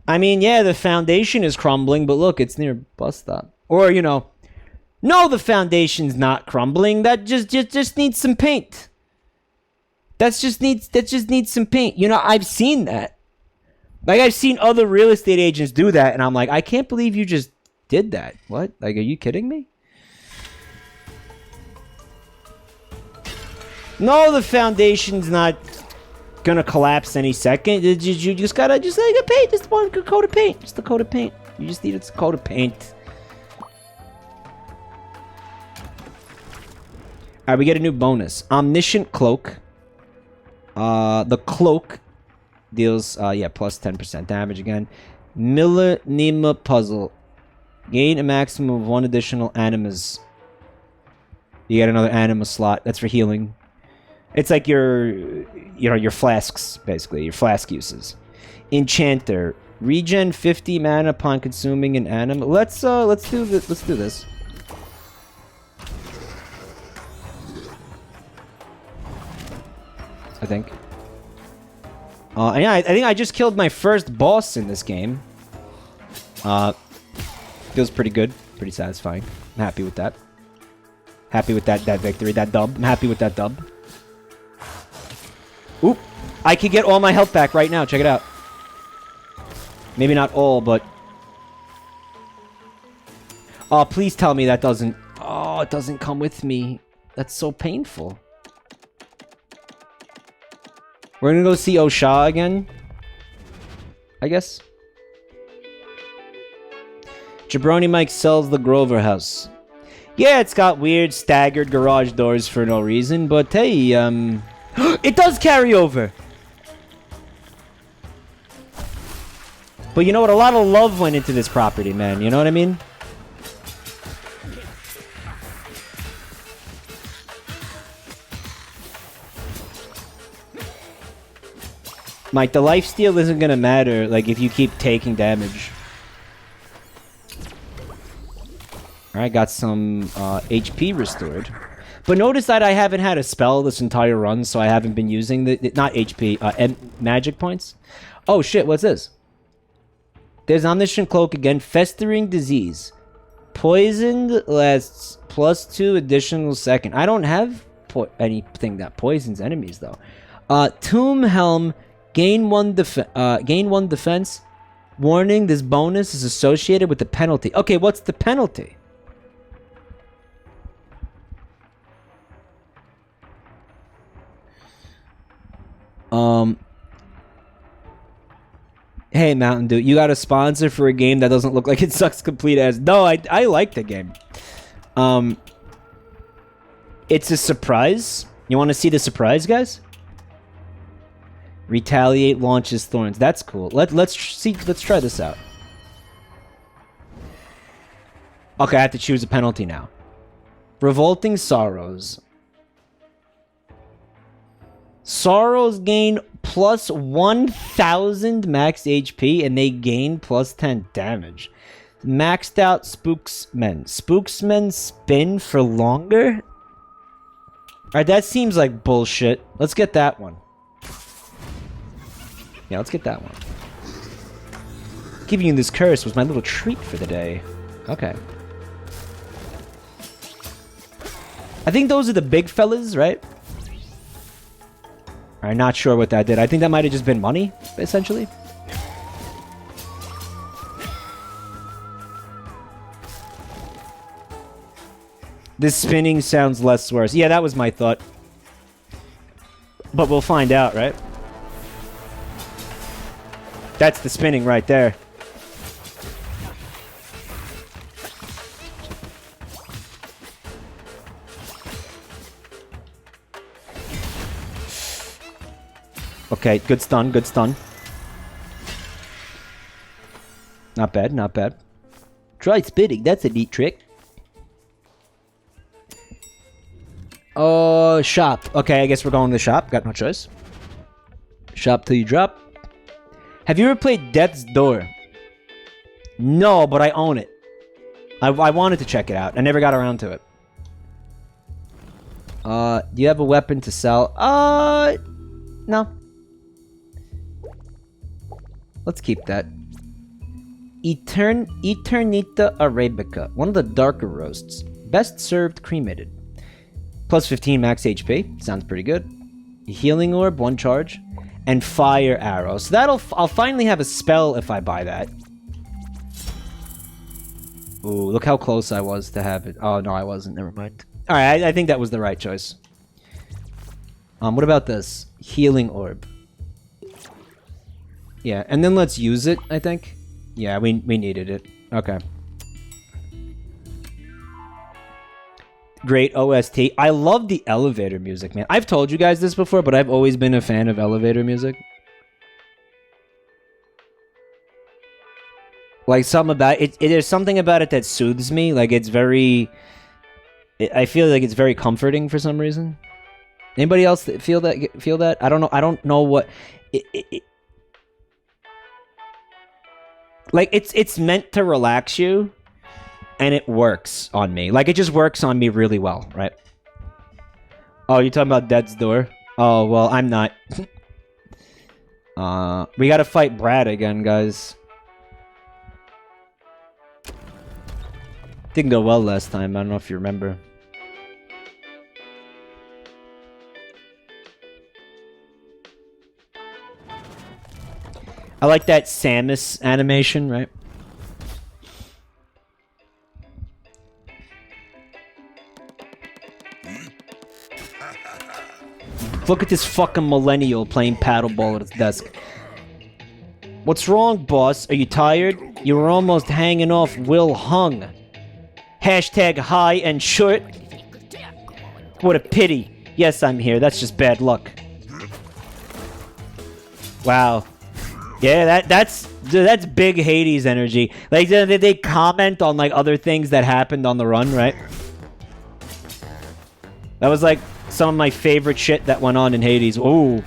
I mean, yeah, the foundation is crumbling, but look, it's near a bus stop. Or, you know, no, the foundation's not crumbling. That just needs some paint. That just needs some paint. You know, I've seen that. Like, I've seen other real estate agents do that, and I'm like, I can't believe you just did that. What? Like, are you kidding me? No, the foundation's not gonna collapse any second. You just gotta paint. Just one coat of paint. Just a coat of paint. You just need a coat of paint. Alright, we get a new bonus. Omniscient Cloak. The cloak deals, plus 10% damage again. Millenima Puzzle. Gain a maximum of 1 additional animas. You get another anima slot. That's for healing. It's like your flasks, basically. Your flask uses. Enchanter. Regen 50 mana upon consuming an anima. Let's do this. I think. Yeah, I think I just killed my first boss in this game. Feels pretty good. Pretty satisfying. I'm happy with that. Happy with that victory, that dub. I'm happy with that dub. Oop. I can get all my health back right now. Check it out. Maybe not all, but... Oh, please tell me that doesn't... Oh, it doesn't come with me. That's so painful. We're gonna go see Osha again. I guess. Jabroni Mike sells the Grover house. Yeah, it's got weird staggered garage doors for no reason, but hey, it does carry over! But you know what? A lot of love went into this property, man. You know what I mean? Mike, the lifesteal isn't gonna matter, like, if you keep taking damage. Alright, got some HP restored. But notice that I haven't had a spell this entire run, so I haven't been using the not HP, magic points. Oh shit, what's this? There's Omniscient Cloak again. Festering Disease. Poisoned lasts +2 additional second. I don't have anything that poisons enemies, though. Tomb Helm. Gain one defense. Warning, this bonus is associated with the penalty. Okay, what's the penalty? Hey, Mountain Dew, you got a sponsor for a game that doesn't look like it sucks complete as... No, I like the game. It's a surprise. You want to see the surprise, guys? Retaliate launches thorns. That's cool. Let's try this out. Okay, I have to choose a penalty now. Revolting Sorrows. Sorrows gain plus 1,000 max HP and they gain plus 10 damage. Maxed out Spooksmen. Spooksmen spin for longer? Alright, that seems like bullshit. Let's get that one. Yeah, let's get that one. Giving you this curse was my little treat for the day. Okay. I think those are the big fellas, right? I'm not sure what that did. I think that might have just been money, essentially. This spinning sounds less worse. Yeah, that was my thought. But we'll find out, right? That's the spinning right there. Okay, good stun, good stun. Not bad, not bad. Try spitting, that's a neat trick. Oh, shop. Okay, I guess we're going to the shop. Got no choice. Shop till you drop. Have you ever played Death's Door? No, but I own it. I wanted to check it out. I never got around to it. Do you have a weapon to sell? No. Let's keep that. Eternita Arabica. One of the darker roasts. Best served cremated. Plus 15 max HP. Sounds pretty good. Healing orb, 1 charge. And fire arrow. So I'll finally have a spell if I buy that. Ooh, look how close I was to have it. Oh, no, I wasn't. Never mind. Alright, I think that was the right choice. What about this? Healing orb. Yeah, and then let's use it, I think. Yeah, we needed it. Okay. Great OST. I love the elevator music, man. I've told you guys this before, but I've always been a fan of elevator music. Like, something about it. There's something about it that soothes me. Like, it's very... I feel like it's very comforting for some reason. Anybody else feel that? I don't know. I don't know what... Like, it's meant to relax you, and it works on me. Like, it just works on me really well, right? Oh, you're talking about Death's Door? Oh, well, I'm not. We gotta fight Brad again, guys. Didn't go well last time. I don't know if you remember. I like that Samus animation, right? Look at this fucking millennial playing paddleball at his desk. What's wrong, boss? Are you tired? You were almost hanging off Will Hung. Hashtag high and short. What a pity. Yes, I'm here. That's just bad luck. Wow. Yeah, that's big Hades energy. Like, they comment on, like, other things that happened on the run, right? That was, like, some of my favorite shit that went on in Hades. Ooh.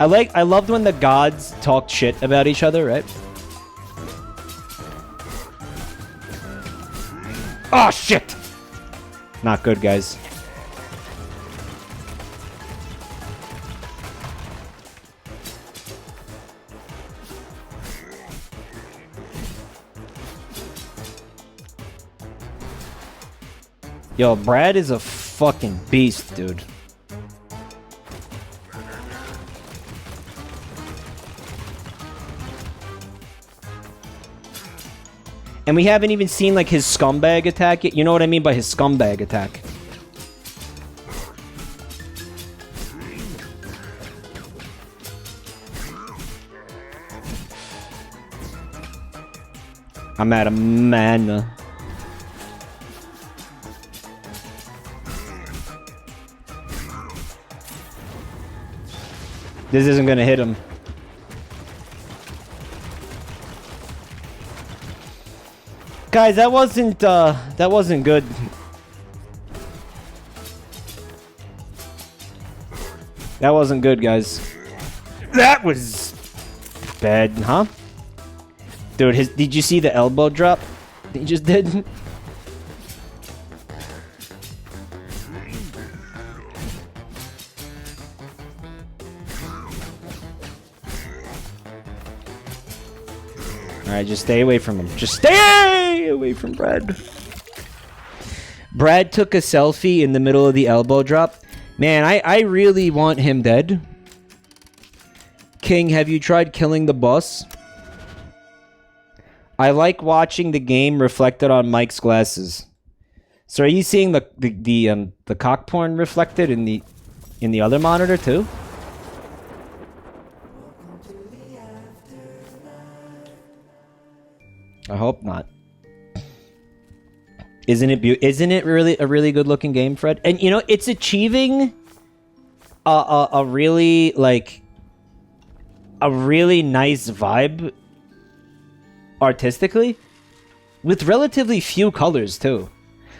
I loved when the gods talked shit about each other, right? Oh, shit! Not good, guys. Yo, Brad is a fucking beast, dude. And we haven't even seen, like, his scumbag attack yet. You know what I mean by his scumbag attack. I'm out of mana. This isn't gonna hit him. Guys, that wasn't good. That wasn't good, guys. That was bad, huh? Dude, did you see the elbow drop he just did? Alright, just stay away from him. Just stay away from Brad. Brad took a selfie in the middle of the elbow drop. Man, I really want him dead. King, have you tried killing the boss? I like watching the game reflected on Mike's glasses. So are you seeing the cock porn reflected in the other monitor too? I hope not. Isn't it really a really good looking game, Fred? And you know, it's achieving a really like a really nice vibe artistically with relatively few colors too.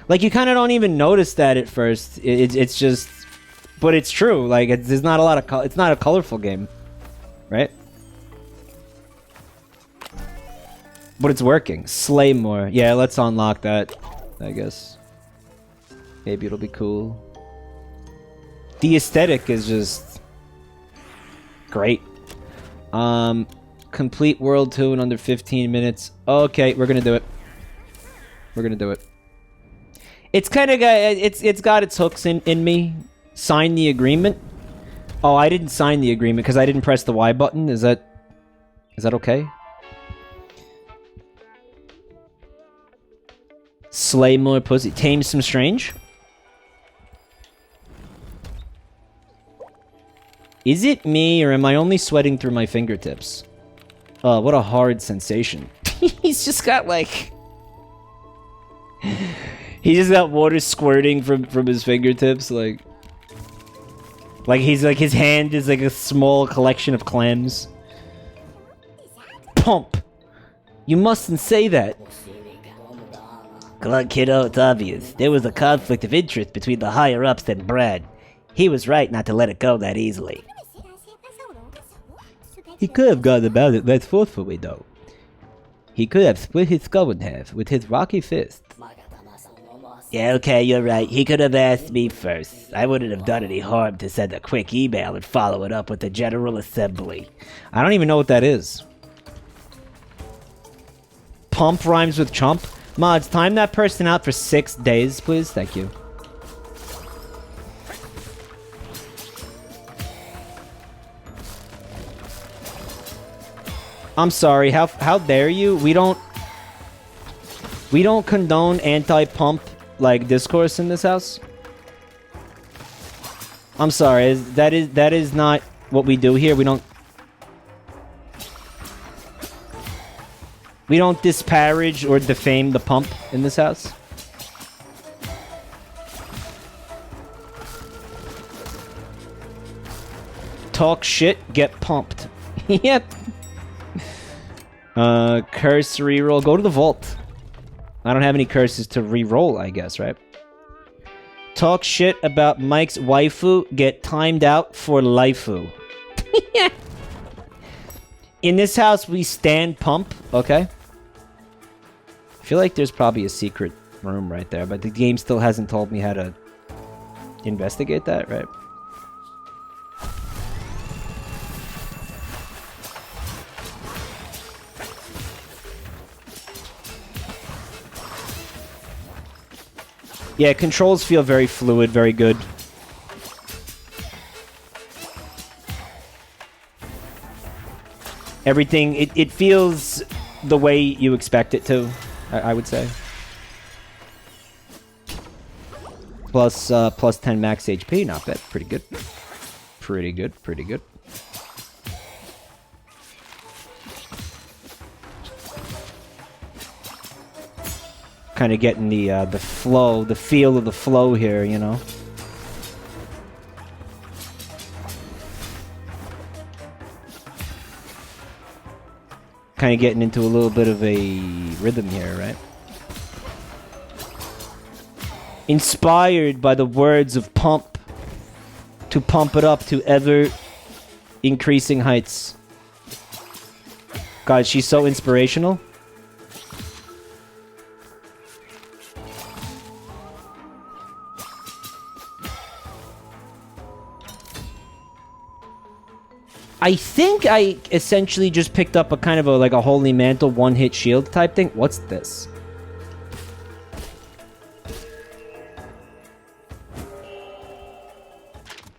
Like you kind of don't even notice that at first. It's just, but it's true. Like there's not a lot of it's not a colorful game, right? But it's working. Slay more. Yeah, let's unlock that, I guess. Maybe it'll be cool. The aesthetic is just great. Complete World 2 in under 15 minutes. Okay, we're gonna do it. We're gonna do it. It's kind of got it's got its hooks in me. Sign the agreement. Oh, I didn't sign the agreement because I didn't press the Y button. Is that okay? Slay more pussy. Tame some strange. Is it me, or am I only sweating through my fingertips? What a hard sensation. He's just got, like... He just got water squirting from his fingertips, like... Like, he's like, his hand is like a small collection of clams. Pump! You mustn't say that. Come on, kiddo, it's obvious. There was a conflict of interest between the higher-ups and Brad. He was right not to let it go that easily. He could have gone about it less forcefully, though. He could have split his skull in half with his rocky fist. Yeah, okay, you're right. He could have asked me first. I wouldn't have done any harm to send a quick email and follow it up with the General Assembly. I don't even know what that is. Pump rhymes with chump? Mods, time that person out for 6 days, please. Thank you. I'm sorry, how dare you? We don't condone anti-pump like discourse in this house. I'm sorry, that is not what we do here. We don't disparage or defame the pump in this house. Talk shit, get pumped. Yep. Curse reroll. Go to the vault. I don't have any curses to reroll, I guess, right? Talk shit about Mike's waifu. Get timed out for laifu. In this house, we stand pump, okay? I feel like there's probably a secret room right there, but the game still hasn't told me how to investigate that, right? Yeah, controls feel very fluid, very good. Everything, it feels the way you expect it to, I would say. Plus 10 max HP, not bad. Pretty good. Pretty good, pretty good. Kind of getting the flow, the feel of the flow here, you know. Kind of getting into a little bit of a rhythm here, right? Inspired by the words of Pump to pump it up to ever increasing heights. God, she's so inspirational. I think I essentially just picked up a kind of like a Holy Mantle one-hit shield type thing. What's this?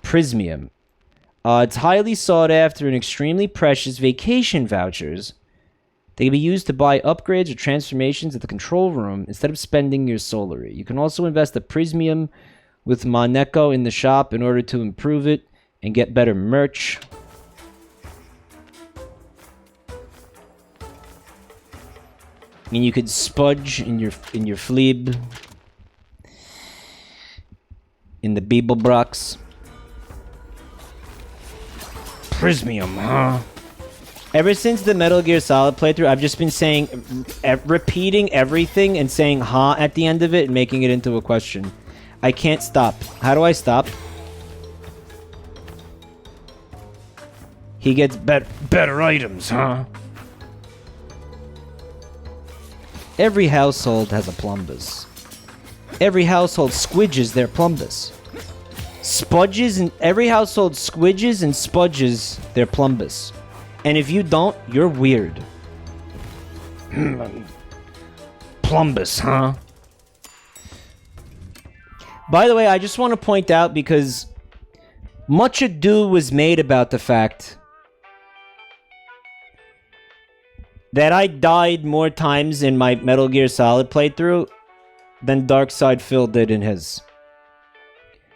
Prismium. It's highly sought after and extremely precious vacation vouchers. They can be used to buy upgrades or transformations at the control room instead of spending your solary. You can also invest the Prismium with Moneko in the shop in order to improve it and get better merch. I mean, you could spudge in your fleeb. In the Bibelbrox. Prismium, huh? Ever since the Metal Gear Solid playthrough, I've just been saying, repeating everything and saying "huh" at the end of it and making it into a question. I can't stop. How do I stop? He gets better items, huh? Every household has a plumbus. Every household squidges their plumbus. Spudges and every household squidges and spudges their plumbus. And if you don't, you're weird. Plumbus, huh? By the way, I just want to point out, because much ado was made about the fact that I died more times in my Metal Gear Solid playthrough than Darkside Phil did in his.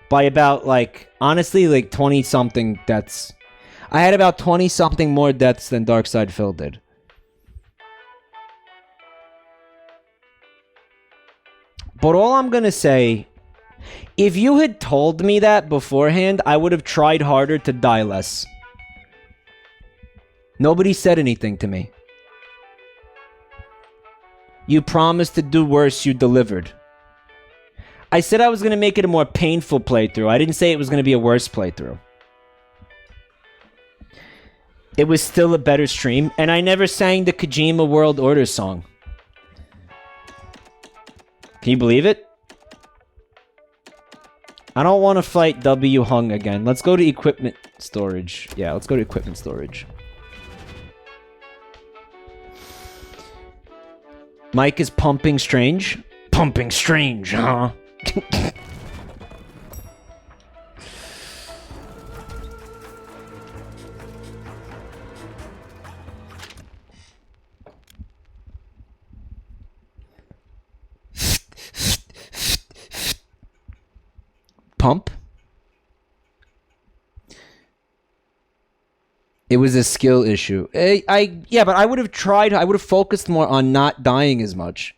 By about, like, honestly, like 20-something deaths. I had about 20-something more deaths than Darkside Phil did. But all I'm gonna say, if you had told me that beforehand, I would have tried harder to die less. Nobody said anything to me. You promised to do worse, you delivered. I said I was going to make it a more painful playthrough. I didn't say it was going to be a worse playthrough. It was still a better stream, and I never sang the Kojima World Order song. Can you believe it? I don't want to fight W. Hung again. Let's go to equipment storage. Yeah, let's go to equipment storage. Mike is pumping strange. Pumping strange, huh? Pump? It was a skill issue. Yeah, but I would have tried. I would have focused more on not dying as much.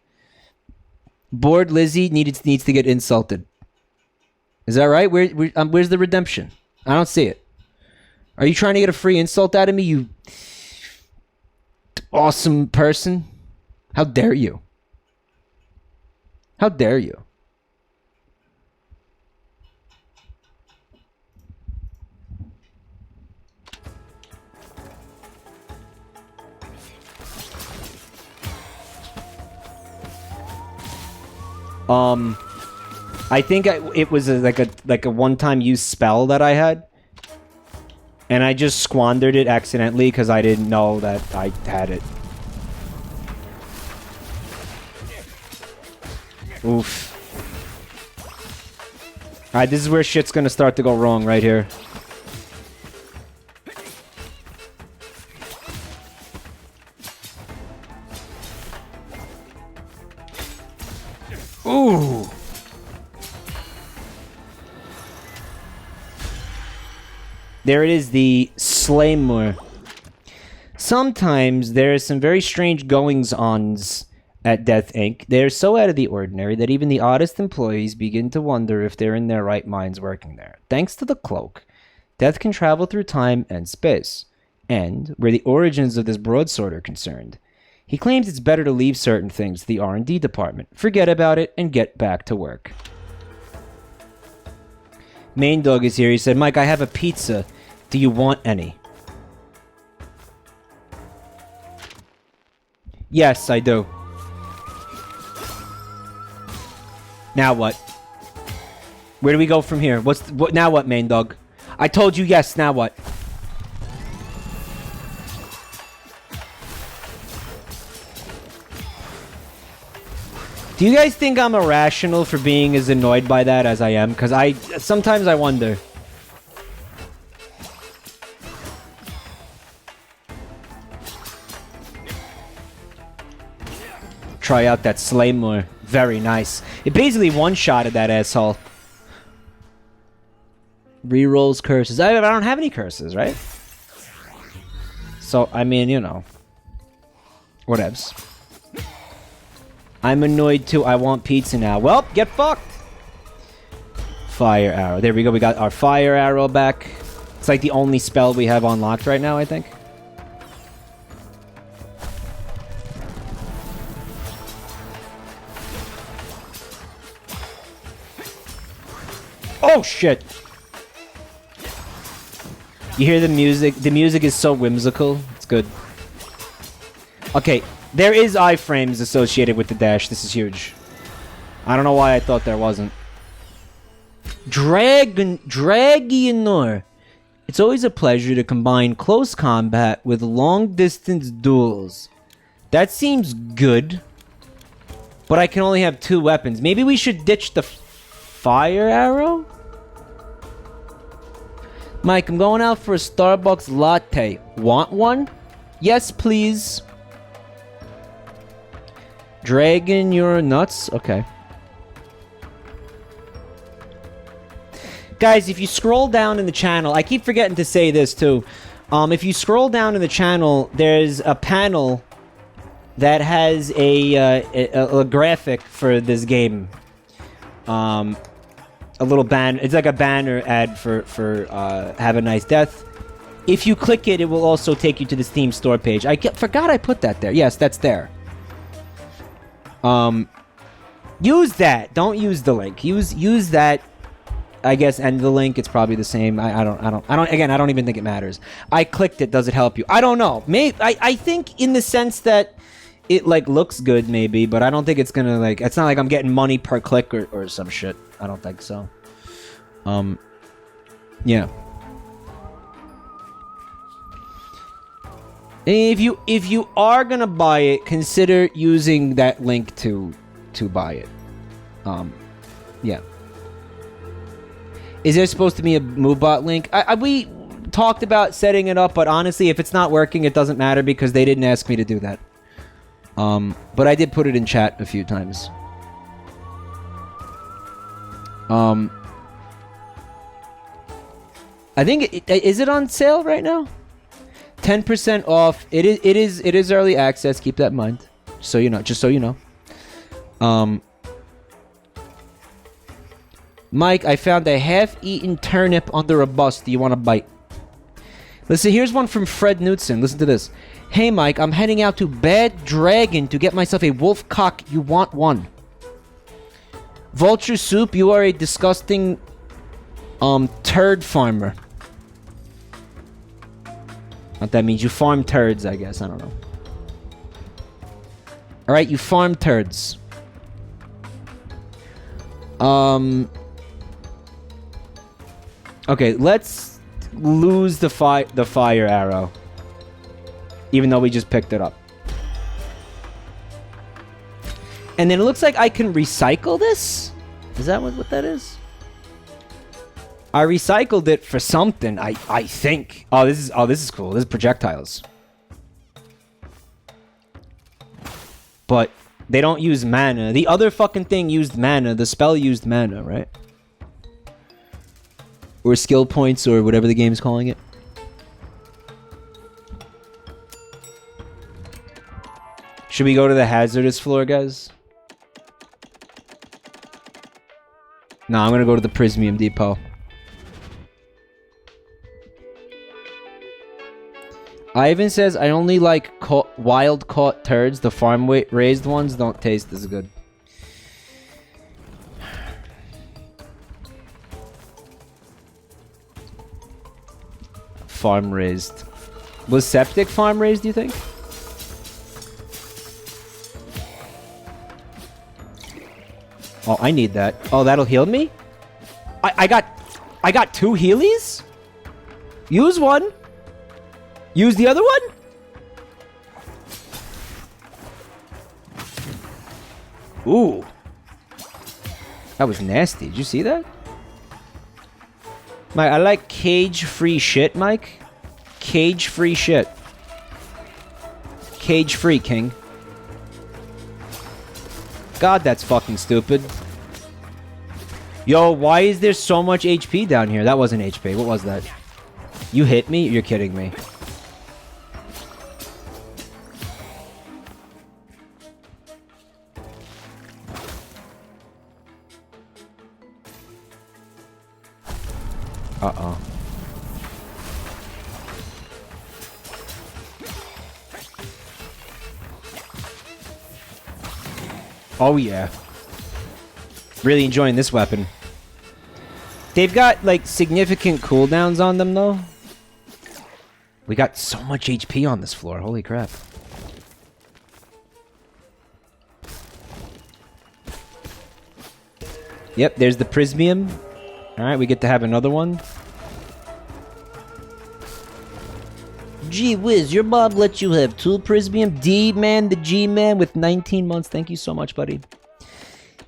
Bored Lizzie needs to get insulted. Is that right? Where's the redemption? I don't see it. Are you trying to get a free insult out of me, you awesome person? How dare you? How dare you? I think it was like a one-time use spell that I had, and I just squandered it accidentally because I didn't know that I had it. Oof. Alright, this is where shit's gonna start to go wrong right here. Ooh. There it is, the Slaymore. Sometimes there are some very strange goings-ons at Death Inc. They are so out of the ordinary that even the oddest employees begin to wonder if they're in their right minds working there. Thanks to the cloak, Death can travel through time and space, and where the origins of this broadsword are concerned, he claims it's better to leave certain things to the R&D department, forget about it, and get back to work. Main Dog is here. He said, Mike, I have a pizza. Do you want any? Yes, I do. Now what? Where do we go from here? Now what, Main Dog? I told you yes, now what? Do you guys think I'm irrational for being as annoyed by that as I am? Because sometimes I wonder. Try out that Slaymore. Very nice. It basically one-shotted that asshole. Rerolls curses. I don't have any curses, right? So, I mean, you know. Whatevs. I'm annoyed too. I want pizza now. Well, get fucked. Fire arrow. There we go. We got our fire arrow back. It's like the only spell we have unlocked right now, I think. Oh, shit. You hear the music? The music is so whimsical. It's good. Okay, there is iframes associated with the dash. This is huge. I don't know why I thought there wasn't. Dragonor. It's always a pleasure to combine close combat with long-distance duels. That seems good. But I can only have 2 weapons. Maybe we should ditch the fire arrow? Mike, I'm going out for a Starbucks latte. Want one? Yes, please. Dragon, you're nuts? Okay. Guys, if you scroll down in the channel, I keep forgetting to say this too. If you scroll down in the channel, there's a panel that has a graphic for this game. A little banner. It's like a banner ad for Have a Nice Death. If you click it, it will also take you to the Steam store page. Forgot I put that there. Yes, that's there. Use that. Don't use the link. Use that. I guess and the link. It's probably the same. I don't. Again, I don't even think it matters. I clicked it. Does it help you? I don't know. Maybe I think in the sense that it like looks good, maybe, but I don't think it's gonna like. It's not like I'm getting money per click or some shit. I don't think so. Yeah. If you are gonna buy it, consider using that link to buy it. Yeah. Is there supposed to be a MoveBot link? We talked about setting it up, but honestly, if it's not working, it doesn't matter because they didn't ask me to do that. But I did put it in chat a few times. I think is it on sale right now? 10% off. It is early access. Keep that in mind. So you know, just so you know. Mike, I found a half-eaten turnip under a bus. Do you want a bite? Listen, here's one from Fred Knutson. Listen to this. Hey, Mike, I'm heading out to Bad Dragon to get myself a wolf cock. You want one? Vulture Soup, you are a disgusting turd farmer. What that means? You farm turds, I guess. I don't know. Alright, you farm turds. Okay, let's lose the fire arrow. Even though we just picked it up. And then it looks like I can recycle this? Is that what that is? I recycled it for something, I think. Oh, this is cool. This is projectiles. But they don't use mana. The other fucking thing used mana. The spell used mana, right? Or skill points or whatever the game's calling it. Should we go to the hazardous floor, guys? No, I'm gonna go to the Prismium Depot. Ivan says, I only like wild caught turds. The farm raised ones don't taste as good. Farm raised. Was septic farm raised, do you think? Oh, I need that. Oh, that'll heal me? I got 2 Healies? Use one. Use the other one? Ooh. That was nasty. Did you see that? Mike, I like cage-free shit, Mike. Cage-free shit. Cage-free, King. God, that's fucking stupid. Yo, why is there so much HP down here? That wasn't HP. What was that? You hit me? You're kidding me. Uh-oh. Oh, yeah. Really enjoying this weapon. They've got, like, significant cooldowns on them, though. We got so much HP on this floor. Holy crap. Yep, there's the Prismium. Alright, we get to have another one. Gee whiz, your mom let you have 2 Prismium? D-man, the G-man with 19 months. Thank you so much, buddy.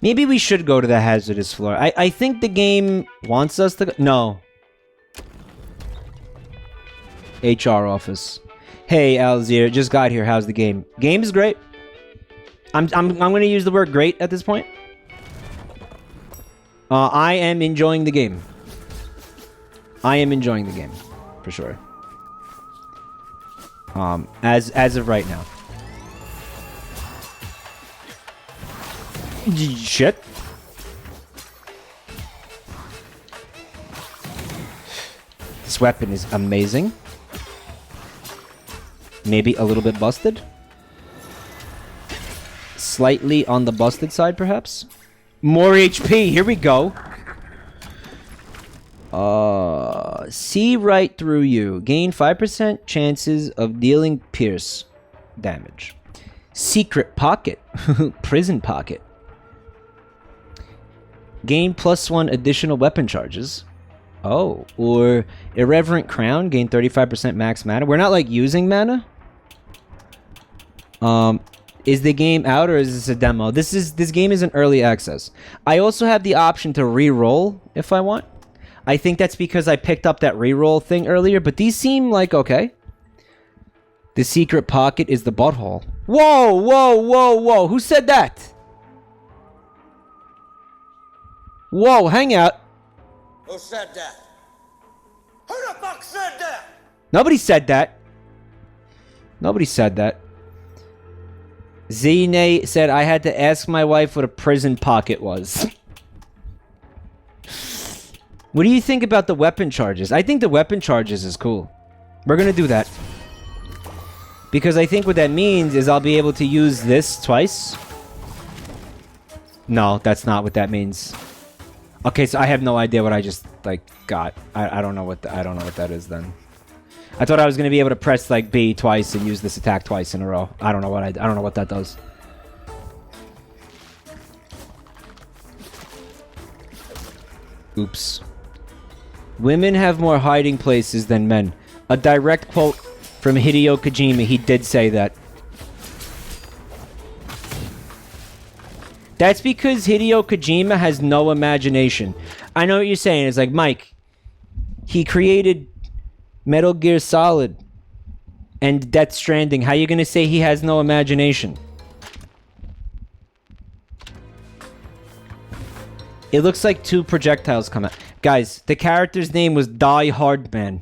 Maybe we should go to the hazardous floor. I think the game wants us to go. No. HR office. Hey, Alzir, just got here. How's the game? Game is great. I'm going to use the word great at this point. I am enjoying the game. I am enjoying the game, for sure. As of right now. Shit. This weapon is amazing. Maybe a little bit busted. Slightly on the busted side, perhaps. More HP. Here we go. See right through you. Gain 5% chances of dealing pierce damage. Secret pocket. Prison pocket. Gain +1 additional weapon charges. Oh, or irreverent crown. Gain 35% max mana. We're not like using mana. Is the game out or is this a demo? This game is in early access. I also have the option to re-roll if I want. I think that's because I picked up that re-roll thing earlier, but these seem like okay. The secret pocket is the butthole. Whoa, whoa, whoa, whoa. Who said that? Whoa, hang out. Who said that? Who the fuck said that? Nobody said that. Nobody said that. Zine said, I had to ask my wife what a prison pocket was. What do you think about the weapon charges? I think the weapon charges is cool. We're gonna do that. Because I think what that means is I'll be able to use this twice. No, that's not what that means. Okay, so I have no idea what I just, like, got. I don't know what I don't know what that is then. I thought I was gonna be able to press, like, B twice and use this attack twice in a row. I don't know what I don't know what that does. Oops. Women have more hiding places than men. A direct quote from Hideo Kojima. He did say that. That's because Hideo Kojima has no imagination. I know what you're saying. It's like, Mike, he created Metal Gear Solid and Death Stranding. How you gonna say he has no imagination? It looks like 2 projectiles come out. Guys, the character's name was Die Hard Man.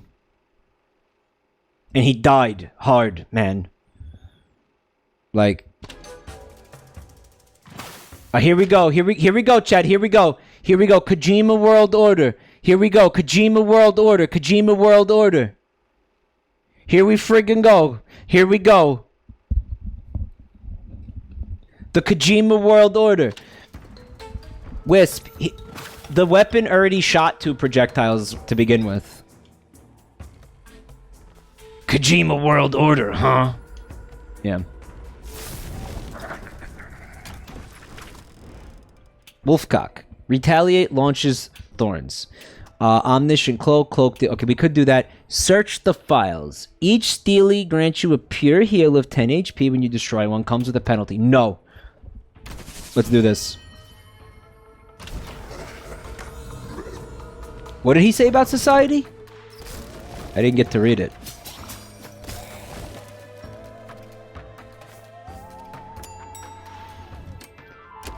And he died hard, man. Like... here we go. Here we go, Chad. Here we go. Here we go. Kojima World Order. Here we go. Kojima World Order. Kojima World Order. Here we friggin' go. Here we go. The Kojima World Order. Wisp. The weapon already shot 2 projectiles to begin with. Kojima World Order, huh? Yeah. Wolfcock. Retaliate launches thorns. Omniscient cloak. Okay, we could do that. Search the files. Each Steely grants you a pure heal of 10 HP when you destroy one. Comes with a penalty. No. Let's do this. What did he say about society? I didn't get to read it.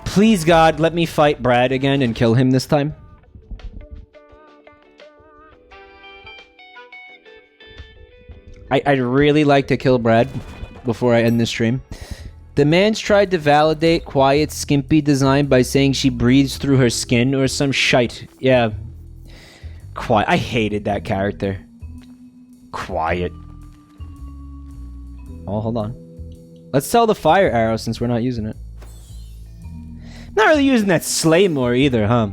Please, God, let me fight Brad again and kill him this time. I'd really like to kill Brad before I end this stream. The man's tried to validate Quiet's skimpy design by saying she breathes through her skin or some shite. Yeah. Quiet. I hated that character. Quiet. Oh, hold on. Let's sell the fire arrow since we're not using it. Not really using that Slaymore either, huh?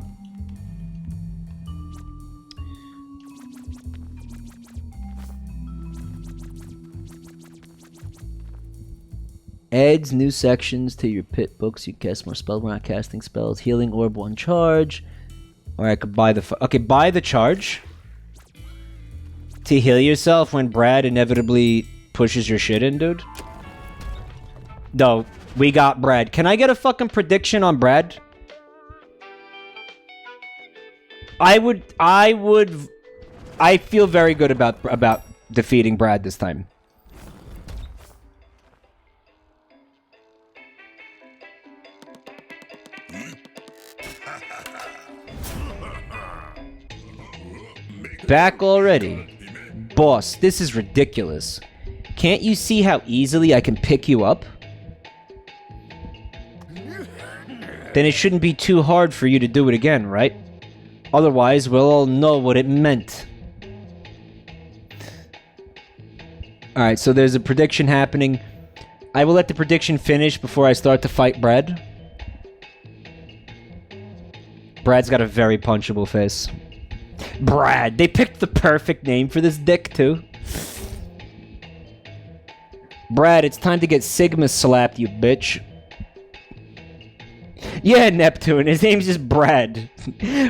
Adds new sections to your pit books. You cast more spells. We're not casting spells. Healing orb, 1 charge. Or I could buy the... Okay, buy the charge. To heal yourself when Brad inevitably pushes your shit in, dude. No, we got Brad. Can I get a fucking prediction on Brad? I feel very good about defeating Brad this time. Back already? Boss, this is ridiculous. Can't you see how easily I can pick you up? Then it shouldn't be too hard for you to do it again, right? Otherwise, we'll all know what it meant. Alright, so there's a prediction happening. I will let the prediction finish before I start to fight Brad. Brad's got a very punchable face. Brad. They picked the perfect name for this dick, too. Brad, it's time to get Sigma slapped, you bitch. Yeah, Neptune. His name's just Brad.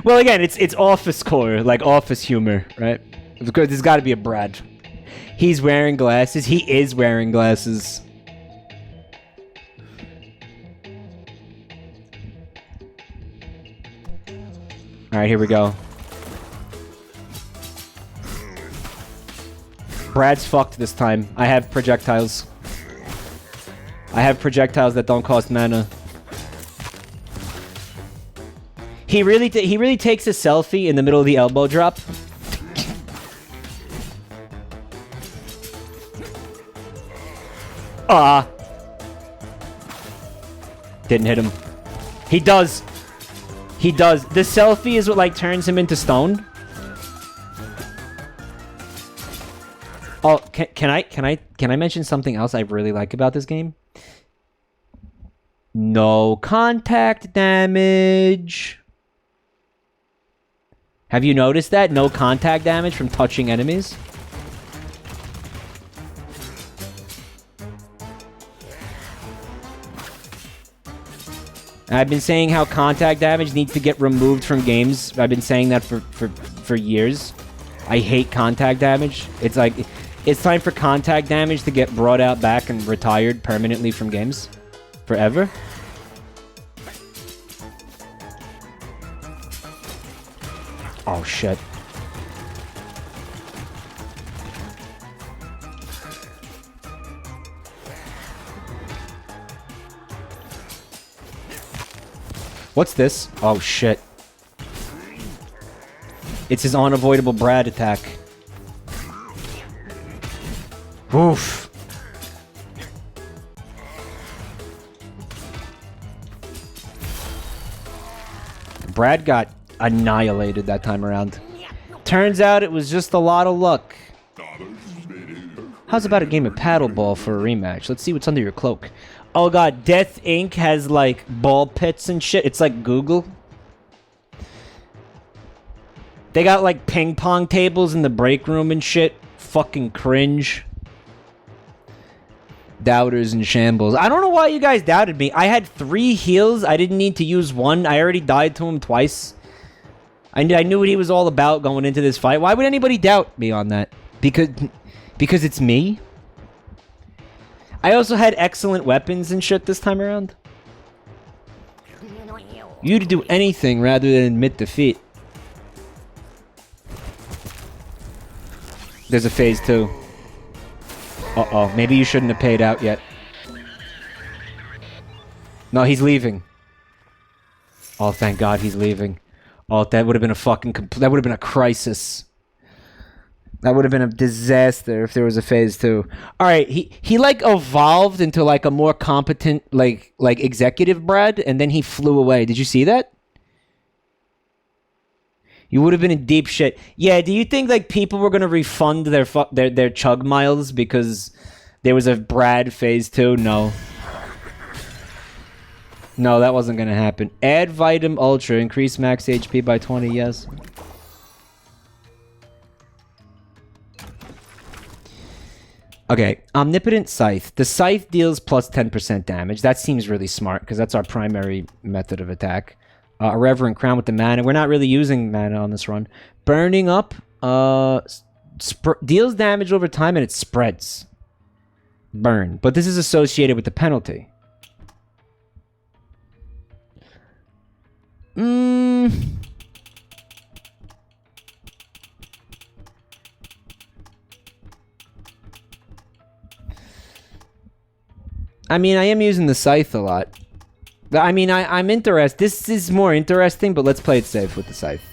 Well, again, it's office core, like office humor, right? Of course, there's got to be a Brad. He's wearing glasses. He is wearing glasses. All right, here we go. Brad's fucked this time. I have projectiles. I have projectiles that don't cost mana. He really takes a selfie in the middle of the elbow drop. Didn't hit him. He does. He does. The selfie is what like turns him into stone. Oh, can I mention something else I really like about this game? No contact damage. Have you noticed that? No contact damage from touching enemies? I've been saying how contact damage needs to get removed from games. I've been saying that for years. I hate contact damage. It's like... It's time for contact damage to get brought out back and retired permanently from games. Forever. Oh, shit. What's this? Oh, shit. It's his unavoidable Brad attack. Oof. Brad got annihilated that time around. Turns out it was just a lot of luck. How's about a game of paddleball for a rematch? Let's see what's under your cloak. Oh god, Death Inc. has like ball pits and shit. It's like Google. They got like ping pong tables in the break room and shit. Fucking cringe. Doubters and shambles. I don't know why you guys doubted me. I had 3 heals. I didn't need to use 1. I already died to him twice. I knew what he was all about going into this fight. Why would anybody doubt me on that? Because it's me? I also had excellent weapons and shit this time around. You to do anything rather than admit defeat. There's a phase 2. Uh-oh, maybe you shouldn't have paid out yet. No, he's leaving. Oh, thank God he's leaving. Oh, that would have been a fucking... that would have been a crisis. That would have been a disaster if there was a phase 2. Alright, he like evolved into like a more competent like executive Brad, and then he flew away. Did you see that? You would have been in deep shit. Yeah, do you think like people were gonna refund their chug miles because there was a Brad phase 2? No. No, that wasn't gonna happen. Add Vitam Ultra, increase max HP by 20, yes. Okay, Omnipotent Scythe. The Scythe deals plus 10% damage. That seems really smart, because that's our primary method of attack. Irreverent Crown with the mana. We're not really using mana on this run. Burning Up deals damage over time, and it spreads. Burn. But this is associated with the penalty. I mean, I am using the Scythe a lot. I mean, I'm interested. This is more interesting, but let's play it safe with the Scythe.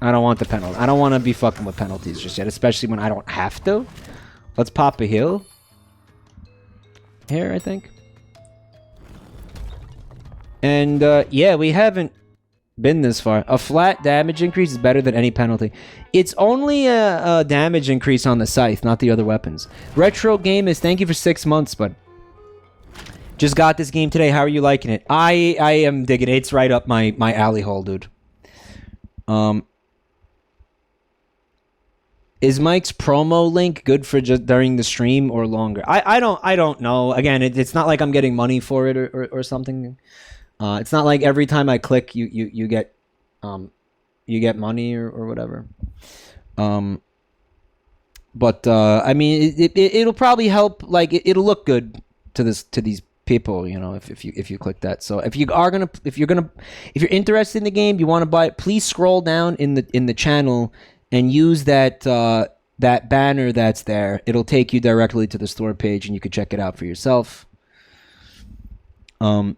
I don't want the penalty. I don't want to be fucking with penalties just yet, especially when I don't have to. Let's pop a heal. Here, I think. And, yeah, we haven't been this far. A flat damage increase is better than any penalty. It's only a damage increase on the Scythe, not the other weapons. Retro Game is thank you for 6 months, bud. Just got this game today. How are you liking it? I am digging it. It's right up my alley hole, dude. Is Mike's promo link good for just during the stream or longer? I don't know. Again, it's not like I'm getting money for it or something. It's not like every time I click you get money or whatever. But I mean it'll probably help. Like it'll look good to these people, you know, if you click that. So if you're interested in the game, you want to buy it, please scroll down in the channel and use that banner that's there. It'll take you directly to the store page and you can check it out for yourself. And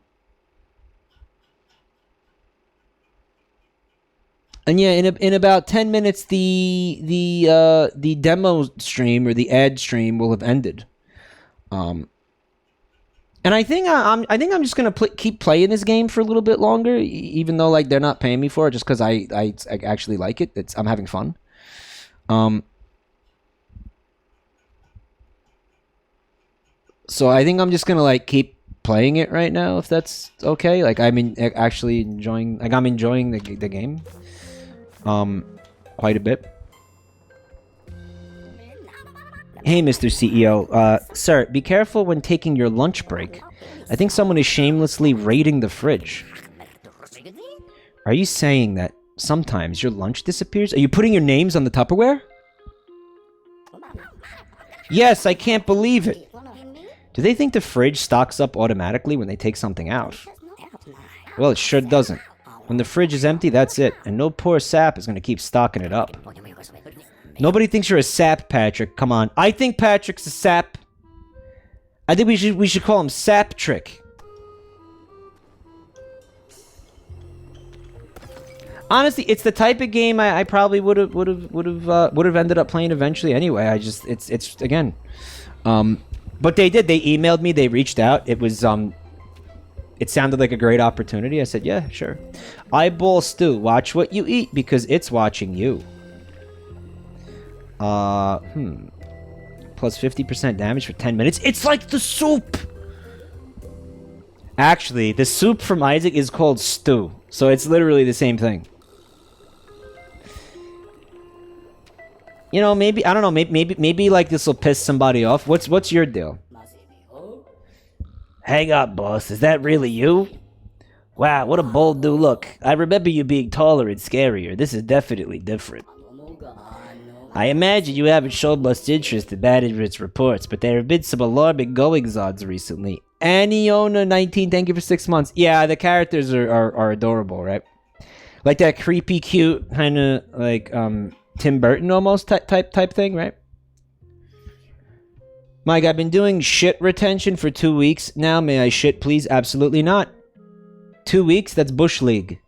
yeah, in about 10 minutes the demo stream or the ad stream will have ended. And I think I'm just gonna keep playing this game for a little bit longer, even though like they're not paying me for it, just because I actually like it. I'm having fun. So I think I'm just gonna like keep playing it right now, if that's okay. Like I'm enjoying the game, quite a bit. Hey, Mr. CEO. Sir, be careful when taking your lunch break. I think someone is shamelessly raiding the fridge. Are you saying that sometimes your lunch disappears? Are you putting your names on the Tupperware? Yes, I can't believe it. Do they think the fridge stocks up automatically when they take something out? Well, it sure doesn't. When the fridge is empty, that's it. And no poor sap is going to keep stocking it up. Nobody thinks you're a sap, Patrick. Come on. I think Patrick's a sap. I think we should call him Sap Trick. Honestly, it's the type of game I probably would have ended up playing eventually anyway. It's again. But they did. They emailed me. They reached out. It was it sounded like a great opportunity. I said, yeah, sure. Eyeball Stew. Watch what you eat because it's watching you. Plus 50% damage for 10 minutes. It's like the soup! Actually, the soup from Isaac is called stew. So it's literally the same thing. You know, maybe, I don't know, maybe like this will piss somebody off. What's your deal? Hang up, boss. Is that really you? Wow, what a bold new look. I remember you being taller and scarier. This is definitely different. I imagine you haven't shown much interest in management's reports, but there have been some alarming goings-ons recently. Aniona19, thank you for 6 months. Yeah, the characters are adorable, right? Like that creepy, cute, kind of like Tim Burton almost type thing, right? Mike, I've been doing shit retention for 2 weeks now. May I shit, please? Absolutely not. 2 weeks? That's Bush League.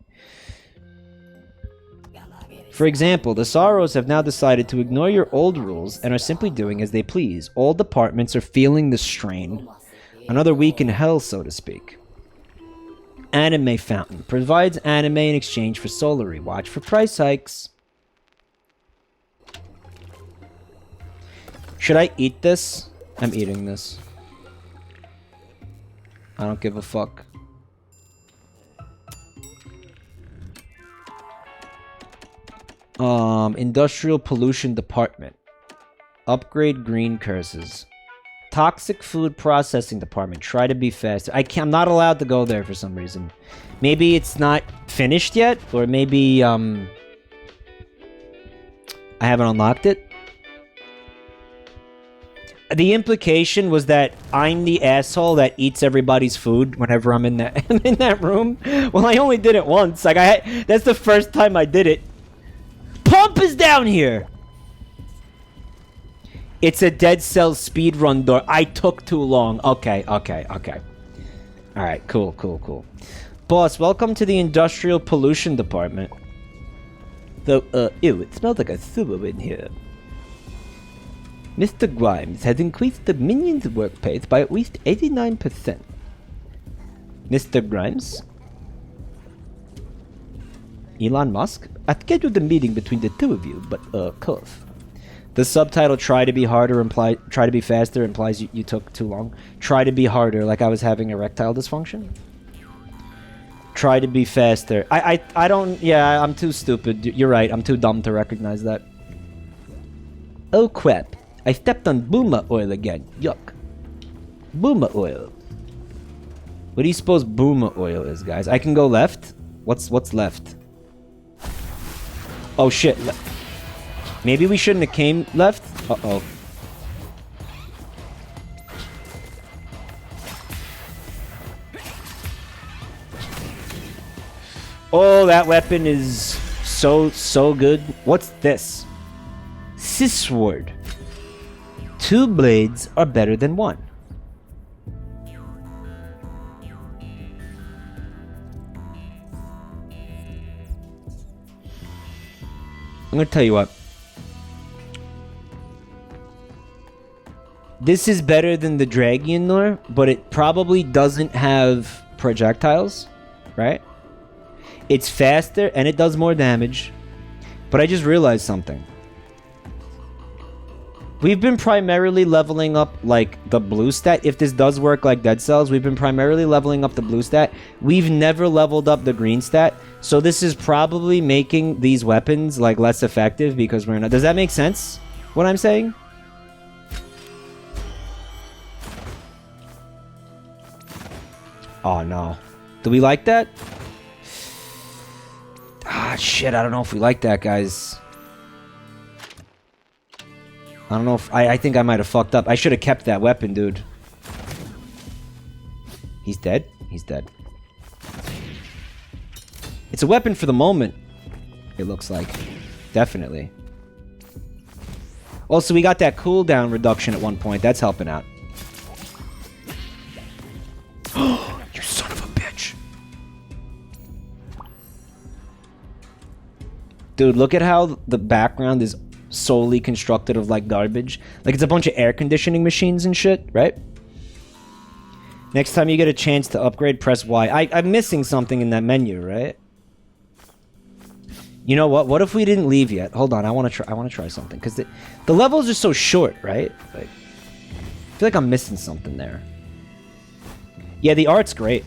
For example, the Sorrows have now decided to ignore your old rules and are simply doing as they please. All departments are feeling the strain. Another week in hell, so to speak. Anime fountain. Provides anime in exchange for solar rewatch for price hikes. Should I eat this? I'm eating this. I don't give a fuck. Industrial pollution department. Upgrade green curses. Toxic food processing department. Try to be faster. I'm not allowed to go there for some reason. Maybe it's not finished yet, or maybe I haven't unlocked it. The implication was that I'm the asshole that eats everybody's food whenever I'm in that in that room. Well, I only did it once. Like that's the first time I did it. Pump is down here. It's a Dead Cells speedrun door. I took too long. Okay. Alright, cool. Boss, welcome to the Industrial Pollution Department. Though, ew, it smells like a sewer in here. Mr. Grimes has increased the minions' work pace by at least 89%. Mr. Grimes? Elon Musk? I scheduled a meeting between the two of you, but, cough. The subtitle, try to be harder, try to be faster, implies you took too long. Try to be harder, like I was having erectile dysfunction. Try to be faster. I don't, yeah, I'm too stupid. You're right, I'm too dumb to recognize that. Oh crap, I stepped on boomer oil again. Yuck. Boomer oil. What do you suppose boomer oil is, guys? I can go left? What's left? Oh shit. Maybe we shouldn't have came left? Uh-oh. Oh, that weapon is so good. What's this? Sisword. 2 blades are better than 1. I'm gonna tell you what. This is better than the Dragian lore, but it probably doesn't have projectiles, right? It's faster and it does more damage. But I just realized something. We've been primarily leveling up, like, the blue stat. If this does work like Dead Cells, we've been primarily leveling up the blue stat. We've never leveled up the green stat. So this is probably making these weapons, like, less effective because we're not... Does that make sense, what I'm saying? Oh, no. Do we like that? Ah, shit, I don't know if we like that, guys. I don't know if... I think I might have fucked up. I should have kept that weapon, dude. He's dead? He's dead. It's a weapon for the moment, it looks like. Definitely. Also, we got that cooldown reduction at one point. That's helping out. You son of a bitch. Dude, look at how the background is solely constructed of, like, garbage. Like, it's a bunch of air conditioning machines and shit, right? Next time you get a chance to upgrade, press Y. I'm missing something in that menu, right? You know what? What if we didn't leave yet? Hold on, I want to try something. Because the levels are so short, right? Like, I feel like I'm missing something there. Yeah, the art's great.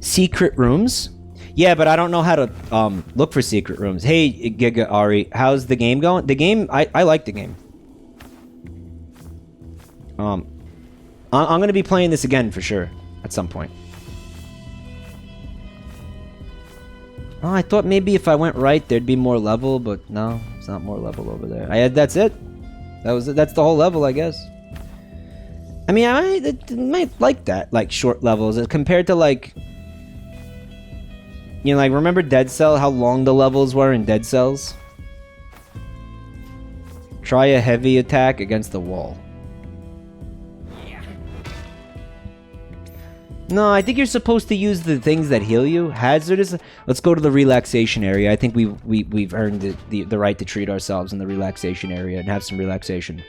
Secret rooms? Yeah, but I don't know how to look for secret rooms. Hey, Giga Ari, how's the game going? The game, I like the game. I'm gonna be playing this again for sure at some point. Oh, I thought maybe if I went right there'd be more level, but no, it's not more level over there. That's it. That's the whole level, I guess. I mean, I might like that, like short levels compared to, like, you know, like, remember Dead Cell, how long the levels were in Dead Cells? Try a heavy attack against the wall. No, I think you're supposed to use the things that heal you. Hazardous. Let's go to the relaxation area. I think we've earned the right to treat ourselves in the relaxation area and have some relaxation.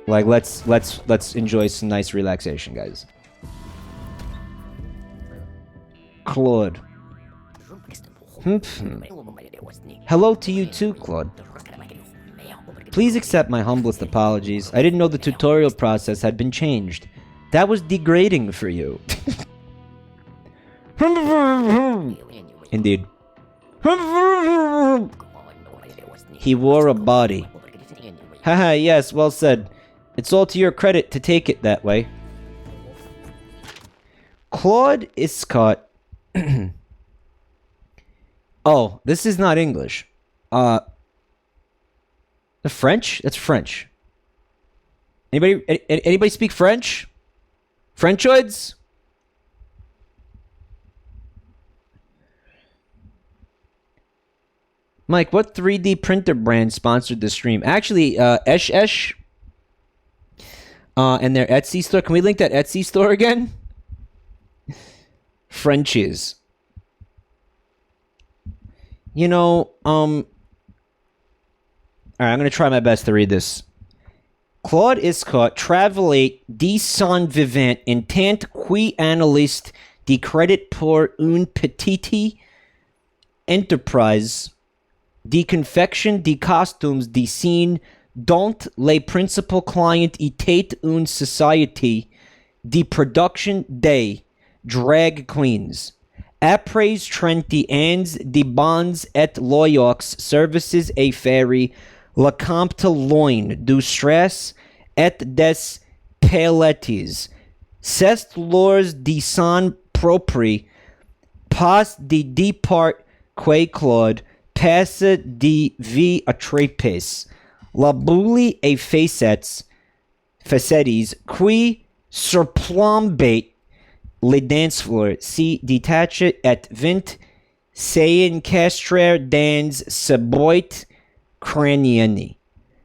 Like, let's enjoy some nice relaxation, guys. Claude. Hello to you too, Claude. Please accept my humblest apologies. I didn't know the tutorial process had been changed. That was degrading for you. Indeed. He wore a body. Haha, yes, well said. It's all to your credit to take it that way. Claude Iscott. Oh, this is not English. The French? That's French. Anybody speak French? Frenchoids? Mike, what 3D printer brand sponsored the stream? Actually, Esh. And their Etsy store. Can we link that Etsy store again? Frenchies. You know, alright, I'm gonna try my best to read this. Claude Iscott travaillait de son vivant en tant que analyste de crédit pour une petite enterprise de confection de costumes de scène dont les principaux clients étaient une société de production de drag queens. Après 30 ans de bons et loyaux services et ferry, le compte loin du stress et des palettes. C'est lors de son propre pas de départ que Claude passe de vie à trépes. La boule et facettes qui surplombent les dance floor si détache et 20 s'encastrer dans ce boîte crânienne.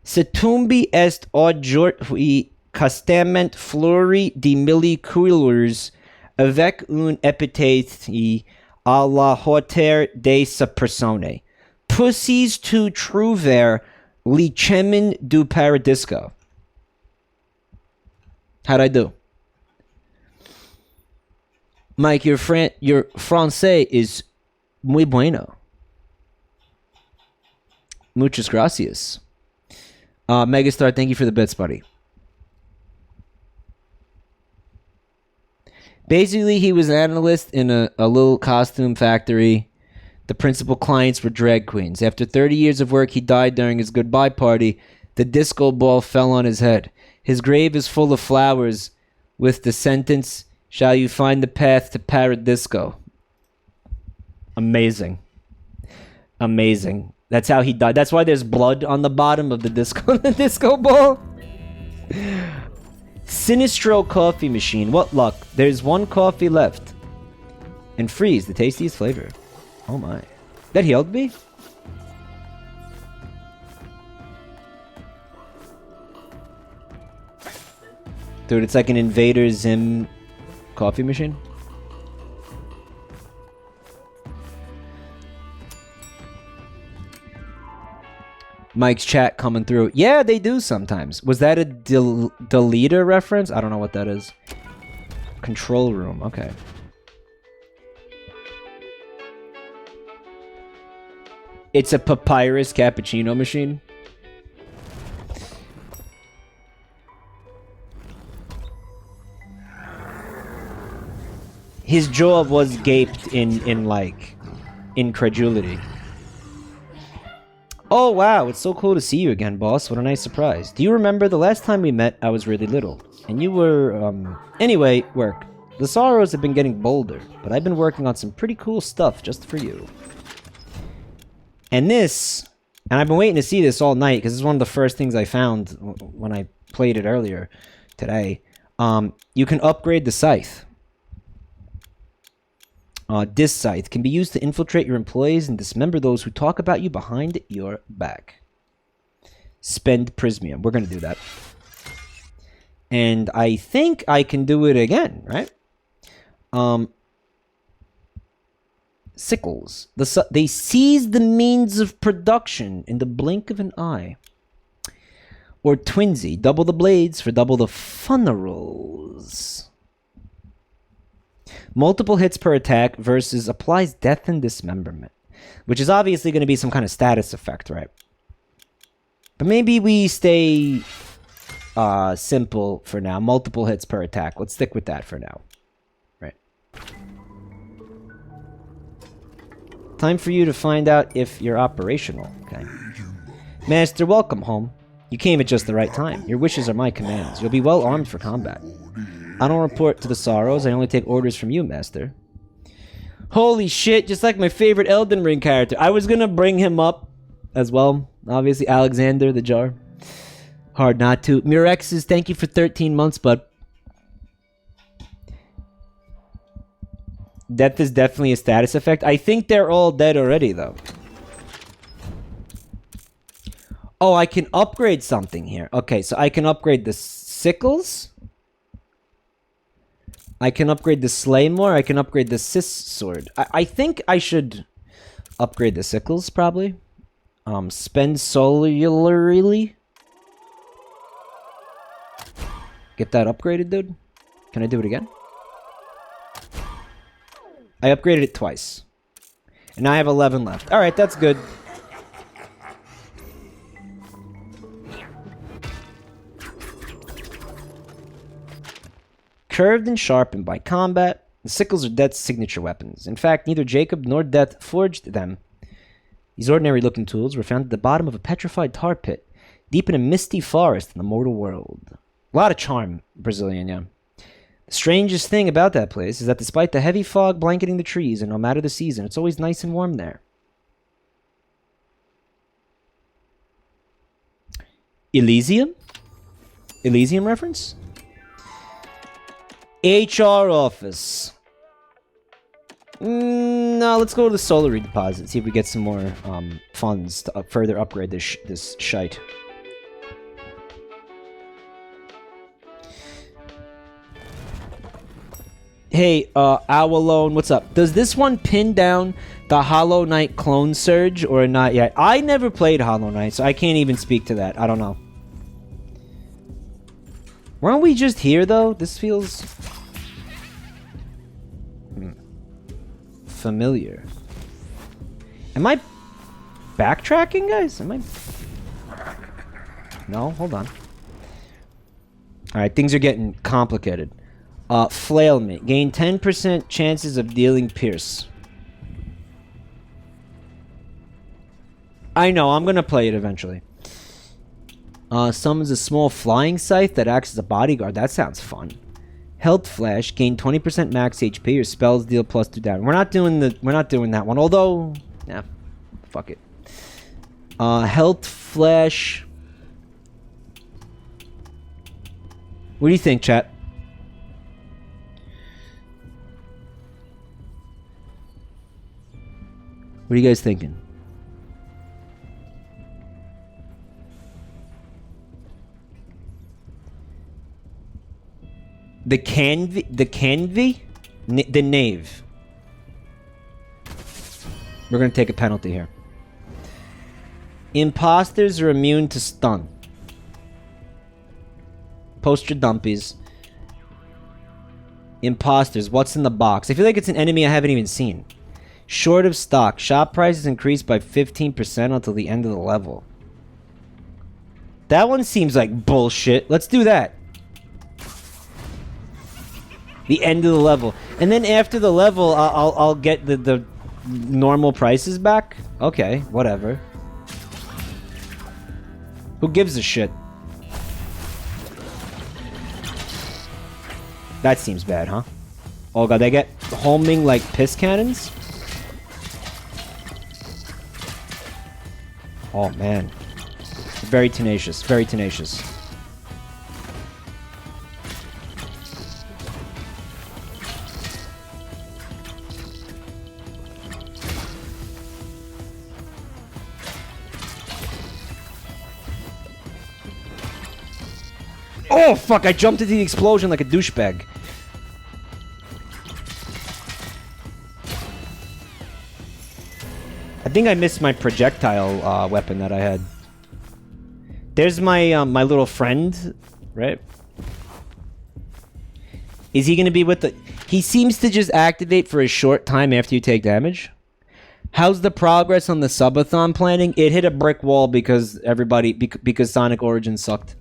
Ce tombe est aujourd'hui constamment fleuri de mille couleurs avec une épithète à la hauteur de sa personne. Pussies to trouver le chemin du paradisco. How'd I do? Mike, your français is muy bueno. Muchas gracias. Megastar, thank you for the bits, buddy. Basically, he was an analyst in a little costume factory. The principal clients were drag queens. After 30 years of work, he died during his goodbye party. The disco ball fell on his head. His grave is full of flowers with the sentence, "Shall you find the path to Paradisco?" Amazing. Amazing. That's how he died. That's why there's blood on the bottom of the disco ball. Sinistro coffee machine. What luck. There's one coffee left. And freeze, the tastiest flavor. Oh my. That healed me? Dude, it's like an Invader Zim coffee machine. Mike's chat coming through. Yeah, they do sometimes. Was that a deleter reference? I don't know what that is. Control room. Okay. It's a papyrus cappuccino machine. His jaw was gaped in like incredulity. Oh wow, it's so cool to see you again, boss. What a nice surprise. Do you remember the last time we met, I was really little. And you were, Anyway, work. The sorrows have been getting bolder, but I've been working on some pretty cool stuff just for you. And this, and I've been waiting to see this all night, because this is one of the first things I found when I played it earlier today. You can upgrade the scythe. This scythe can be used to infiltrate your employees and dismember those who talk about you behind your back. Spend Prismium. We're going to do that. And I think I can do it again, right? Sickles. They seize the means of production in the blink of an eye. or twinsy. Double the blades for double the funerals. Multiple hits per attack versus applies death and dismemberment. Which is obviously going to be some kind of status effect, right? But maybe we stay simple for now. Multiple hits per attack. Let's stick with that for now. Right. Time for you to find out if you're operational. Okay. Master, welcome home. You came at just the right time. Your wishes are my commands. You'll be well armed for combat. I don't report to the Sorrows. I only take orders from you, Master. Holy shit, just like my favorite Elden Ring character. I was gonna bring him up as well. Obviously, Alexander the Jar. Hard not to. Mirexes, thank you for 13 months, bud. Death is definitely a status effect. I think they're all dead already, though. Oh, I can upgrade something here. Okay, so I can upgrade the sickles. I can upgrade the Slaymore. I can upgrade the Sis Sword. I think I should upgrade the sickles, probably. Spend solarly. Get that upgraded, dude. Can I do it again? I upgraded it twice. And now I have 11 left. Alright, that's good. Curved and sharpened by combat, the sickles are Death's signature weapons. In fact, neither Jacob nor Death forged them. These ordinary-looking tools were found at the bottom of a petrified tar pit, deep in a misty forest in the mortal world. A lot of charm, Brazilian, yeah. The strangest thing about that place is that despite the heavy fog blanketing the trees, and no matter the season, it's always nice and warm there. Elysium? Elysium reference? HR office. No, let's go to the Solar Deposit. See if we get some more funds to further upgrade this shite. Hey, Owlone, what's up? Does this one pin down the Hollow Knight clone surge or not yet? I never played Hollow Knight, so I can't even speak to that. I don't know. Weren't we just here, though? This feels familiar. Am I backtracking, guys? Am I? No, hold on. Alright, things are getting complicated. Flailmate. Gain 10% chances of dealing pierce. I know, I'm gonna play it eventually. Summons a small flying scythe that acts as a bodyguard. That sounds fun. Health Flash. Gain 20% max HP. Your spells deal +2 damage. We're not doing that one. Although, yeah, fuck it. Health Flash. What do you think, chat? What are you guys thinking? The knave. We're gonna take a penalty here. Imposters are immune to stun. Post your dumpies. Imposters, what's in the box? I feel like it's an enemy I haven't even seen. Short of stock. Shop prices increased by 15% until the end of the level. That one seems like bullshit. Let's do that. The end of the level. And then after the level, I'll get the normal prices back? Okay, whatever. Who gives a shit? That seems bad, huh? Oh god, they get homing like piss cannons? Oh man. Very tenacious, very tenacious. Oh fuck, I jumped into the explosion like a douchebag. I think I missed my projectile weapon that I had. There's my my little friend, right? Is he gonna be with the... He seems to just activate for a short time after you take damage. How's the progress on the subathon planning? It hit a brick wall because everybody... because Sonic Origins sucked.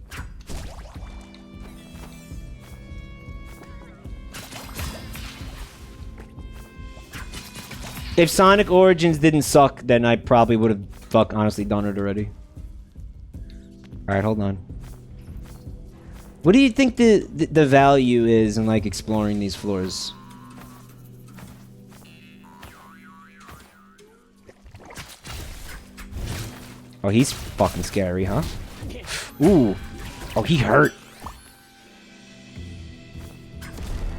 If Sonic Origins didn't suck, then I probably would have honestly done it already. Alright, hold on. What do you think the value is in, like, exploring these floors? Oh, he's fucking scary, huh? Ooh. Oh, he hurt.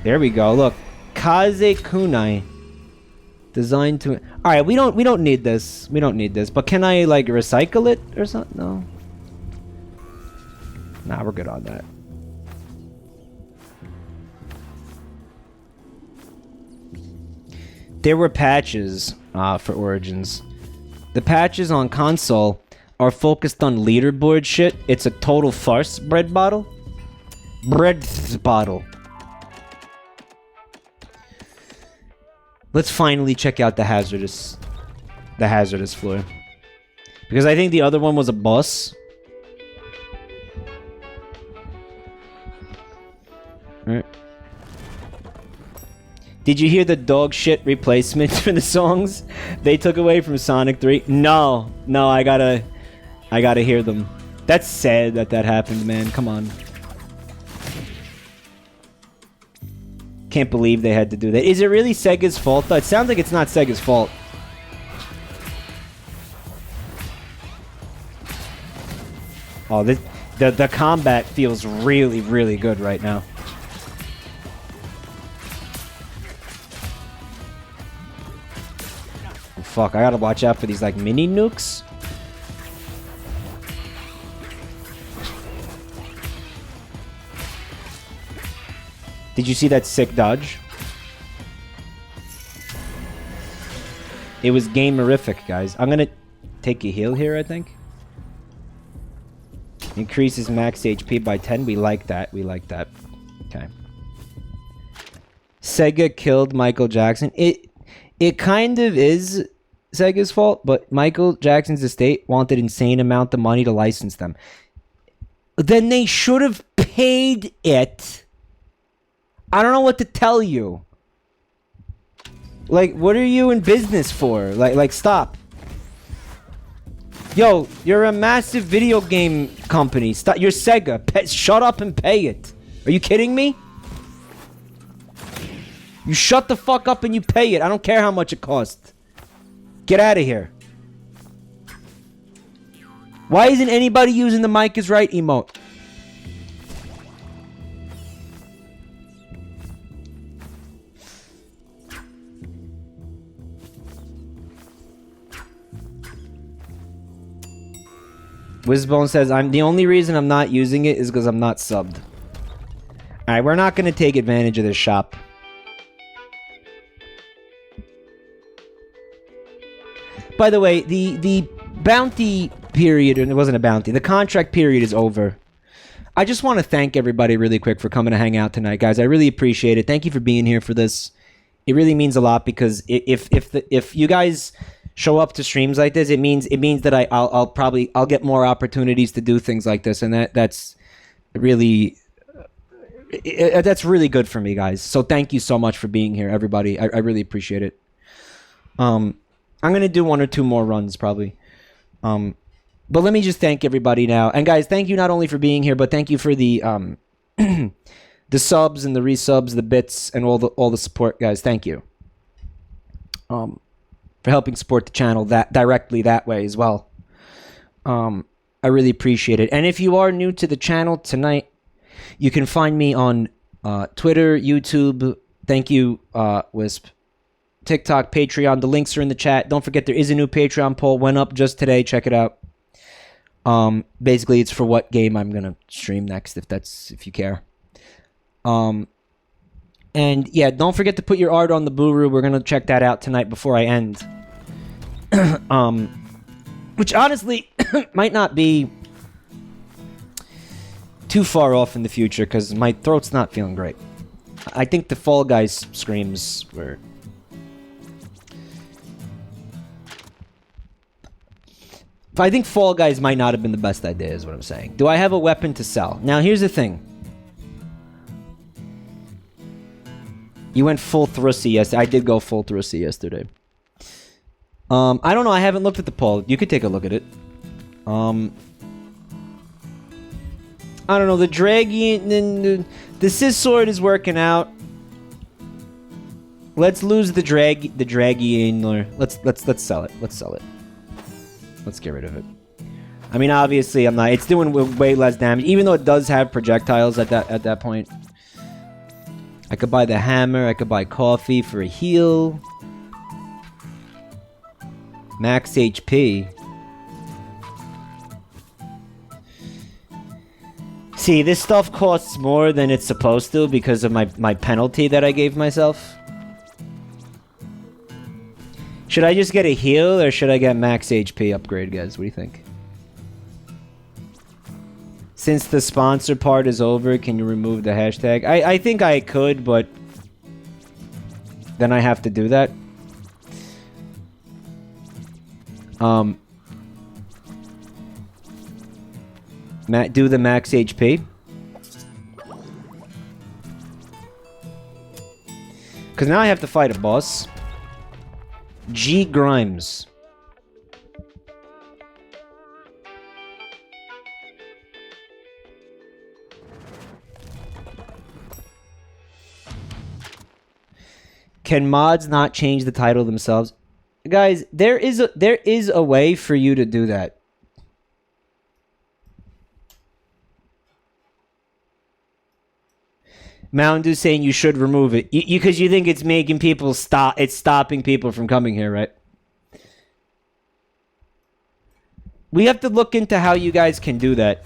There we go, look. Kaze Kunai. Designed to... Alright, we don't need this. We don't need this. But can I, like, recycle it or something? No. Nah, we're good on that. There were patches for Origins. The patches on console are focused on leaderboard shit. It's a total farce, bread bottle. Bread bottle. Let's finally check out the hazardous floor. Because I think the other one was a boss. Alright. Did you hear the dog shit replacement for the songs they took away from Sonic 3? No, I gotta hear them. That's sad that happened, man. Come on. Can't believe they had to do that. Is it really Sega's fault, though? It sounds like it's not Sega's fault. Oh, the combat feels really, really good right now. Fuck, I gotta watch out for these, like, mini nukes. Did you see that sick dodge? It was gamerific, guys. I'm gonna take a heal here, I think. Increases max HP by 10. We like that. We like that. Okay. Sega killed Michael Jackson. It kind of is Sega's fault, but Michael Jackson's estate wanted insane amount of money to license them. Then they should have paid it. I don't know what to tell you. Like, what are you in business for? Like, stop. Yo, you're a massive video game company. Stop. You're Sega. Shut up and pay it. Are you kidding me? You shut the fuck up and you pay it. I don't care how much it costs. Get out of here. Why isn't anybody using the Mike is right emote? Wizbone says, the only reason I'm not using it is because I'm not subbed. Alright, we're not going to take advantage of this shop. By the way, the bounty period, and it wasn't a bounty, the contract period is over. I just want to thank everybody really quick for coming to hang out tonight, guys. I really appreciate it. Thank you for being here for this. It really means a lot because if you guys show up to streams like this, it means that I'll get more opportunities to do things like this, and that's really good for me, guys. So thank you so much for being here, everybody. I really appreciate it. I'm going to do one or two more runs, probably. But let me just thank everybody now. And guys, thank you not only for being here, but thank you for the the subs and the resubs, the bits, and all the support, guys. Thank you. For helping support the channel directly that way as well. I really appreciate it. And if you are new to the channel tonight, you can find me on Twitter, YouTube. Thank you, Wisp. TikTok, Patreon. The links are in the chat. Don't forget there is a new Patreon poll. Went up just today. Check it out. Basically, it's for what game I'm gonna stream next, if you care. And yeah, don't forget to put your art on the Buru. We're gonna check that out tonight before I end. Which honestly might not be too far off in the future because my throat's not feeling great. I think the Fall Guys screams were... I think Fall Guys might not have been the best idea, is what I'm saying. Do I have a weapon to sell? Now, here's the thing. You went full thrusty yesterday. I did go full thrusty yesterday. I don't know. I haven't looked at the poll. You could take a look at it. I don't know. The Dragian... The Sis Sword is working out. Let's lose the Dragian. Let's sell it. Let's sell it. Let's get rid of it. I mean, obviously, I'm not... It's doing way less damage, even though it does have projectiles at that point. I could buy the hammer. I could buy coffee for a heal. Max HP. See, this stuff costs more than it's supposed to because of my penalty that I gave myself. Should I just get a heal, or should I get max HP upgrade, guys? What do you think? Since the sponsor part is over, can you remove the hashtag? I think I could, but... then I have to do that. Do the max HP. Because now I have to fight a boss. G. Grimes. Can mods not change the title themselves? Guys, there is a way for you to do that. Mountain Dew saying you should remove it. Because you think it's making people stop. It's stopping people from coming here, right? We have to look into how you guys can do that.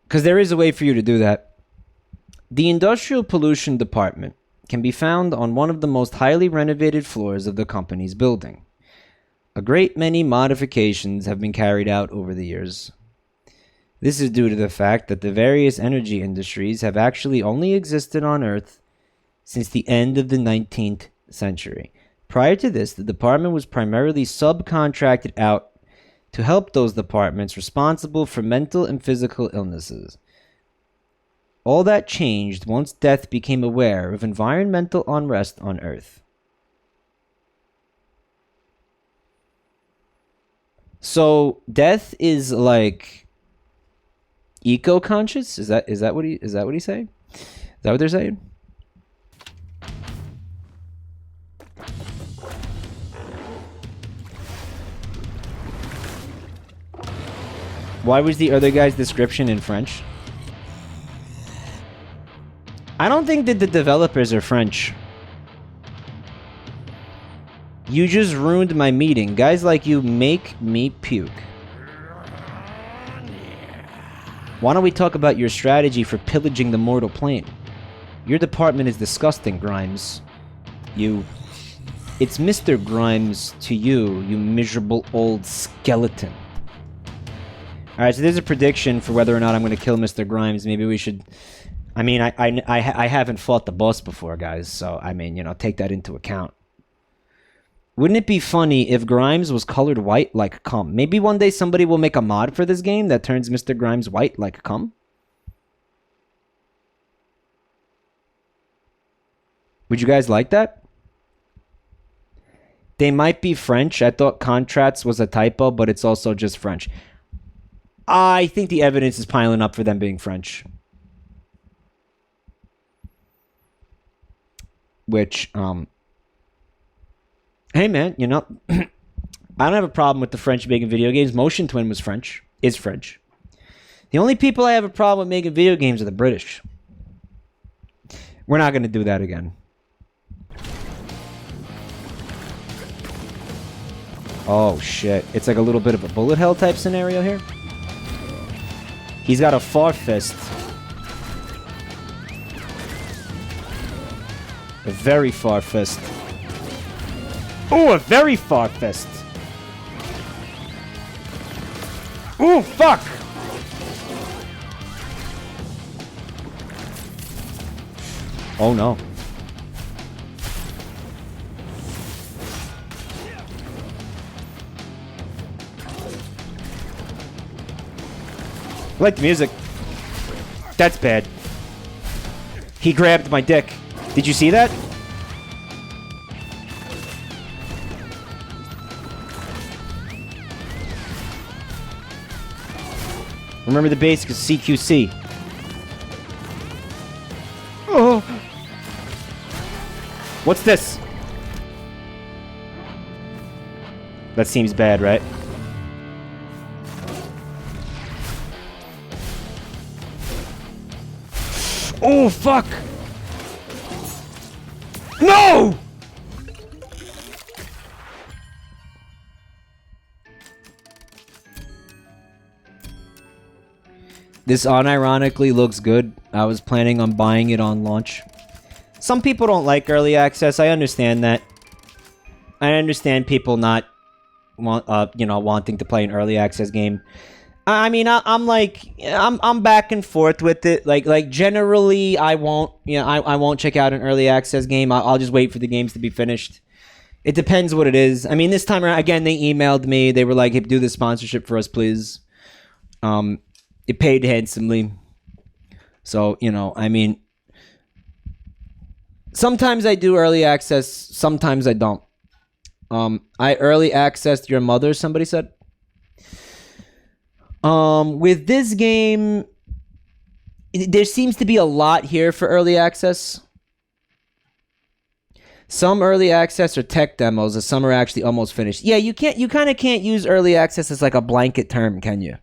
Because there is a way for you to do that. The Industrial Pollution Department can be found on one of the most highly renovated floors of the company's building. A great many modifications have been carried out over the years. This is due to the fact that the various energy industries have actually only existed on Earth since the end of the 19th century. Prior to this, the department was primarily subcontracted out to help those departments responsible for mental and physical illnesses. All that changed once Death became aware of environmental unrest on Earth. So Death is like eco-conscious? Is that what he's saying? Is that what they're saying? Why was the other guy's description in French? I don't think that the developers are French. You just ruined my meeting. Guys like you make me puke. Why don't we talk about your strategy for pillaging the mortal plane? Your department is disgusting, Grimes. It's Mr. Grimes to you, you miserable old skeleton. Alright, so there's a prediction for whether or not I'm going to kill Mr. Grimes. Maybe we should... I mean, I haven't fought the boss before, guys, so, I mean, you know, take that into account. Wouldn't it be funny if Grimes was colored white like cum? Maybe one day somebody will make a mod for this game that turns Mr. Grimes white like cum? Would you guys like that? They might be French. I thought contrats was a typo, but it's also just French. I think the evidence is piling up for them being French. Which, hey man, you know, I don't have a problem with the French making video games. Motion Twin was French. Is French. The only people I have a problem with making video games are the British. We're not going to do that again. Oh shit. It's like a little bit of a bullet hell type scenario here. He's got a far fist. A very far fist. Oh, a very far fist. Ooh, fuck! Oh no. I like the music. That's bad. He grabbed my dick. Did you see that? Remember the basics, CQC. Oh. What's this? That seems bad, right? Oh, fuck! No! This unironically looks good. I was planning on buying it on launch. Some people don't like early access. I understand that. I understand people not wanting to play an early access game. I mean, I'm back and forth with it. Like generally, I won't check out an early access game. I'll just wait for the games to be finished. It depends what it is. I mean, this time around, again, they emailed me. They were like, "Hey, do the sponsorship for us, please." It paid handsomely. So, I mean, sometimes I do early access, sometimes I don't. I early accessed your mother, somebody said. With this game, there seems to be a lot here for early access. Some early access are tech demos, and some are actually almost finished. Yeah, you kind of can't use early access as like a blanket term, can you?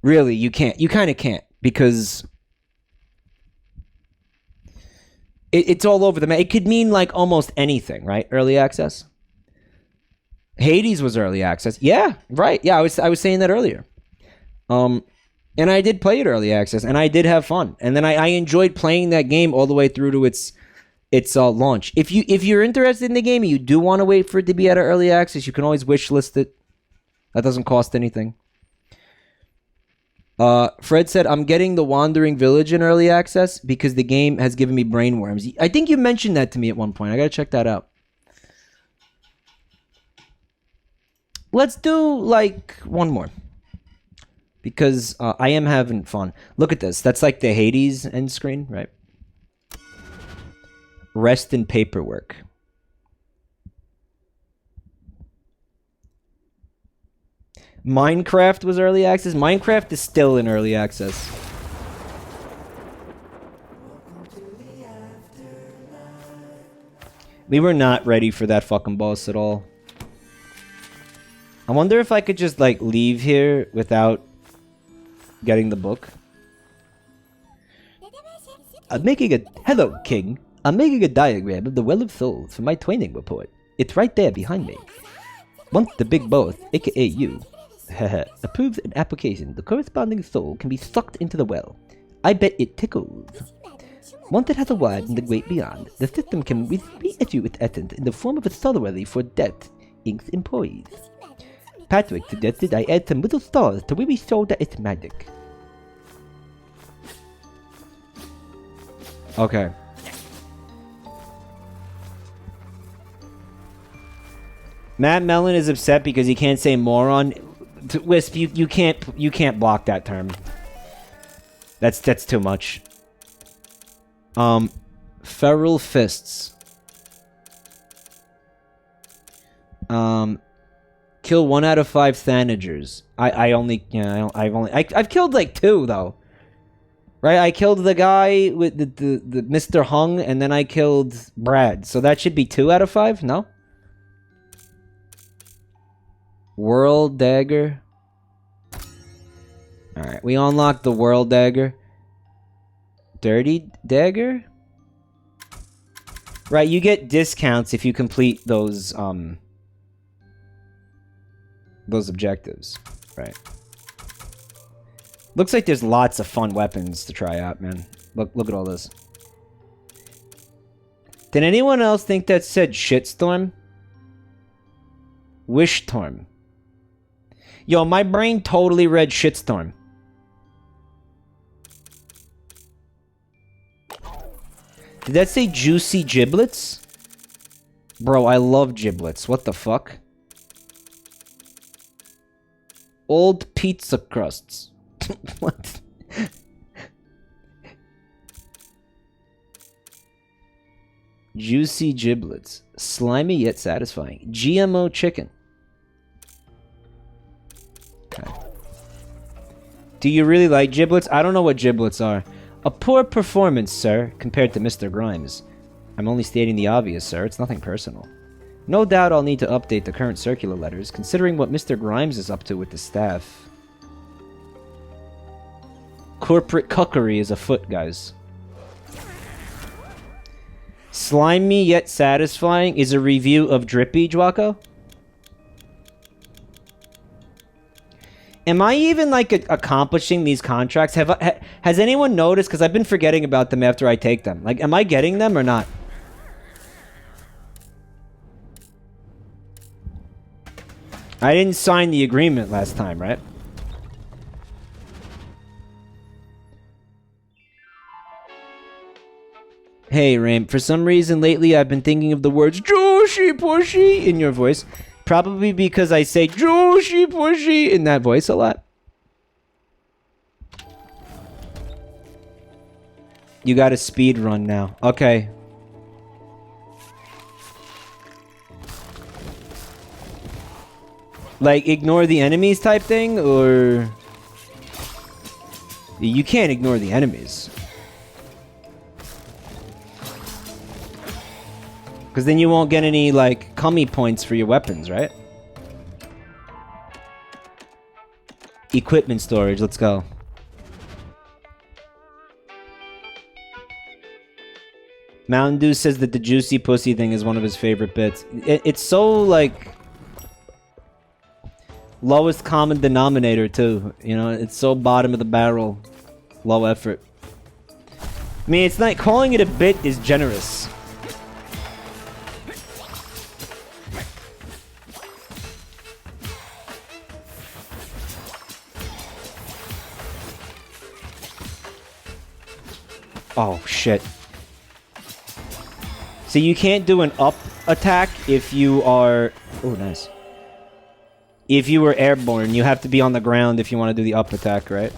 Really, you can't. You kind of can't, because it's all over the map. It could mean like almost anything, right? Early access. Hades was early access. Yeah, right. Yeah, I was saying that earlier. And I did play it early access, and I did have fun. And then I enjoyed playing that game all the way through to its launch. If you're interested in the game and you do want to wait for it to be at early access, you can always wishlist it. That doesn't cost anything. Fred said, I'm getting the Wandering Village in early access because the game has given me brainworms. I think you mentioned that to me at one point. I gotta check that out. Let's do, like, one more. Because I am having fun. Look at this. That's like the Hades end screen, right? Rest in paperwork. Minecraft was early access. Minecraft is still in early access. We were not ready for that fucking boss at all. I wonder if I could just, like, leave here without getting the book. Hello, King. I'm making a diagram of the Well of Souls for my training report. It's right there behind me. Once the big boss, aka you, approves an application, the corresponding soul can be sucked into the well. I bet it tickles. Once it has arrived in the great beyond, the system can reissue its essence in the form of a salary for Death Inc.'s employees. Patrick suggested I add some little stars to really show that it's magic. Okay. Matt Mellon is upset because he can't say moron. Wisp, you can't block that term. That's too much. Feral fists. Kill 1 out of 5 Thanagers. I've killed like 2 though. Right? I killed the guy with the Mr. Hung, and then I killed Brad. So that should be 2 out of 5, no? World Dagger. Alright, we unlocked the World Dagger. Dirty Dagger? Right, you get discounts if you complete those objectives. Right. Looks like there's lots of fun weapons to try out, man. Look at all this. Did anyone else think that said Shitstorm? Wishtorm. Yo, my brain totally read shitstorm. Did that say juicy giblets? Bro, I love giblets. What the fuck? Old pizza crusts. What? Juicy giblets. Slimy yet satisfying. GMO chicken. Okay. Do you really like giblets? I don't know what giblets are. A poor performance, sir, compared to Mr. Grimes. I'm only stating the obvious, sir. It's nothing personal. No doubt I'll need to update the current circular letters, considering what Mr. Grimes is up to with the staff. Corporate cuckery is afoot, guys. Slimy yet satisfying is a review of Drippy, Jwako? Am I even, like, accomplishing these contracts? Has anyone noticed? Because I've been forgetting about them after I take them. Like, am I getting them or not? I didn't sign the agreement last time, right? Hey, Raim, for some reason lately I've been thinking of the words Joshi Pushy in your voice. Probably because I say Joshi Pushy in that voice a lot. You got a speed run now. Okay. Like, ignore the enemies type thing, or... You can't ignore the enemies. Because then you won't get any, like, cummy points for your weapons, right? Equipment storage, let's go. Mountain Dew says that the juicy pussy thing is one of his favorite bits. It's so, like... lowest common denominator, too. You know, it's so bottom of the barrel. Low effort. I mean, it's not... calling it a bit is generous. Oh, shit. So you can't do an up attack if you are... Oh, nice. If you were airborne, you have to be on the ground if you want to do the up attack, right?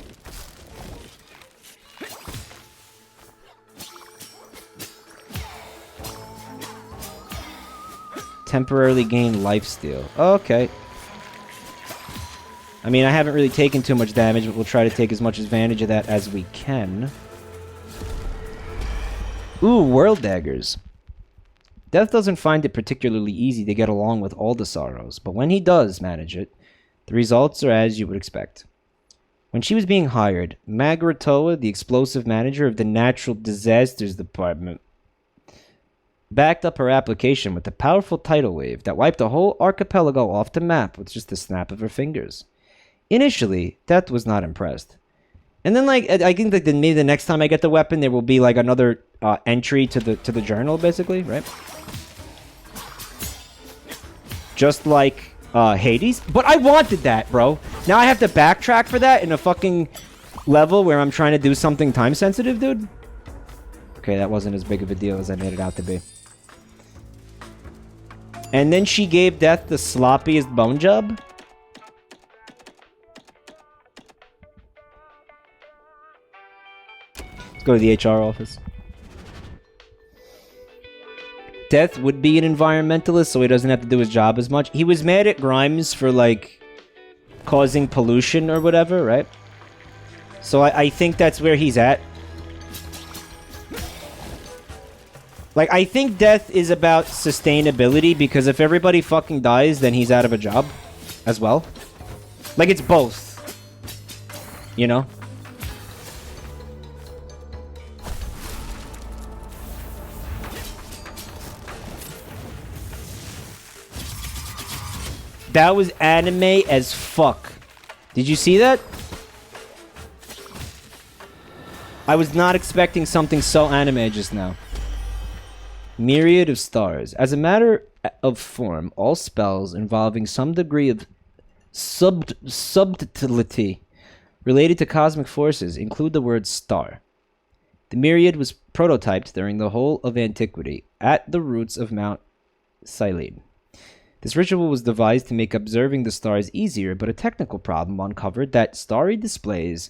Temporarily gain lifesteal. Okay. I mean, I haven't really taken too much damage, but we'll try to take as much advantage of that as we can. Ooh, World Daggers. Death doesn't find it particularly easy to get along with all the sorrows, but when he does manage it, the results are as you would expect. When she was being hired, Magratoa, the explosive manager of the Natural Disasters Department, backed up her application with a powerful tidal wave that wiped the whole archipelago off the map with just a snap of her fingers. Initially, Death was not impressed. And then, like, I think that maybe the next time I get the weapon, there will be, like, another entry to the journal, basically, right? Just like Hades. But I wanted that, bro. Now I have to backtrack for that in a fucking level where I'm trying to do something time-sensitive, dude? Okay, that wasn't as big of a deal as I made it out to be. And then she gave Death the sloppiest bone job? Go to the HR office. Death would be an environmentalist, so he doesn't have to do his job as much. He was mad at Grimes for, like, causing pollution or whatever, right? So I think that's where he's at. Like, I think Death is about sustainability, because if everybody fucking dies, then he's out of a job as well. Like, it's both. You know? That was anime as fuck. Did you see that? I was not expecting something so anime just now. Myriad of stars. As a matter of form, all spells involving some degree of Subtlety related to cosmic forces include the word star. The myriad was prototyped during the whole of antiquity at the roots of Mount Silene. This ritual was devised to make observing the stars easier, but a technical problem uncovered that starry displays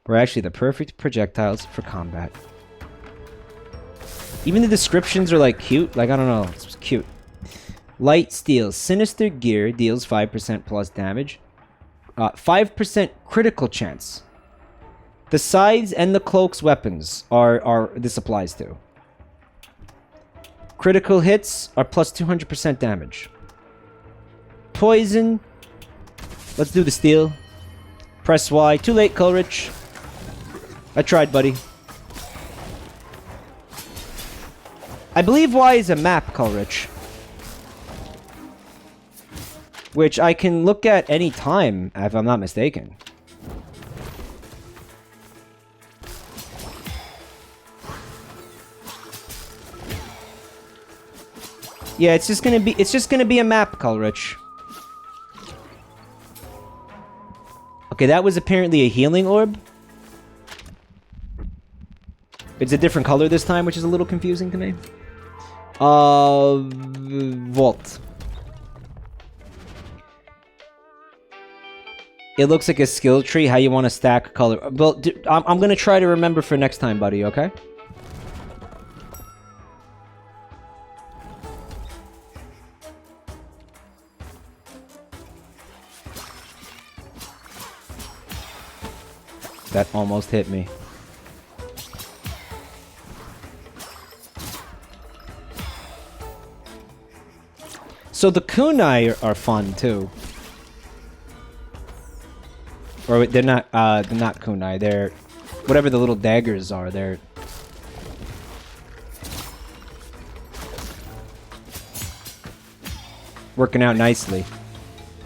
were actually the perfect projectiles for combat. Even the descriptions are like cute. Like, I don't know, it's cute. Light steel. Sinister gear deals 5% plus damage. 5% critical chance. The sides and the cloak's weapons are this applies to. Critical hits are plus 200% damage. Poison. Let's do the steel. Press Y. Too late, Coleridge. I tried, buddy. I believe Y is a map, Coleridge. Which I can look at any time, if I'm not mistaken. Yeah, it's just gonna be a map, Coleridge. Okay, that was apparently a healing orb. It's a different color this time, which is a little confusing to me. Vault. It looks like a skill tree, how you want to stack color. Well, I'm going to try to remember for next time, buddy, okay? That almost hit me. So the kunai are fun too. Or they're not kunai, they're whatever the little daggers are, they're working out nicely.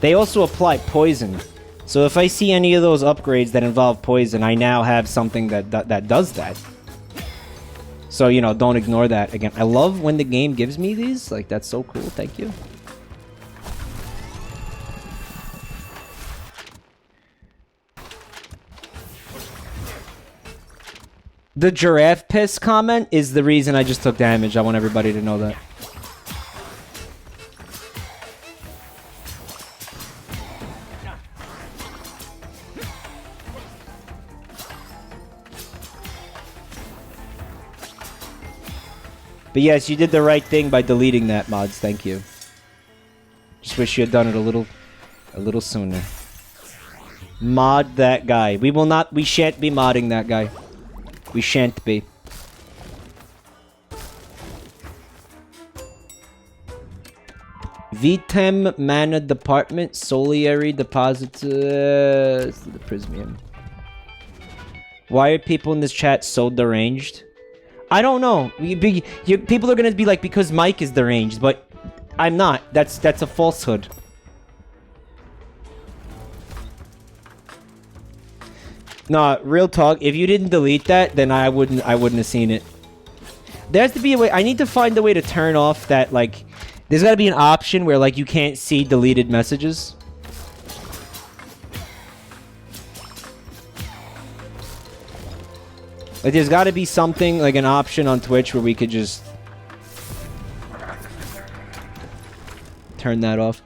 They also apply poison. So if I see any of those upgrades that involve poison, I now have something that does that. So, you know, don't ignore that. Again, I love when the game gives me these. Like, that's so cool. Thank you. The giraffe piss comment is the reason I just took damage. I want everybody to know that. But yes, you did the right thing by deleting that, mods. Thank you. Just wish you had done it a little sooner. Mod that guy. We shan't be modding that guy. We shan't be. Vitem Mana Department, Soliary Deposit, the Prismium. Why are people in this chat so deranged? I don't know. People are gonna be like, because Mike is deranged, but I'm not. That's a falsehood. Nah, real talk. If you didn't delete that, then I wouldn't have seen it. There has to be a way. I need to find a way to turn off that, like, there's got to be an option where, like, you can't see deleted messages. Like, there's got to be something, like an option on Twitch where we could just turn that off.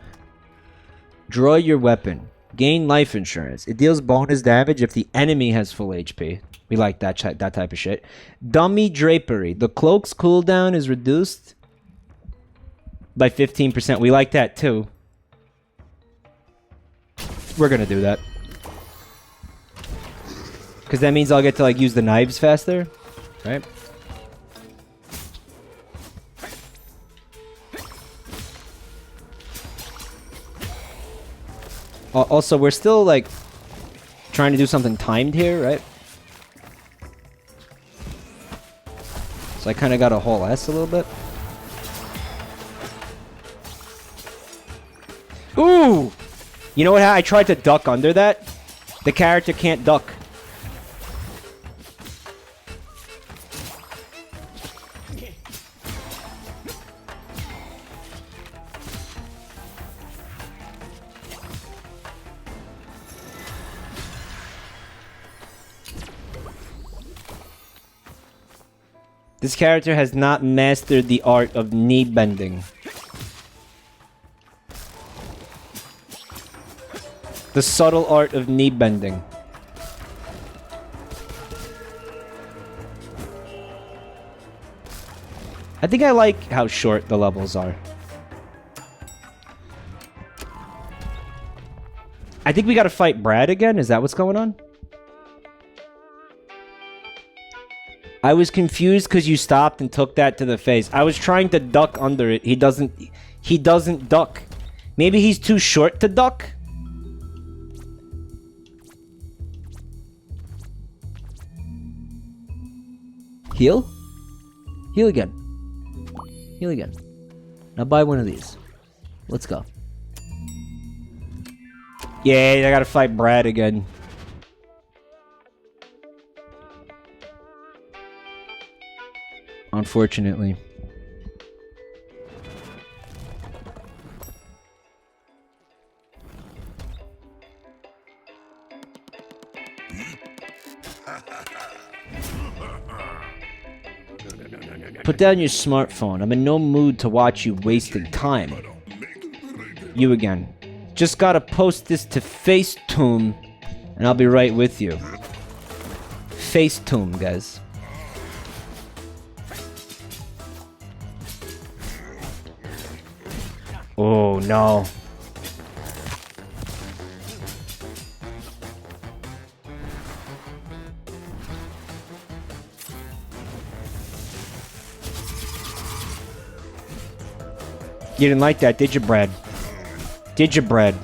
Draw your weapon. Gain life insurance. It deals bonus damage if the enemy has full HP. We like that type of shit. Dummy drapery. The cloak's cooldown is reduced by 15%. We like that too. We're gonna do that. Because that means I'll get to, like, use the knives faster. Right? Also, we're still, like, trying to do something timed here, right? So I kind of got a whole S a little bit. Ooh! You know what? I tried to duck under that. The character can't duck. This character has not mastered the art of knee bending. The subtle art of knee bending. I think I like how short the levels are. I think we gotta fight Brad again. Is that what's going on? I was confused because you stopped and took that to the face. I was trying to duck under it. He doesn't duck. Maybe he's too short to duck? Heal? Heal again. Heal again. Now buy one of these. Let's go. Yeah, I gotta fight Brad again. Unfortunately. Put down your smartphone. I'm in no mood to watch you wasting time. You again. Just gotta post this to Facetune, and I'll be right with you. Facetune, guys. Oh, no. You didn't like that, did you, Brad? Did you, Brad?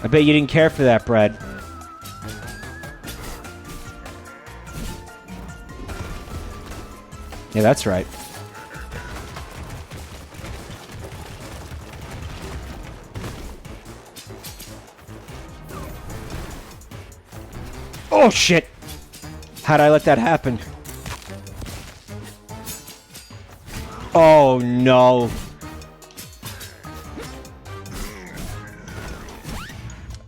I bet you didn't care for that, Brad. Yeah, that's right. Oh, shit! How'd I let that happen? Oh, no.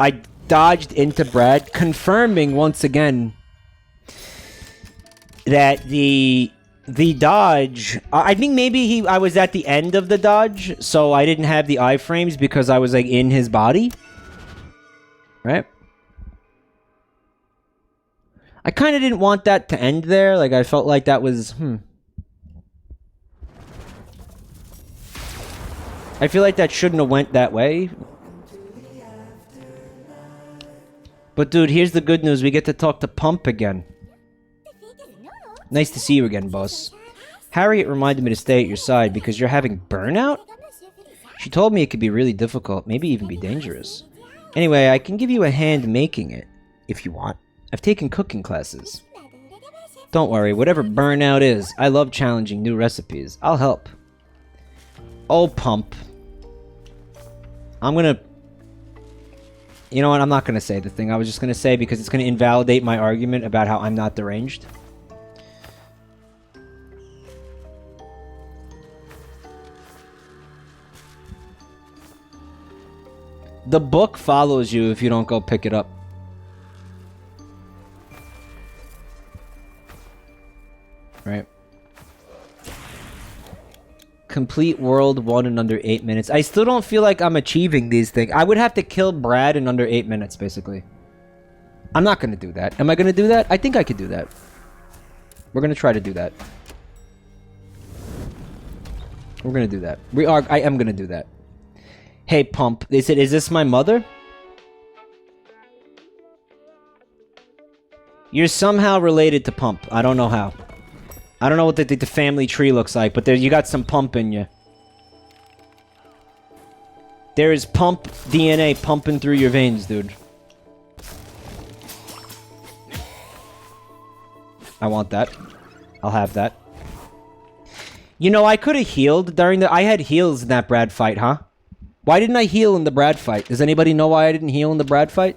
I dodged into Brad, confirming once again that the dodge... I think maybe I was at the end of the dodge, so I didn't have the iframes because I was, like, in his body. Right? I kind of didn't want that to end there. Like, I felt like that was... I feel like that shouldn't have went that way. But dude, here's the good news. We get to talk to Pump again. Nice to see you again, boss. Harriet reminded me to stay at your side because you're having burnout? She told me it could be really difficult, maybe even be dangerous. Anyway, I can give you a hand making it, if you want. I've taken cooking classes. Don't worry, whatever burnout is, I love challenging new recipes. I'll help. Oh, Pump. I'm gonna... You know what, I'm not gonna say the thing I was just gonna say because it's gonna invalidate my argument about how I'm not deranged. The book follows you if you don't go pick it up. Right. Complete world 1 in under 8 minutes. I still don't feel like I'm achieving these things. I would have to kill Brad in under 8 minutes, basically. I'm not going to do that. Am I going to do that? I think I could do that. We're going to try to do that. We're going to do that. I am going to do that. Hey, Pump. Is this my mother? You're somehow related to Pump. I don't know how. I don't know what the family tree looks like, but you got some Pump in you. There is Pump DNA pumping through your veins, dude. I want that. I'll have that. You know, I could have healed during I had heals in that Brad fight, huh? Why didn't I heal in the Brad fight? Does anybody know why I didn't heal in the Brad fight?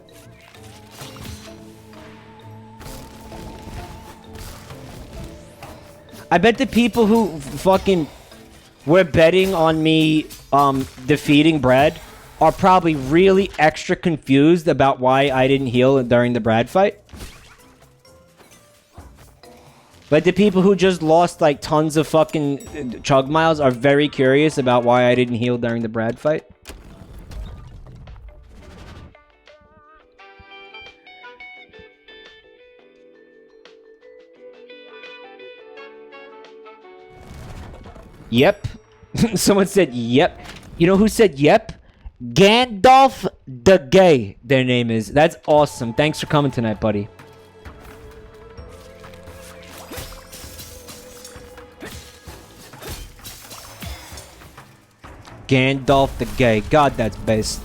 I bet the people who fucking were betting on me defeating Brad are probably really extra confused about why I didn't heal during the Brad fight. But the people who just lost like tons of fucking chug miles are very curious about why I didn't heal during the Brad fight. Yep. Someone said yep. You know who said yep? Gandalf the Gay, their name is. That's awesome. Thanks for coming tonight, buddy. Gandalf the Gay. God, that's based.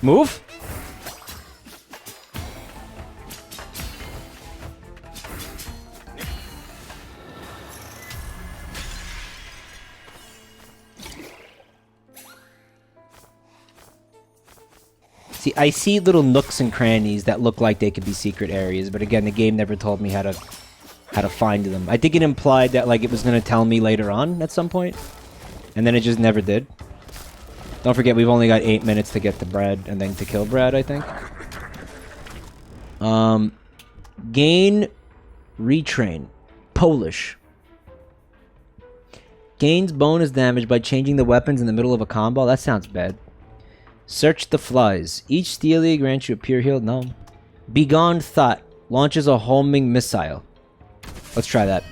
Move. See, I see little nooks and crannies that look like they could be secret areas, but again, the game never told me how to find them. I think it implied that like it was gonna tell me later on at some point, and then it just never did. Don't forget, we've only got 8 minutes to get to Brad and then to kill Brad, I think. Gain retrain. Polish. Gains bonus damage by changing the weapons in the middle of a combo. That sounds bad. Search the flies. Each Steely grants you a pure heal. No. Begone Thought. Launches a homing missile. Let's try that.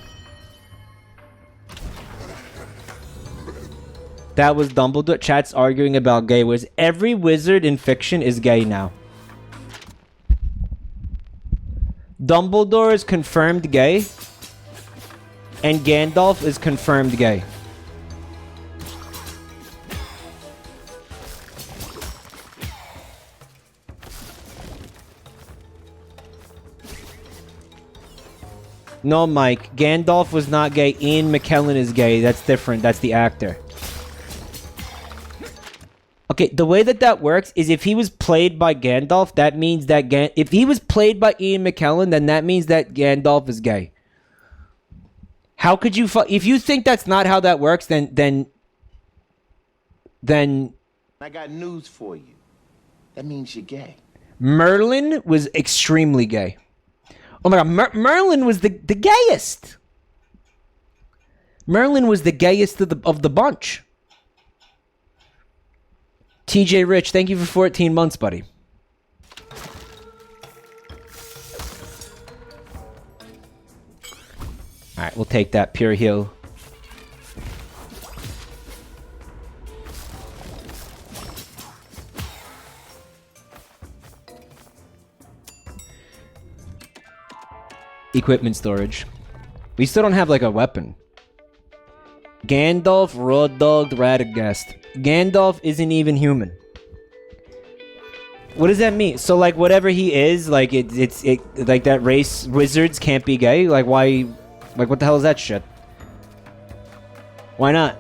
That was Dumbledore. Chat's arguing about gay words. Every wizard in fiction is gay now. Dumbledore is confirmed gay. And Gandalf is confirmed gay. No, Mike. Gandalf was not gay. Ian McKellen is gay. That's different. That's the actor. Okay, the way that works is if he was played by Gandalf, that means that if he was played by Ian McKellen, then that means that Gandalf is gay. How could you if you think that's not how that works, then I got news for you. That means you're gay. Merlin was extremely gay. Oh my god, Merlin was the gayest. Merlin was the gayest of the bunch. TJ Rich, thank you for 14 months, buddy. Alright, we'll take that pure heal. Equipment storage. We still don't have like a weapon. Gandalf raw dogged Radagast. Gandalf isn't even human. What does that mean? So like whatever he is, like it like that race wizards can't be gay? Like why, like what the hell is that shit? Why not?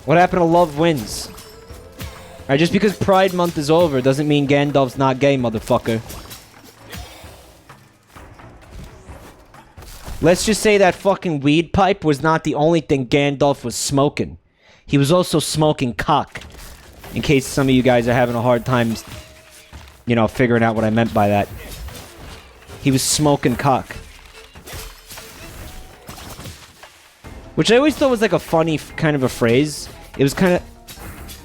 What happened to Love Wins? Alright, just because Pride Month is over doesn't mean Gandalf's not gay, motherfucker. Let's just say that fucking weed pipe was not the only thing Gandalf was smoking. He was also smoking cock. In case some of you guys are having a hard time, you know, figuring out what I meant by that. He was smoking cock. Which I always thought was like a funny kind of a phrase. It was kind of...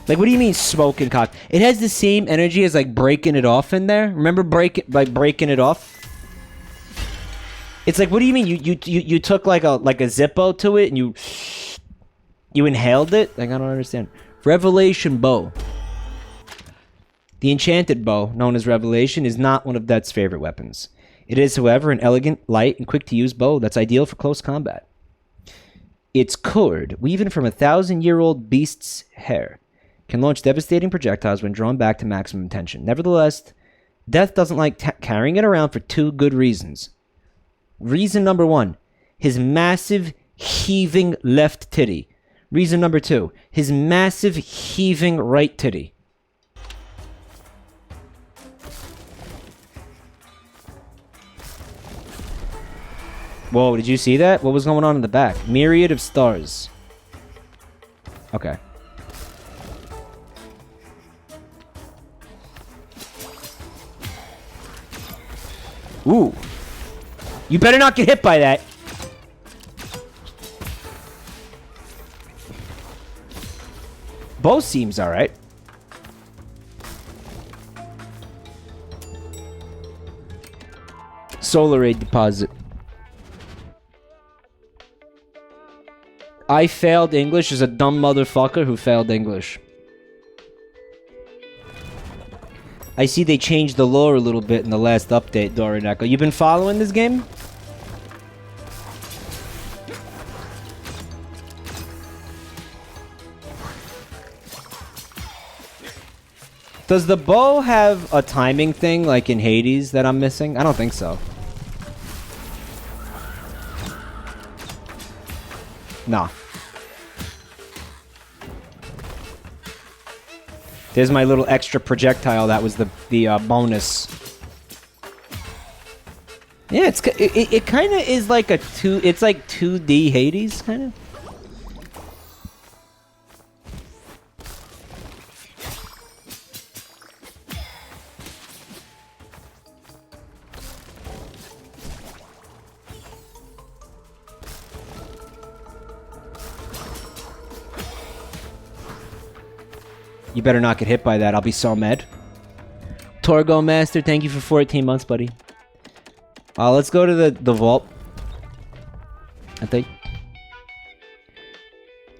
Like, what do you mean smoking cock? It has the same energy as like breaking it off in there. Remember breaking it off? It's like, what do you mean? You took like a Zippo to it and you inhaled it? Like, I don't understand. Revelation bow. The enchanted bow, known as Revelation, is not one of Death's favorite weapons. It is, however, an elegant, light, and quick-to-use bow that's ideal for close combat. Its cord, woven from a 1,000-year-old beast's hair, can launch devastating projectiles when drawn back to maximum tension. Nevertheless, Death doesn't like carrying it around for two good reasons. Reason number 1, his massive, heaving left titty. Reason number 2, his massive, heaving right titty. Whoa, did you see that? What was going on in the back? Myriad of stars. Okay. Ooh. You better not get hit by that. Bow seems alright. Solar Aid deposit. I failed English as a dumb motherfucker who failed English. I see they changed the lore a little bit in the last update, Dorian Echo. You been following this game? Does the bow have a timing thing like in Hades that I'm missing? I don't think so. Nah. There's my little extra projectile. That was the bonus. Yeah, it kind of is like a it's like 2D Hades kind of. You better not get hit by that. I'll be so mad. Torgo Master, thank you for 14 months, buddy. Let's go to the vault. I think.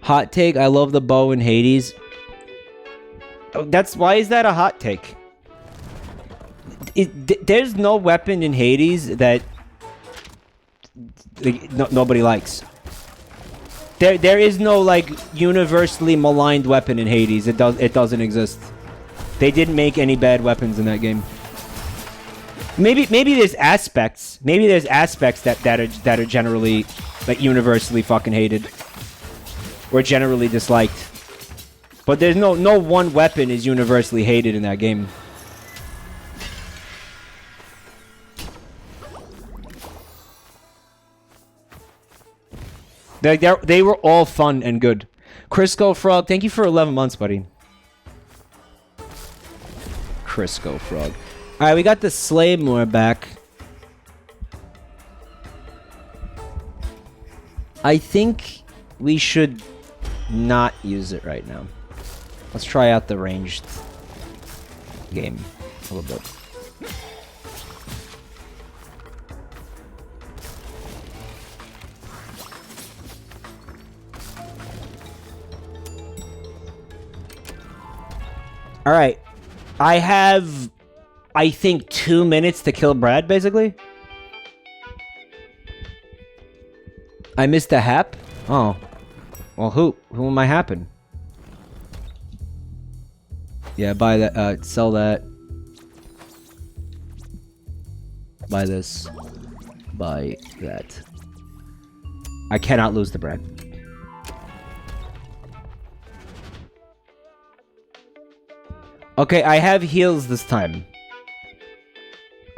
Hot take, I love the bow in Hades. Oh, why is that a hot take? There's no weapon in Hades that nobody likes. There is no like universally maligned weapon in Hades. It doesn't exist. They didn't make any bad weapons in that game. Maybe there's aspects. Maybe there's aspects that are generally like universally fucking hated or generally disliked. But there's no one weapon is universally hated in that game. They were all fun and good. Crisco Frog, thank you for 11 months, buddy. Crisco Frog. Alright, we got the Slaymore back. I think we should not use it right now. Let's try out the ranged game a little bit. Alright. I have, I think, 2 minutes to kill Brad, basically. I missed a hap? Oh. Well, who am I happen? Yeah, buy that, sell that. Buy this. Buy that. I cannot lose the Brad. Okay, I have heals this time.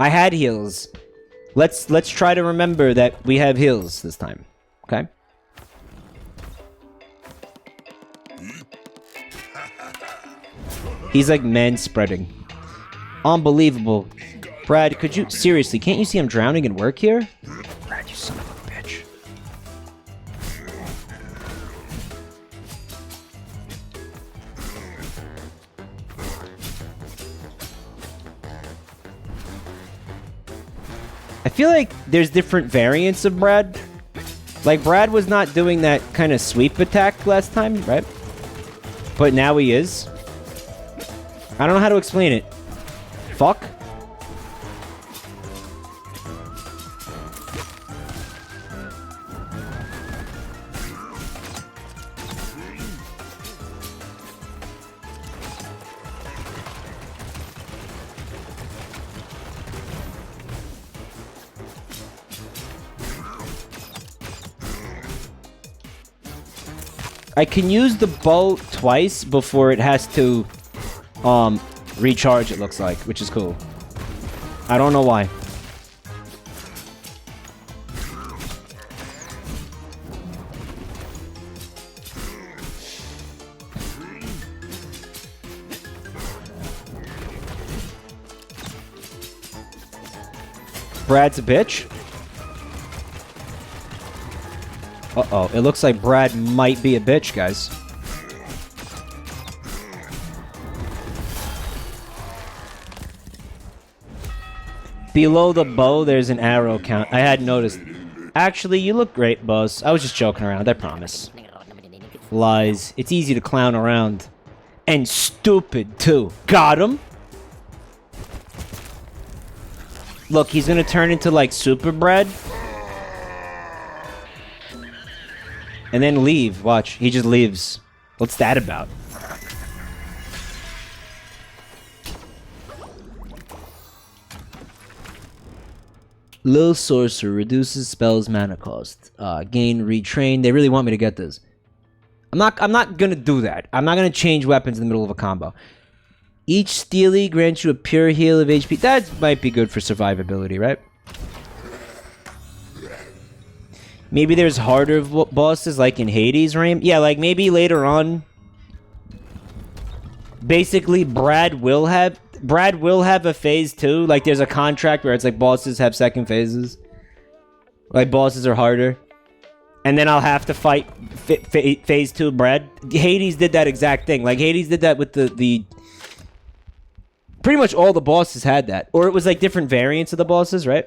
I had heals. Let's try to remember that we have heals this time. Okay? He's like man-spreading. Unbelievable. Brad, could you... Seriously, can't you see I'm drowning in work here? Brad, you son of a bitch. I feel like there's different variants of Brad. Like, Brad was not doing that kind of sweep attack last time, right? But now he is. I don't know how to explain it. Fuck. I can use the bow twice before it has to recharge, it looks like, which is cool. I don't know why. Brad's a bitch. Uh-oh. It looks like Brad might be a bitch, guys. Below the bow, there's an arrow count. I hadn't noticed. Actually, you look great, boss. I was just joking around, I promise. Lies. It's easy to clown around. And stupid, too. Got him? Look, he's gonna turn into, like, Super Brad. And then leave. Watch. He just leaves. What's that about? Low Sorcerer reduces spells mana cost. Gain retrain. They really want me to get this. I'm not gonna do that. I'm not gonna change weapons in the middle of a combo. Each Steely grants you a pure heal of HP. That might be good for survivability, right? Maybe there's harder bosses like in Hades, right? Yeah, like maybe later on. Basically, Brad will have a phase 2. Like there's a contract where it's like bosses have second phases. Like bosses are harder. And then I'll have to fight phase 2 Brad. Hades did that exact thing. Like Hades did that with the pretty much all the bosses had that. Or it was like different variants of the bosses, right?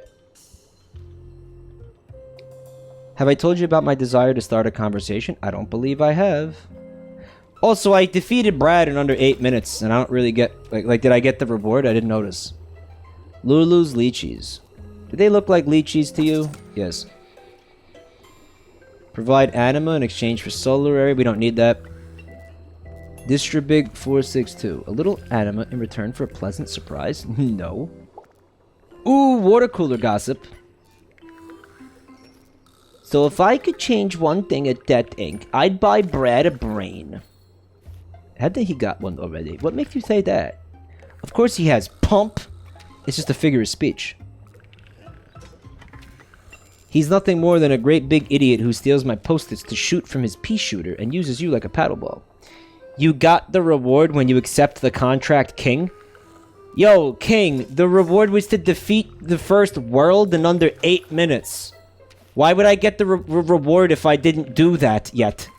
Have I told you about my desire to start a conversation? I don't believe I have. Also, I defeated Brad in under 8 minutes, and I don't really get... Like, did I get the reward? I didn't notice. Lulu's lychees. Do they look like lychees to you? Yes. Provide anima in exchange for solar area. We don't need that. Distribig 462. A little anima in return for a pleasant surprise? No. Ooh, water cooler gossip. So if I could change one thing at Death Inc., I'd buy Brad a brain. I think he got one already. What makes you say that? Of course he has. Pump. It's just a figure of speech. He's nothing more than a great big idiot who steals my post-its to shoot from his pea shooter and uses you like a paddle ball. You got the reward when you accept the contract, King? Yo, King, the reward was to defeat the first world in under 8 minutes. Why would I get the reward if I didn't do that yet?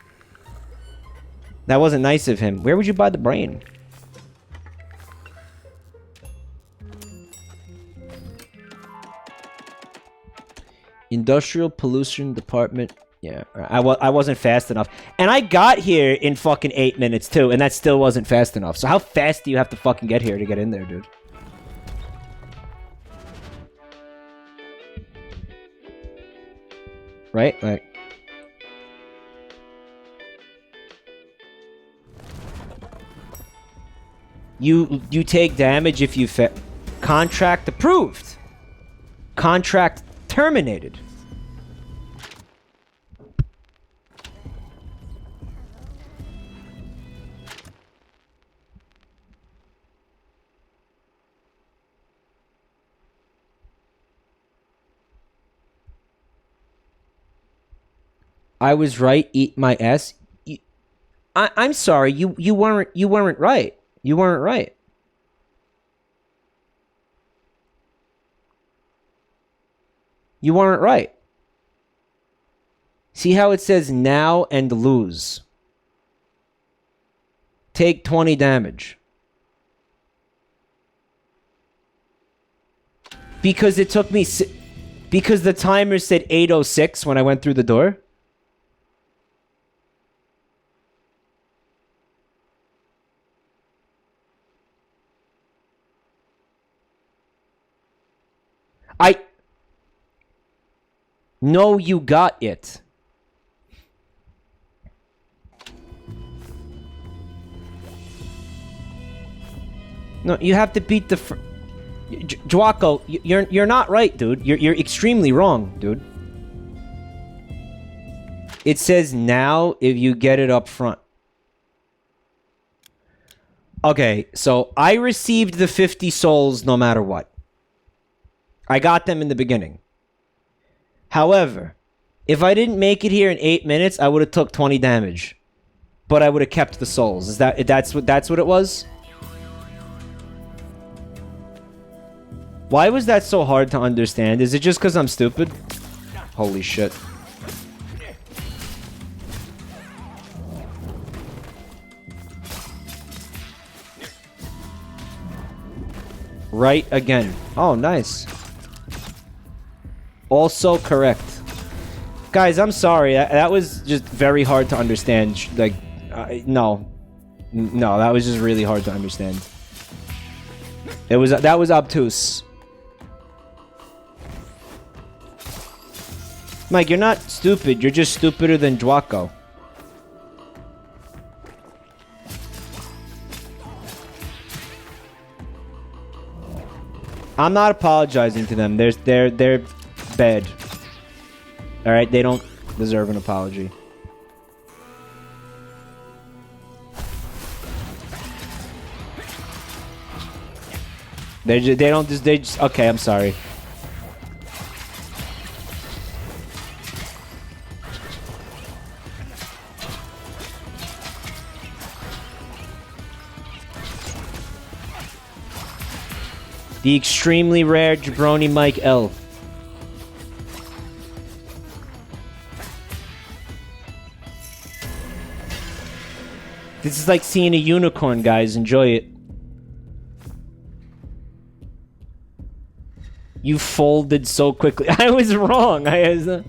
That wasn't nice of him. Where would you buy the brain? Industrial Pollution Department. Yeah, I wasn't fast enough. And I got here in fucking 8 minutes too, and that still wasn't fast enough. So how fast do you have to fucking get here to get in there, dude? Right? Like... You take damage if you contract approved. Contract terminated. I was right. Eat my ass. I'm sorry. You weren't right. You weren't right. You weren't right. See how it says now and lose. Take 20 damage. Because it took me... Because the timer said 8:06 when I went through the door. No, you got it. No, you have to beat the... Jwako, you're not right, dude. You're extremely wrong, dude. It says now if you get it up front. Okay, so I received the 50 souls no matter what. I got them in the beginning. However, if I didn't make it here in 8 minutes, I would have took 20 damage. But I would have kept the souls. Is that's what it was? Why was that so hard to understand? Is it just because I'm stupid? Holy shit. Right again. Oh, nice. Also correct. Guys, I'm sorry. That was just very hard to understand. Like, no. No, that was just really hard to understand. That was obtuse. Mike, you're not stupid. You're just stupider than Dwako. I'm not apologizing to them. They're bad. All right, they don't deserve an apology. They just okay, I'm sorry. The extremely rare Jabroni Mike L. This is like seeing a unicorn, guys. Enjoy it. You folded so quickly. I was wrong. There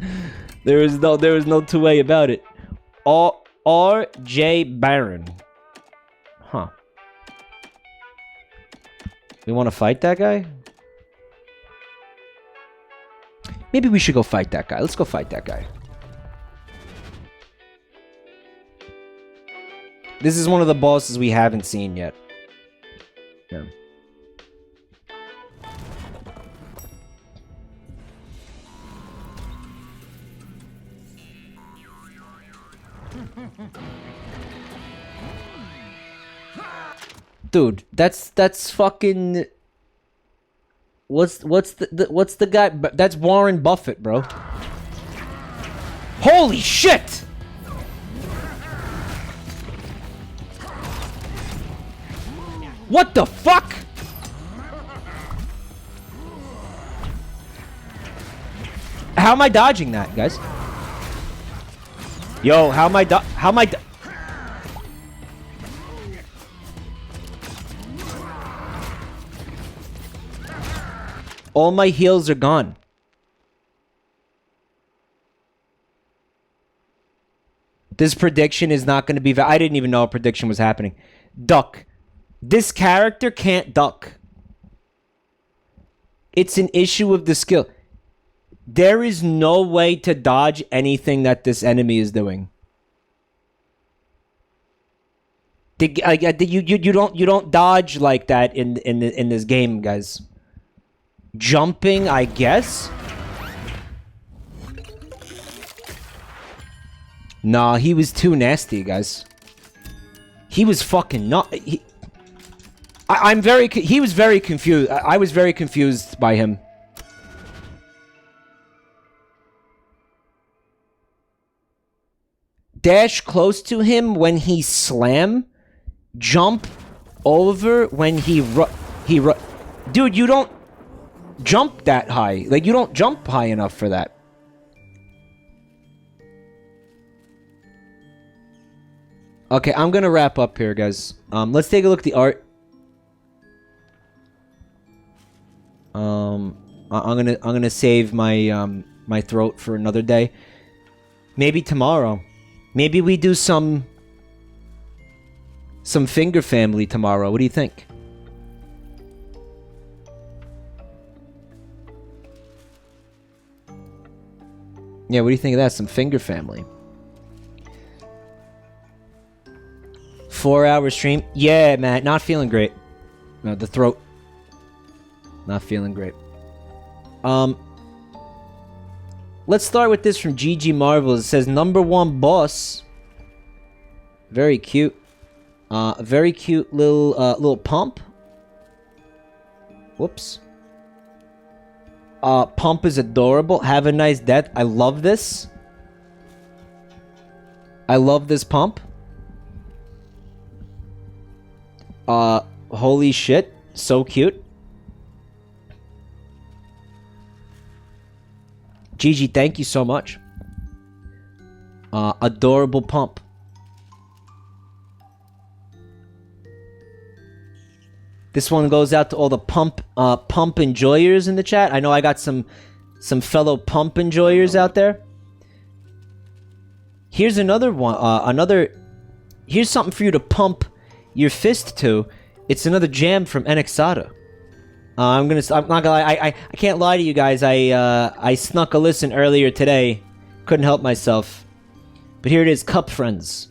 was no two way about it. R.J. Baron. Huh. We want to fight that guy? Maybe we should go fight that guy. Let's go fight that guy. This is one of the bosses we haven't seen yet. Yeah. Dude, that's fucking. What's the guy? That's Warren Buffett, bro. Holy shit! What the fuck? How am I dodging that, guys? Yo, how am I all my heals are gone. This prediction is not going to be... I didn't even know a prediction was happening. Duck. This character can't duck. It's an issue of the skill. There is no way to dodge anything that this enemy is doing. You don't dodge like that in this game, guys. Jumping, I guess. Nah, he was too nasty, guys. He was fucking not. He was very confused. I was very confused by him. Dash close to him when he slam. Jump over when he Dude, you don't jump that high. Like, you don't jump high enough for that. Okay, I'm gonna wrap up here, guys. Let's take a look at the art. I'm gonna save my my throat for another day. Maybe tomorrow. Maybe we do some Finger Family tomorrow. What do you think? Yeah, what do you think of that? Some Finger Family. 4-hour stream? Yeah, man. Not feeling great. No, the throat. Not feeling great. Let's start with this from GG Marvels. It says, #1 boss. Very cute. Very cute little pump. Whoops. Pump is adorable. Have a nice death. I love this. I love this pump. Holy shit. So cute. Gigi, thank you so much. Adorable pump. This one goes out to all the pump enjoyers in the chat. I know I got some fellow pump enjoyers out there. Here's another one. Here's something for you to pump your fist to. It's another jam from Enixada. I'm not gonna lie. I can't lie to you guys. I snuck a listen earlier today. Couldn't help myself. But here it is, Cup Friends.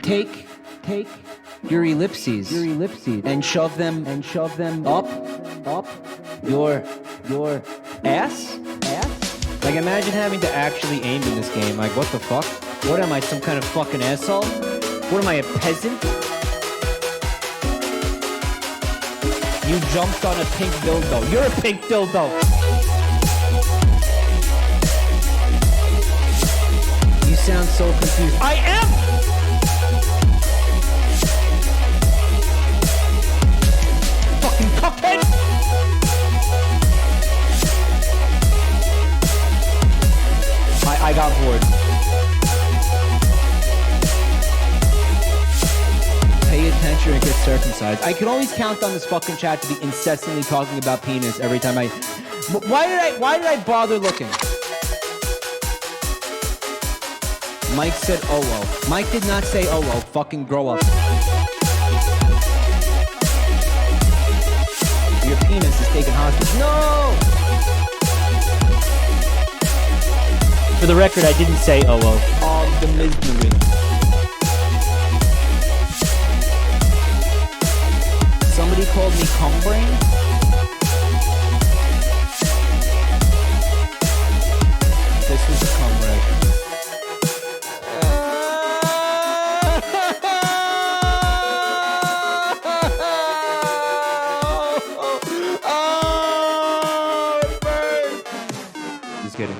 Take your ellipses and shove them up your ass. Like, imagine having to actually aim in this game. Like, what the fuck? What am I, some kind of fucking asshole? What am I, a peasant? You jumped on a pink dildo. You're a pink dildo. You sound so confused. I am! Fucking cockhead! I got bored. Pay attention and get circumcised. I could always count on this fucking chat to be incessantly talking about penis every time I... Why did I bother looking? Mike said oh. Mike did not say oh. Fucking grow up. Your penis is taken hostage. No! For the record, I didn't say oh. Oh, the misery. Somebody called me cumbrain? This was a cumbrain. Just kidding.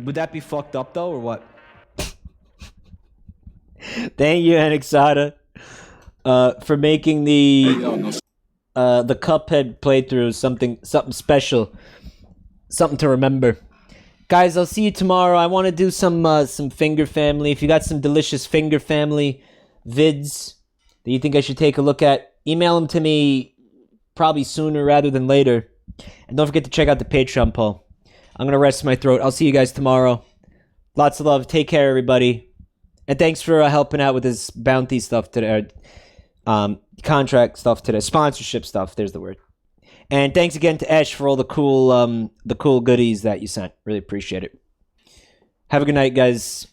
Would that be fucked up though, or what? Thank you, Enixada, for making the Cuphead playthrough something special, something to remember. Guys, I'll see you tomorrow. I want to do some Finger Family. If you got some delicious Finger Family vids that you think I should take a look at, email them to me probably sooner rather than later. And don't forget to check out the Patreon poll. I'm going to rest my throat. I'll see you guys tomorrow. Lots of love. Take care, everybody. And thanks for helping out with this bounty stuff today. Contract stuff today. Sponsorship stuff. There's the word. And thanks again to Esh for all the cool goodies that you sent. Really appreciate it. Have a good night, guys.